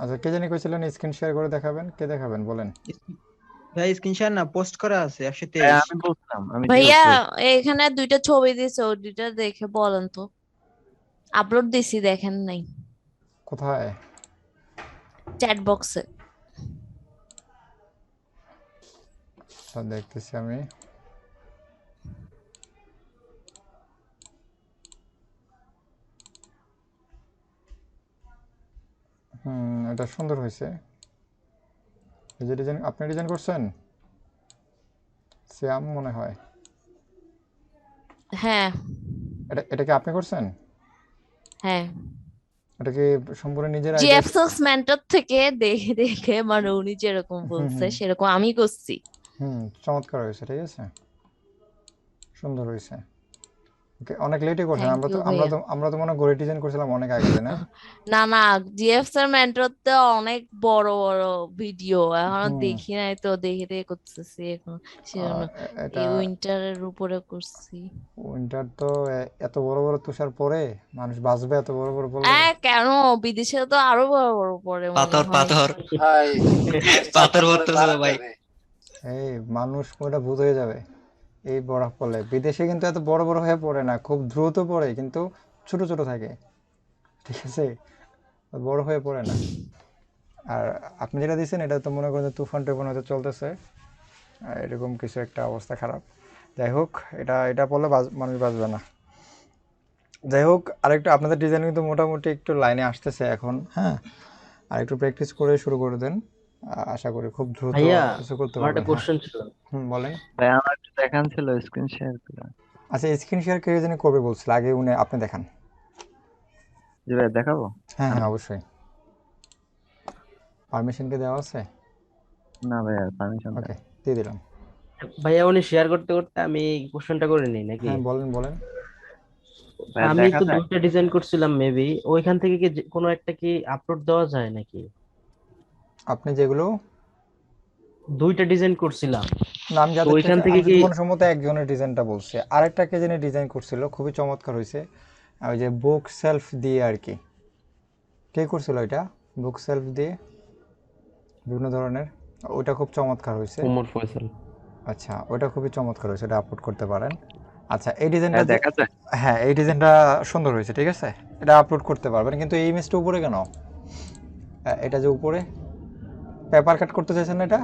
A: আচ্ছা, কে জানি কইছিলেন স্ক্রিন শেয়ার করে দেখাবেন, কে দেখাবেন বলেন?
L: ভাই স্ক্রিনশট না, পোস্ট করা আছে 123।
J: আমি বলছিলাম, আমি
H: ভাইয়া এখানে 2টা ছবি দিছে, ওই 2টা দেখে বলেন তো। আপলোড দিছি, দেখেন নাই?
A: কোথায়?
H: চ্যাট বক্সে।
A: দেখতেছি আমি। এটা সুন্দর হয়েছে। এই যে ডিজাইন আপনি ডিজাইন করছেন, শ্যাম মনে হয়।
H: হ্যাঁ
A: এটা কি আপনি করছেন?
H: হ্যাঁ,
A: এটা কি সম্পূর্ণ নিজের আইডিয়া?
H: জিএফএক্স মেন্টর থেকে দেখে দেখে, মানে উনি যেরকম বলছে সেরকম আমি করছি।
A: চমৎকার হয়েছে, ঠিক আছে, সুন্দর হয়েছে। ওকে, অনেক লেটে করছেন।
H: থ্যাংক ইউ
A: আমরা তো মনে করে ডিজাইন করছিলাম অনেক আগে, তাই না?
H: না না, জিএফএক্স এর মেন্টর তো অনেক বড় বড় ভিডিও, এখনো দেখি নাই তো, দেখে দেখে করতেছি এখন। সেজন্য এই উইন্টারের উপরে করছি।
A: উইন্টার তো এত বড় বড় তুষার পরে মানুষ বাঁচবে এত বড় বড় বলবে?
H: কেন, বিদেশে তো আরো বড় বড় পরে
E: পাথর
B: ভাই
E: পাথর পড়তেছে ভাই।
A: এই মানুষ পুরোটা ভূত হয়ে যাবে এই বরফ পড়লে। বিদেশে কিন্তু এত বড় বড় হয়ে পড়ে না, খুব দ্রুত পড়ে, কিন্তু ছোট ছোট থাকে, ঠিক আছে, বড় হয়ে পড়ে না। আর আপনি যেটা দিচ্ছেন এটা তো মনে করেন তুফান টুফান হয়তো চলতেছে, এরকম কিছু একটা অবস্থা খারাপ। যাই হোক, এটা এটা বললে মানুষ বাঁচবে না। যাই হোক, আরেকটু আপনাদের ডিজাইন কিন্তু মোটামুটি একটু লাইনে আসতেছে এখন, হ্যাঁ। আর একটু প্র্যাকটিস করে শুরু করে দেন, আশা করি খুব দ্রুত
M: ভাইয়া
A: কিছু করতে
M: আমার একটা
A: পারবেন। হ্যাঁ,
M: কোশ্চেন ছিল।
A: বলেন।
J: ভাই আমার একটু দেখান ছিল, স্ক্রিন শেয়ার করে।
A: আচ্ছা, স্ক্রিন শেয়ার কে জানি করবে বলছিল আগে, আপনি দেখান।
J: জি ভাই দেখাবো?
A: হ্যাঁ হ্যাঁ, অবশ্যই। পারমিশন কি দেওয়া আছে?
J: না ভাই পারমিশন
A: ওকে, দিয়ে দিলাম।
M: ভাইয়া উনি শেয়ার করতে করতে আমি কোশ্চেনটা করে নিই নাকি?
A: হ্যাঁ, বলেন বলেন।
J: ভাই
M: আমি
J: দেখা
M: তো
J: যায়?
M: দুইটা ডিজাইন করছিলাম, মেবি ওইখান থেকে কি কোনো একটা কি আপলোড দেওয়া যায় নাকি?
A: আপনি যেগুলো
M: দুইটা ডিজাইন করছিলাম,
A: না, আমি
M: তো
A: যাদের
M: ওইখান
A: থেকে
M: থেকে
A: আমি
M: কি
A: কোনো সম্মত একজনের ডিজাইনটা বলছে, আরেকটা কে জানি ডিজাইন করছিল, খুবই চমৎকার হয়েছে। ওই যে বুক সেলফ দিয়ে আর কি, কে করছিল এটা? বুক সেলফ দিয়ে বিভিন্ন ধরনের, ওইটা খুব চমৎকার হয়েছে।
K: ওমর ফয়সাল।
A: আচ্ছা, ওইটা খুবই চমৎকার হয়েছে, এটা আপলোড করতে পারেন। আচ্ছা, এই ডিজাইনটা
J: হ্যাঁ দেখা যায়।
A: হ্যাঁ, এই ডিজাইনটা সুন্দর হয়েছে, ঠিক আছে, এটা আপলোড করতে পারবেন। কিন্তু এই ইমেজটা উপরে কেন? এটা যে উপরে পেপার কাট করতে চাইছেন না এটা?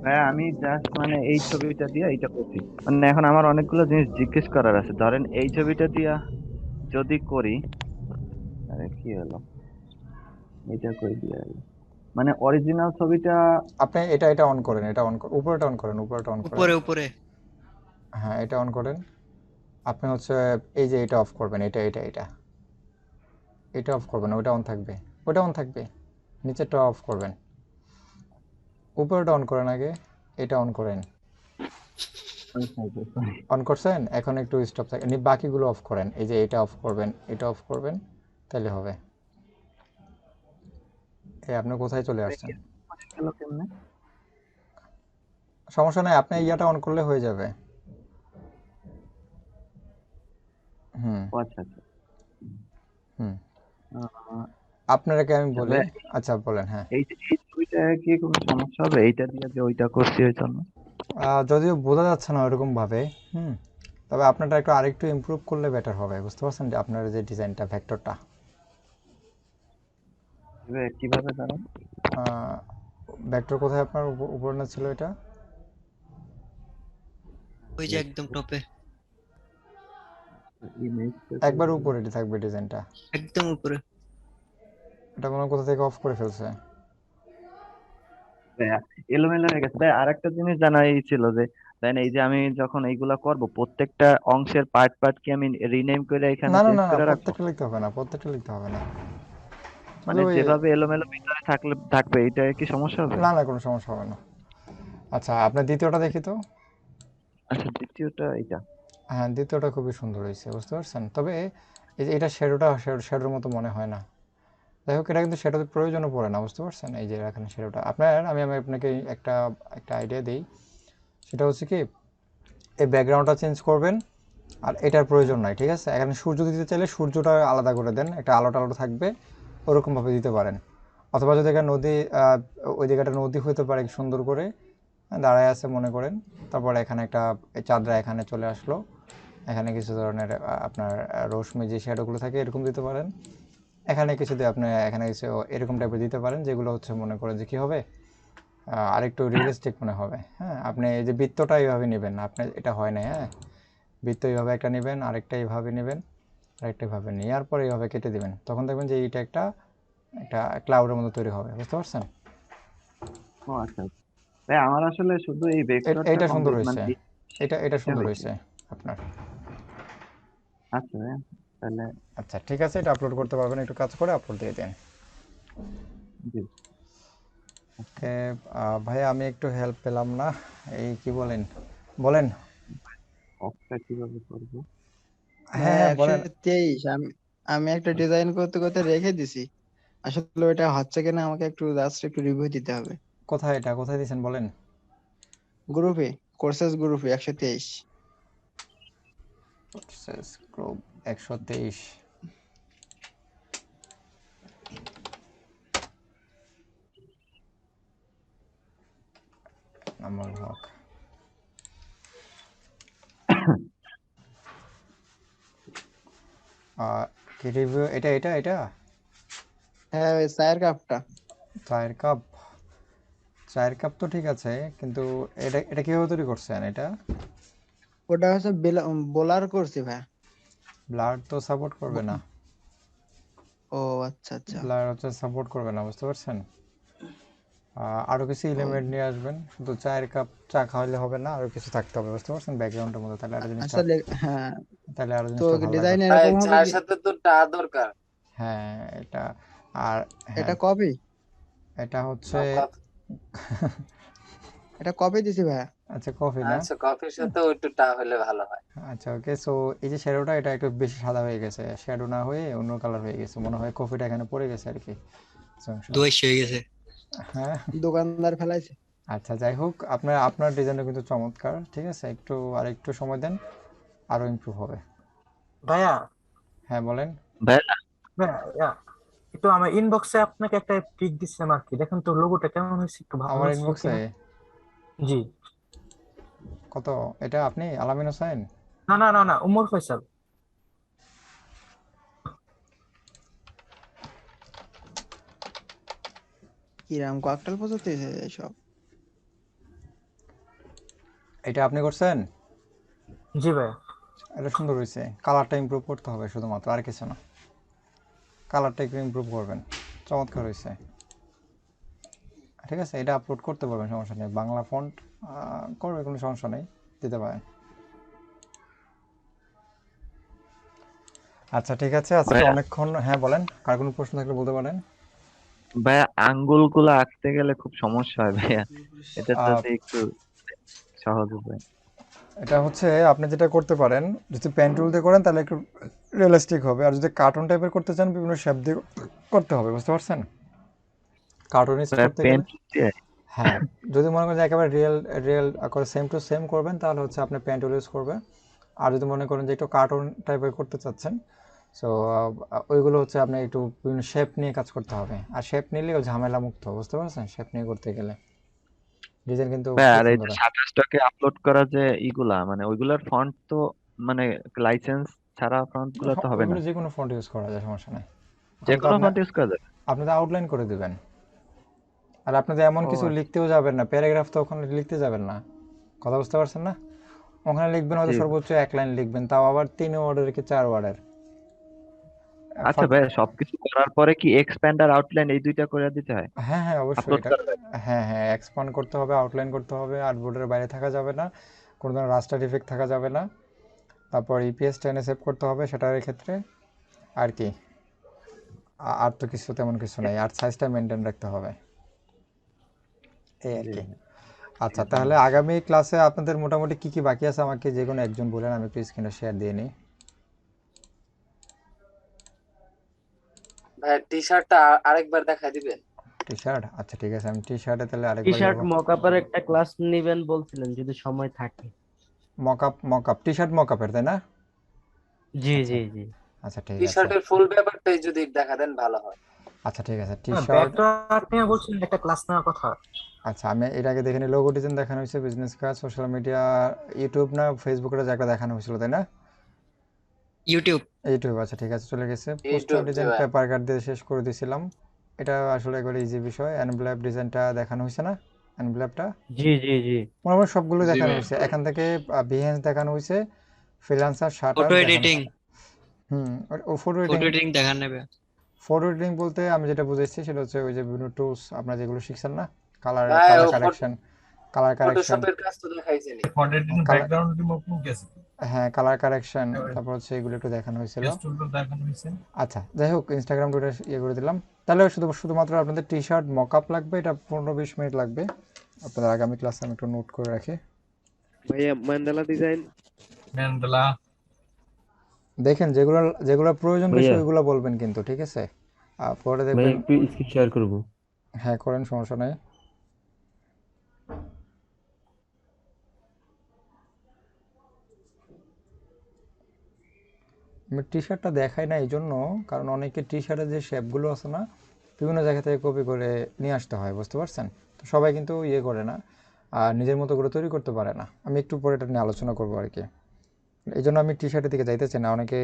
J: ভাই আমি জাস্ট মানে এই ছবিটা দিয়ে এইটা করছি। মানে এখন আমার অনেকগুলো জিনিস জিজ্ঞেস করার আছে। ধরেন এই ছবিটা দিয়া যদি করি, আরে কি হলো, এটা কই দিয়া গেল? মানে অরিজিনাল ছবিটা
A: আপনি এটা এটা অন করেন, এটা অন করেন, উপরেটা অন করেন, উপরেটা অন করেন।
E: উপরে উপরে
A: হ্যাঁ, এটা অন করেন। আপনি হচ্ছে এই যে এটা অফ করবেন, এটা এটা এটা এটা অফ করবেন, ওটা অন থাকবে, ওটা অন থাকবে, নিচেরটা অফ করবেন, উপরেটা অন করেন আগে, এটা অন করেন। অন করছেন? এখন একটু স্টপ থাকে, বাকিগুলো অফ করেন, এই যে এটা অফ করবেন, এটা অফ করবেন, তাহলে হবে। এই আপনি কোথায় চলে আসছেন?
J: গেল কেমনে?
A: সমস্যা নাই, আপনি ইয়াটা অন করলে হয়ে যাবে। হুম
J: ও আচ্ছা আচ্ছা।
A: হুম
J: আহ,
A: আপনাকে আমি বলি।
J: ভাই,
A: আচ্ছা, বলেন। হ্যাঁ,
J: এই এই ছবিটা কি কোনো সমস্যা হবে এইটা দিয়ে যে ওইটা করছি ওই জন্য?
A: যদিও বোঝা যাচ্ছে না ওরকম ভাবে, হুম, তবে আপনারটা একটু আরেকটু ইমপ্রুভ করলে বেটার হবে, বুঝতে পারছেন যে আপনার যে ডিজাইনটা, ভেক্টরটা
J: কিভাবে দাঁড়ান?
A: ভেক্টর কোথায় আপনার উপরে না ছিল এটা?
E: ওই যে একদম টপে
A: একবার উপরে থাকবে ডিজাইনটা,
E: একদম উপরে।
A: এটা মনে হয় কোথা থেকে অফ করে ফেলছে।
J: এলোমেলো হয়ে গেছে ভাই। আরেকটা জিনিস জানাই ছিল যে দেন এই যে আমি যখন এইগুলা করব প্রত্যেকটা অংশের পার্ট পার্ট কি আমি রিনেম করে এখানে
A: না না
J: চেঞ্জ
A: না না,
J: করে রাখবো?
A: প্রত্যেকটা লিখতে হবে না, প্রত্যেকটা লিখতে হবে না।
J: মানে
A: ওই
J: যেভাবে এলোমেলো ভিতরে থাকবে এটা কি সমস্যা হবে?
A: না না, কোনো সমস্যা হবে না। আচ্ছা, আপনার দ্বিতীয়টা দেখি তো।
J: আচ্ছা দ্বিতীয়টা এটা।
A: হ্যাঁ, দ্বিতীয়টা খুবই সুন্দর হয়েছে, বুঝতে পারছেন। তবে এই যে এটা শ্যাডোর মতো মনে হয় না। যাই হোক, এটা কিন্তু শ্যাডোর প্রয়োজনও পড়ে না, বুঝতে পারছেন। এই যে এখানে শ্যাডোটা আমি আপনাকে একটা একটা আইডিয়া দিই, সেটা হচ্ছে কি, এই ব্যাকগ্রাউন্ডটা চেঞ্জ করবেন, আর এটার প্রয়োজন নাই, ঠিক আছে। এখানে সূর্য দিতে চাইলে সূর্যটা আলাদা করে দেন, একটা আলোটা আলোটা থাকবে, ওরকমভাবে দিতে পারেন। অথবা যদি এখানে নদী, ওই জায়গাটা নদী হতে পারে সুন্দর করে দাঁড়ায় আছে মনে করেন, তারপর এখানে একটা চাঁদরা এখানে চলে আসলো, এখানে কিছু ধরনের আপনার রশ্মি যে শ্যাডোগুলো থাকে এরকম দিতে পারেন। এখানে কিছু দিয়ে আপনি এখানে কিছু এরকম টাইপের দিতে পারেন, যেগুলো হচ্ছে মনে করেন যে কী হবে, আরেকটু রিয়েলিস্টিক মনে হবে। হ্যাঁ, আপনি এই যে বৃত্তটা এইভাবে নেবেন না, আপনি এটা হয় না, হ্যাঁ, বৃত্ত এইভাবে একটা নেবেন, আরেকটা এইভাবে নেবেন, আরেকটা এইভাবে নেওয়ার পরে এইভাবে কেটে দেবেন, তখন দেখবেন যে এইটা একটা একটা ক্লাউডের মতো তৈরি হবে, বুঝতে পারছেন।
J: ও আচ্ছা ভাই, আমার আসলে শুধু এই ভেক্টরটা
A: এইটা সুন্দর
J: কমপ্লিট
A: হয়েছে,
J: মানে
A: এটা সুন্দর হয়েছে আপনার।
J: আচ্ছা ভাই, তাহলে
A: আচ্ছা, ঠিক আছে, এটা আপলোড করতে পারবেন, একটু কাজ করে আপলোড দিয়ে দেন।
J: জি।
A: ওকে, ভাইয়া আমি একটু হেল্প পেলাম না, এই কি বলেন, বলেন।
J: অফটা কিভাবে করব?
A: হ্যাঁ বলেন।
L: 123 আমি একটা ডিজাইন করতে করতে রেখে দিছি, আসলে ওটা হচ্ছে কিনা আমাকে একটু জাস্ট একটু রিভিউ দিতে হবে।
A: কোথায় এটা, কোথায় দিয়েছেন বলেন।
L: গ্রুপে, কোর্সেস গ্রুপে 123।
A: গ্রুপ 123। নামুল হক। কি রিভিউ, এটা এটা এটা
L: হ্যাঁ, ওই চায়ের কাপটা।
A: চায়ের কাপ, 4 কাপ তো ঠিক আছে, কিন্তু এটা এটা কিভাবে তৈরি করছেন এটা?
L: ওটা হচ্ছে বোলার করছি ভাইয়া।
A: ব্লাড তো সাপোর্ট করবে না,
L: ও আচ্ছা আচ্ছা।
A: ব্লাড হচ্ছে সাপোর্ট করবে না, বুঝতে পারছেন? আরো কিছু এলিমেন্ট নিয়ে আসবেন, শুধু 4 কাপ চা খাওয়ালে হবে না, আরো কিছু থাকতে হবে, বুঝতে পারছেন, ব্যাকগ্রাউন্ডের মধ্যে, তাহলে আরো জিনিসটা
L: আসলে হ্যাঁ,
A: তাহলে আরো
L: তো
A: জিনিসটা ভালো লাগবে।
L: ডিজাইন
B: ভাই
L: এরকম হবে
B: চায়ের
L: কি?
B: সাথে তো চা দরকার।
A: হ্যাঁ এটা, আর হ্যাঁ
L: এটা কপি,
A: এটা হচ্ছে
L: এটা কপি দিছি ভাইয়া।
A: আচ্ছা কফি না,
B: আচ্ছা কফির সাথেও একটু চা হলে ভালো হয়।
A: আচ্ছা ওকে। সো এই যে শ্যাডোটা, এটা একটু বেশি সাদা হয়ে গেছে, শ্যাডো না হয়ে অন্য কালার হয়ে গেছে, মনে হয় কফিটা এখানে পড়ে গেছে আর কি।
N: দোষ হয়ে গেছে।
A: হ্যাঁ
L: দোকানদার ফেলাইছে।
A: আচ্ছা যাই হোক, আপনার আপনার ডিজাইনটা কিন্তু চমৎকার, ঠিক আছে, একটু আর একটু সময় দেন, আরো ইমপ্রুভ হবে।
D: ভাইয়া
A: হ্যাঁ বলেন।
J: ভাইয়া
D: ভাইয়া একটু আমার ইনবক্সে আপনাকে একটা পিক দিচ্ছিলাম আর কি, দেখেন তো লোগোটা কেমন হয়েছে, একটু ভালো
A: আমার
D: হয়েছে
A: ইনবক্সে
D: কিনা। জি।
A: কত? এটা আপনি আলামিন হোসেন?
D: না না না না, উমর ফয়সাল।
L: কিরাম ককটেল পচাতেছে এসব।
A: এটা আপনি করছেন?
D: জি ভাই।
A: এটা সুন্দর হয়েছে, কালারটা ইমপ্রুভ করতে হবে শুধুমাত্র, আর কিছু না, কালারটা একটু ইমপ্রুভ করবেন, চমৎকার হয়েছে, ঠিক আছে। এটা আপলোড করতে পারবেন, সমস্যা নেই, বাংলা ফন্ট করবে, কোনো সমস্যা নেই, দিতে পারেন। আচ্ছা ঠিক আছে, আজকে
J: ভাইয়া
A: অনেকক্ষণ, হ্যাঁ বলেন, কার কোনো প্রশ্ন থাকলে বলতে পারেন।
J: ভাইয়া আঙ্গুল গুলো আঁকতে গেলে খুব সমস্যা হয় ভাইয়া, এটা যদি একটু সহজ উপায়।
A: এটা হচ্ছে আপনি যেটা করতে পারেন, যদি পেন টুল দিয়ে করেন তাহলে একটু রিয়েলিস্টিক হবে, আর যদি কার্টুন টাইপের করতে চান বিভিন্ন শেপ দিয়ে করতে হবে, বুঝতে পারছেন? কার্টুনিস্ট করতে
J: পেন
A: গেলে হ্যাঁ, যদি মনে করেন যে একেবারে রিয়েল রিয়েল করে সেম টু সেম করবেন, তাহলে হচ্ছে আপনি পেন টুল ইউজ করবেন। আর যদি মনে করেন যে একটু কার্টুন টাইপের করতে চাচ্ছেন, সো ওইগুলো হচ্ছে আপনি একটু বিভিন্ন শেপ নিয়ে কাজ করতে হবে, আর শেপ নিলে ঝামেলা মুক্ত, বুঝতে পারছেন, শেপ নিয়ে করতে গেলে ডিজাইন কিন্তু
J: ভাইয়া
A: খুব
J: আর এই
A: সুন্দর
J: যে
A: হয়।
J: শাটারস্টকে আপলোড করা যে ইগুলা মানে ওইগুলার ফন্ট তো মানে লাইসেন্স ছাড়া ফন্ট গুলো তো হবে না,
A: ওইগুলো যে কোনো ফন্ট ইউজ করা যায়, সমস্যা নেই।
J: যে কোনো ফন্ট ইউজ করা যাবে।
A: আপনি তো আউটলাইন করে দিবেন, আর আপনি তো এমন
J: ও
A: কিছু লিখতেও যাবেন না, প্যারাগ্রাফ তো ওখানে লিখতে যাবেন না, কথা বুঝতে পারছেন না? ওখানে লিখবেন হয়তো
J: জি
A: সর্বোচ্চ 1 লাইন লিখবেন, তাও আবার 3 ওয়ার্ডের কি 4 ওয়ার্ডের।
J: আচ্ছা ভাইয়া সবকিছু করার পরে কি এক্সপ্যান্ড আর আউটলাইন এই দুইটা করে দিতে হয়
A: হ্যাঁ হ্যাঁ অবশ্যই,
J: আপলোড
A: এটা
J: করার আগে?
A: হ্যাঁ হ্যাঁ এক্সপান্ড করতে হবে, আউটলাইন করতে হবে, আর্টবোর্ডের বাইরে থাকা যাবে না, কোনো ধরনের রাস্টার ইফেক্ট থাকা যাবে না, তারপর ইপিএস 10 সেভ করতে হবে সেটার ক্ষেত্রে, আর কি আর তো কিছু তেমন কিছু নাই, আর সাইজটা মেনটেন রাখতে হবে, এই আর কি। আচ্ছা তাহলে আগামী ক্লাসে আপনাদের মোটামুটি কি কি বাকি আছে আমাকে যে কোনো একজন বলেন, আমি একটু স্ক্রিনে শেয়ার দিয়ে নিই।
B: ভাই টি শার্টটা আরেকবার দেখা দিবেন।
A: টি শার্ট, আচ্ছা ঠিক আছে, আমি টি শার্টে তাহলে
M: টি
A: আরেকবার
M: শার্ট
A: যাব।
M: মকআপের একটা ক্লাস নেবেন বলছিলেন যদি সময় থাকে।
A: মকআপ টি শার্ট মকআপের, তাই না?
M: জি
A: আচ্ছা
M: জি জি।
A: আচ্ছা ঠিক
B: টি
A: আছে,
B: শার্টের ফুল ব্যাপারটাই যদি দেখা দেন ভালো হয়।
A: আচ্ছা ঠিক আছে, টি শার্ট।
D: ব্যাকড্রপ নিয়ে বলছিলেন একটা ক্লাস নেওয়ার কথা।
A: আচ্ছা আমি এর আগে দেখে নিই, লোগো ডিজাইন দেখানো হয়েছে, বিজনেস কাজ, সোশ্যাল মিডিয়া, ইউটিউব না ফেসবুকের যে একটা দেখানো হয়েছিল, তাই না?
N: ইউটিউব।
A: ইউটিউব, আচ্ছা ঠিক আছে, চলে গেছে। পোস্টার
B: ইউটিউব
A: ডিজাইন
B: ভাই।
A: পেপার কাট দিয়ে শেষ করে দিয়েছিলাম, এটা আসলে একবারে ইজি বিষয়। এনভেলপ ডিজাইনটা দেখানো হয়েছে না? এনভেলপটা
M: জি জি জি।
A: মোটামুটি সবগুলো
N: জি
A: দেখানো
N: ভাই।
A: হয়েছে, এখান থেকে বিহেন্স দেখানো হয়েছে, ফ্রিল্যান্সার, শাটার
N: ফটো
A: দেখানো।
N: এডিটিং,
A: ও ফটো
N: ফটো
A: এডিটিং।
N: এডিটিং দেখান নেবে।
A: ফটো এডিটিং বলতে আমি যেটা বুঝেছি সেটা হচ্ছে ওই যে বিভিন্ন টুলস আপনারা যেগুলো শিখছেন না, কালার
B: ভাই
A: কালার
B: ও
A: কারেকশন, কালার কারেকশন,
B: ফটোশপের কাজ তো দেখাইছেনি।
I: কন্টেন্ট ব্যাকগ্রাউন্ড রিমুভ গেছে,
A: হ্যাঁ কালার কারেকশন, তারপর হচ্ছে এগুলো একটু দেখানো হয়েছিল।
I: টেস্ট টুলটা দেখানো হয়েছে।
A: আচ্ছা যাই হোক, ইনস্টাগ্রাম টুইটার ইয়ে করে দিলাম। তাহলে শুধুমাত্র আপনাদের টি শার্ট মকআপ লাগবে, এটা 15-20 মিনিট লাগবে, আপনাদের আগামী ক্লাসে আমি একটু নোট করে রাখি।
K: ভাইয়া ম্যান্ডালা ডিজাইন,
I: ম্যান্ডেলা
A: দেখেন যেগুলো যেগুলো প্রয়োজন বেশি
G: ভাইয়া
A: ওইগুলো বলবেন কিন্তু, ঠিক আছে? পরে
G: ভাইয়া
A: দেখবেন।
G: একটু স্ক্রিন শেয়ার করবো।
A: হ্যাঁ করেন, সমস্যা নেই। আমি টি শার্টটা দেখাই না এই জন্য, কারণ অনেকে টি শার্টের যে শেপগুলো আছে না, বিভিন্ন জায়গা থেকে কপি করে নিয়ে আসতে হয়, বুঝতে পারছেন? তো সবাই কিন্তু ইয়ে করে না, আর নিজের মতো করে তৈরি করতে পারে না। আমি একটু পরে এটা নিয়ে আলোচনা করবো আর কি, এই জন্য আমি টি শার্টের দিকে যাইতে চাই না, অনেকে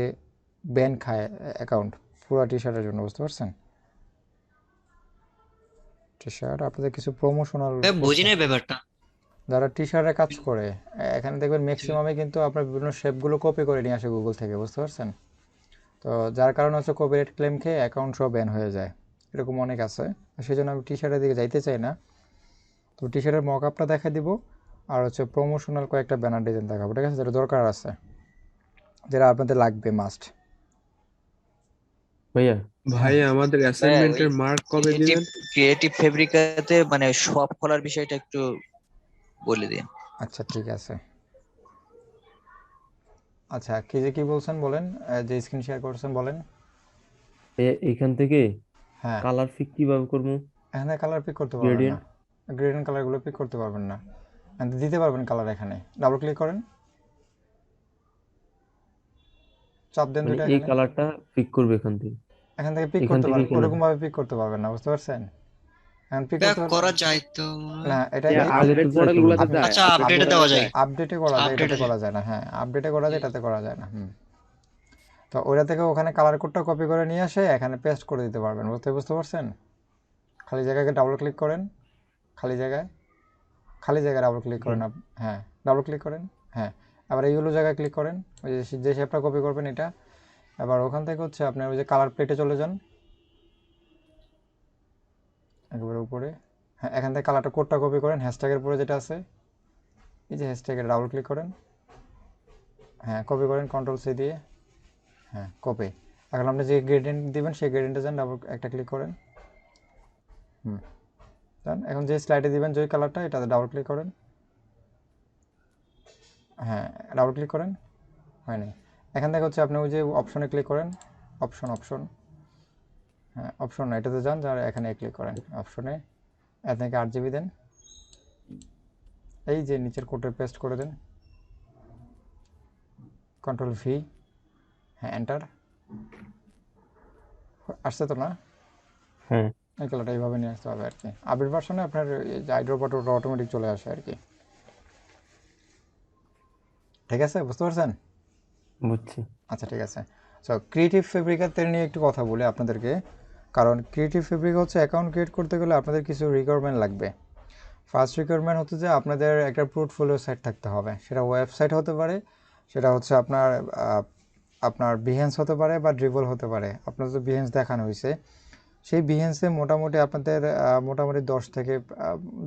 A: ব্যান খায় অ্যাকাউন্ট পুরো টি শার্টের জন্য, বুঝতে পারছেন? টি শার্ট আপনাদের কিছু প্রমোশনাল
N: বুঝি নাই ব্যাপারটা।
A: যারা টি শার্টে কাজ করে এখানে দেখবেন ম্যাক্সিমামে কিন্তু আপনার বিভিন্ন শেপগুলো কপি করে নিয়ে আসে গুগল থেকে, বুঝতে পারছেন? তো যার কারণে হচ্ছে কপিরাইট ক্লেম খেয়ে অ্যাকাউন্ট সব ব্যান হয়ে যায়, এরকম অনেক আছে। সেই জন্য আমি টি শার্টের দিকে যাইতে চাই না। তো টি শার্টের মক আপটা দেখা দিব, আর হচ্ছে প্রমোশনাল কয়েকটা ব্যানার ডিজাইন দেখাবো, ঠিক আছে, যেটা দরকার আছে, যেটা আপনাদের লাগবে মাস্ট।
G: ভাইয়া আমাদের
E: ভাইয়া, ওই
G: অ্যাসাইনমেন্টের মার্ক কবে দিবেন?
E: ক্রিয়েটিভ ফেব্রিকাতে মানে শপ খোলার বিষয়টা একটু বলে দিন।
A: আচ্ছা ঠিক আছে। আচ্ছা কি বলছেন বলেন, যে স্ক্রিন শেয়ার করছেন বলেন।
M: এইখান থেকে
A: হ্যাঁ,
M: কালার পিক কিভাবে করবো?
A: এখানে কালার পিক করতে পারবেন না, গ্রেডিয়েন্ট কালারগুলো পিক করতে পারবেন না, দিতে পারবেন কালার। এখানে ডাবল ক্লিক করেন, চাপ দেন দুইটা,
M: এই কালারটা পিক করবে এখান থেকে
A: পিক করতে পারবেন, ওরকম ভাবে পিক করতে পারবেন না, বুঝতে পারছেন? এখন পিক করতে
N: করা যায় তো
A: না, এটা
K: আপডেট মডেলগুলোতে যায়।
N: আচ্ছা আপডেটে দেওয়া যায়,
A: আপডেটে করা যায়, এটাতে করা যায় না। হ্যাঁ, আপডেটে করা যায়, এটাতে করা যায় না। তো ওইটা থেকে ওখানে কালার কোডটা কপি করে নিয়ে আসে এখানে পেস্ট করে দিতে পারবেন, বুঝতে পারছেন? খালি জায়গায় ডাবল ক্লিক করেন, খালি জায়গায় ডাবল ক্লিক করেন, হ্যাঁ ডাবল ক্লিক করেন, হ্যাঁ আবার এইগুলো জায়গায় ক্লিক করেন, ওই যে শেপটা কপি করবেন এটা। এবার ওখান থেকে হচ্ছে আপনার ওই যে কালার প্লেটে চলে যান, একেবারে উপরে। হ্যাঁ, এখান থেকে কালারটা কোডটা কপি করেন, হ্যাশট্যাগের পরে যেটা আছে এই যে হ্যাশট্যাগে ডাবল ক্লিক করেন, হ্যাঁ কপি করেন কন্ট্রোল সি দিয়ে, হ্যাঁ কপি। এখন আপনি যে গ্রেডিয়েন্ট দিবেন সেই গ্রেডিয়েন্টে যান, ডাবল একটা ক্লিক করেন, দেন এখন যে স্লাইডে দিবেন যে কালারটা এটাতে ডাবল ক্লিক করেন, হ্যাঁ ডাবল ক্লিক করেন, হয়নি। এখান থেকে হচ্ছে আপনি ওই যে অপশনে ক্লিক করেন, অপশন, হ্যাঁ অপশন এটাতে যান, যার এখানে ক্লিক করেন অপশনে, এখানে 8 GB দেন, এই যে নিচের কোডে পেস্ট করে দেন, কন্ট্রোল ভি, হ্যাঁ এন্টার। আসছে তো না?
M: হ্যাঁ,
A: এই কালারটা এইভাবে নিয়ে আসতে হবে আর কি। আপডেট ভার্সনে আপনার আইড্রপ অটোমেটিক চলে আসে আর কি, ঠিক আছে, বুঝতে পারছেন?
M: বুঝছি।
A: আচ্ছা ঠিক আছে। সো ক্রিয়েটিভ ফেব্রিকাতে নিয়ে একটু কথা বলি আপনাদেরকে, কারণ ক্রিয়েটিভ ফেব্রিকা হচ্ছে অ্যাকাউন্ট ক্রিয়েট করতে গেলে আপনাদের কিছু রিকোয়ারমেন্ট লাগবে। ফার্স্ট রিকোয়ারমেন্ট হচ্ছে যে আপনাদের একটা পোর্টফোলিও সাইট থাকতে হবে, সেটা ওয়েবসাইট হতে পারে, সেটা হচ্ছে আপনার বিহেন্স হতে পারে বা ড্রিবল হতে পারে। আপনার যে বিহেন্স দেখানো হয়েছে সেই বিহেন্সে মোটামুটি আপনাদের মোটামুটি 10 থেকে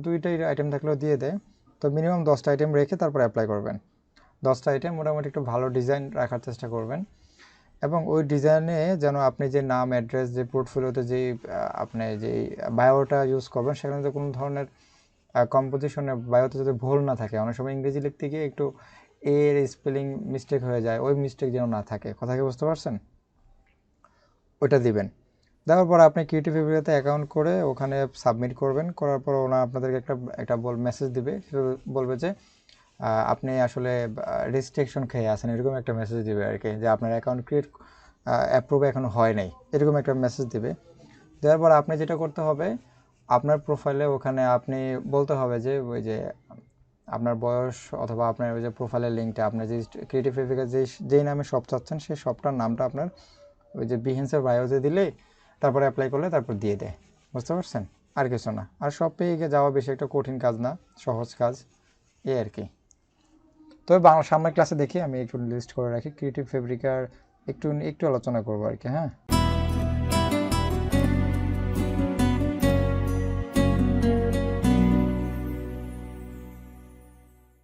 A: 2টাই আইটেম থাকলেও দিয়ে দেয়, তো মিনিমাম 10টা আইটেম রেখে তারপর অ্যাপ্লাই করবেন। 10টা আইটেম মোটামুটি একটু ভালো ডিজাইন রাখার চেষ্টা করবেন, এবং ওই ডিজাইনে যেন আপনি যে নাম অ্যাড্রেস যে পোর্টফোলিওতে যেই আপনি যেই বায়োটা ইউজ করবেন সেখানে যে কোনো ধরনের কম্পোজিশনে বায়োতে যাতে ভুল না থাকে। অনেক সময় ইংরেজি লিখতে গিয়ে একটু এর স্পেলিং মিস্টেক হয়ে যায়, ওই মিস্টেক যেন না থাকে। কথা কি বুঝতে পারছেন? ওইটা দিবেন। দেওয়ার পর আপনি ক্রিয়েটিভ ফেব্রিকাতে অ্যাকাউন্ট করে ওখানে সাবমিট করবেন, করার পর ওরা আপনাদেরকে একটা মেসেজ দিবে, সেটা বলবে যে আপনি আসলে রেজিস্ট্রেশন খেয়ে আছেন, এরকম একটা মেসেজ দিবে আর কি, যে আপনার অ্যাকাউন্ট ক্রিয়েট অ্যাপ্রুভ এখনও হয় নাই, এরকম একটা মেসেজ দিবে। দেওয়ার পর আপনি যেটা করতে হবে, আপনার প্রোফাইলে ওখানে আপনি বলতে হবে যে ওই যে আপনার বয়স অথবা আপনার ওই যে প্রোফাইলের লিঙ্কটা আপনার যে ক্রিয়েটিভ ফেব্রিকা যেই নামে শপ চাচ্ছেন সেই শপটার নামটা আপনার ওই যে বিহেন্সের বায়োতে দিলে তারপরে অ্যাপ্লাই করলে তারপর দিয়ে দেয়, বুঝতে পারছেন? আর কিছু না। আর সব পেয়ে যাওয়া বেশি একটা কঠিন কাজ না, সহজ কাজ, এই আর কি। তবে সামনের ক্লাসে দেখি আমি একটু লিস্ট করে রাখি, ক্রিয়েটিভ ফেব্রিকার একটু আলোচনা করবো আর কি। হ্যাঁ।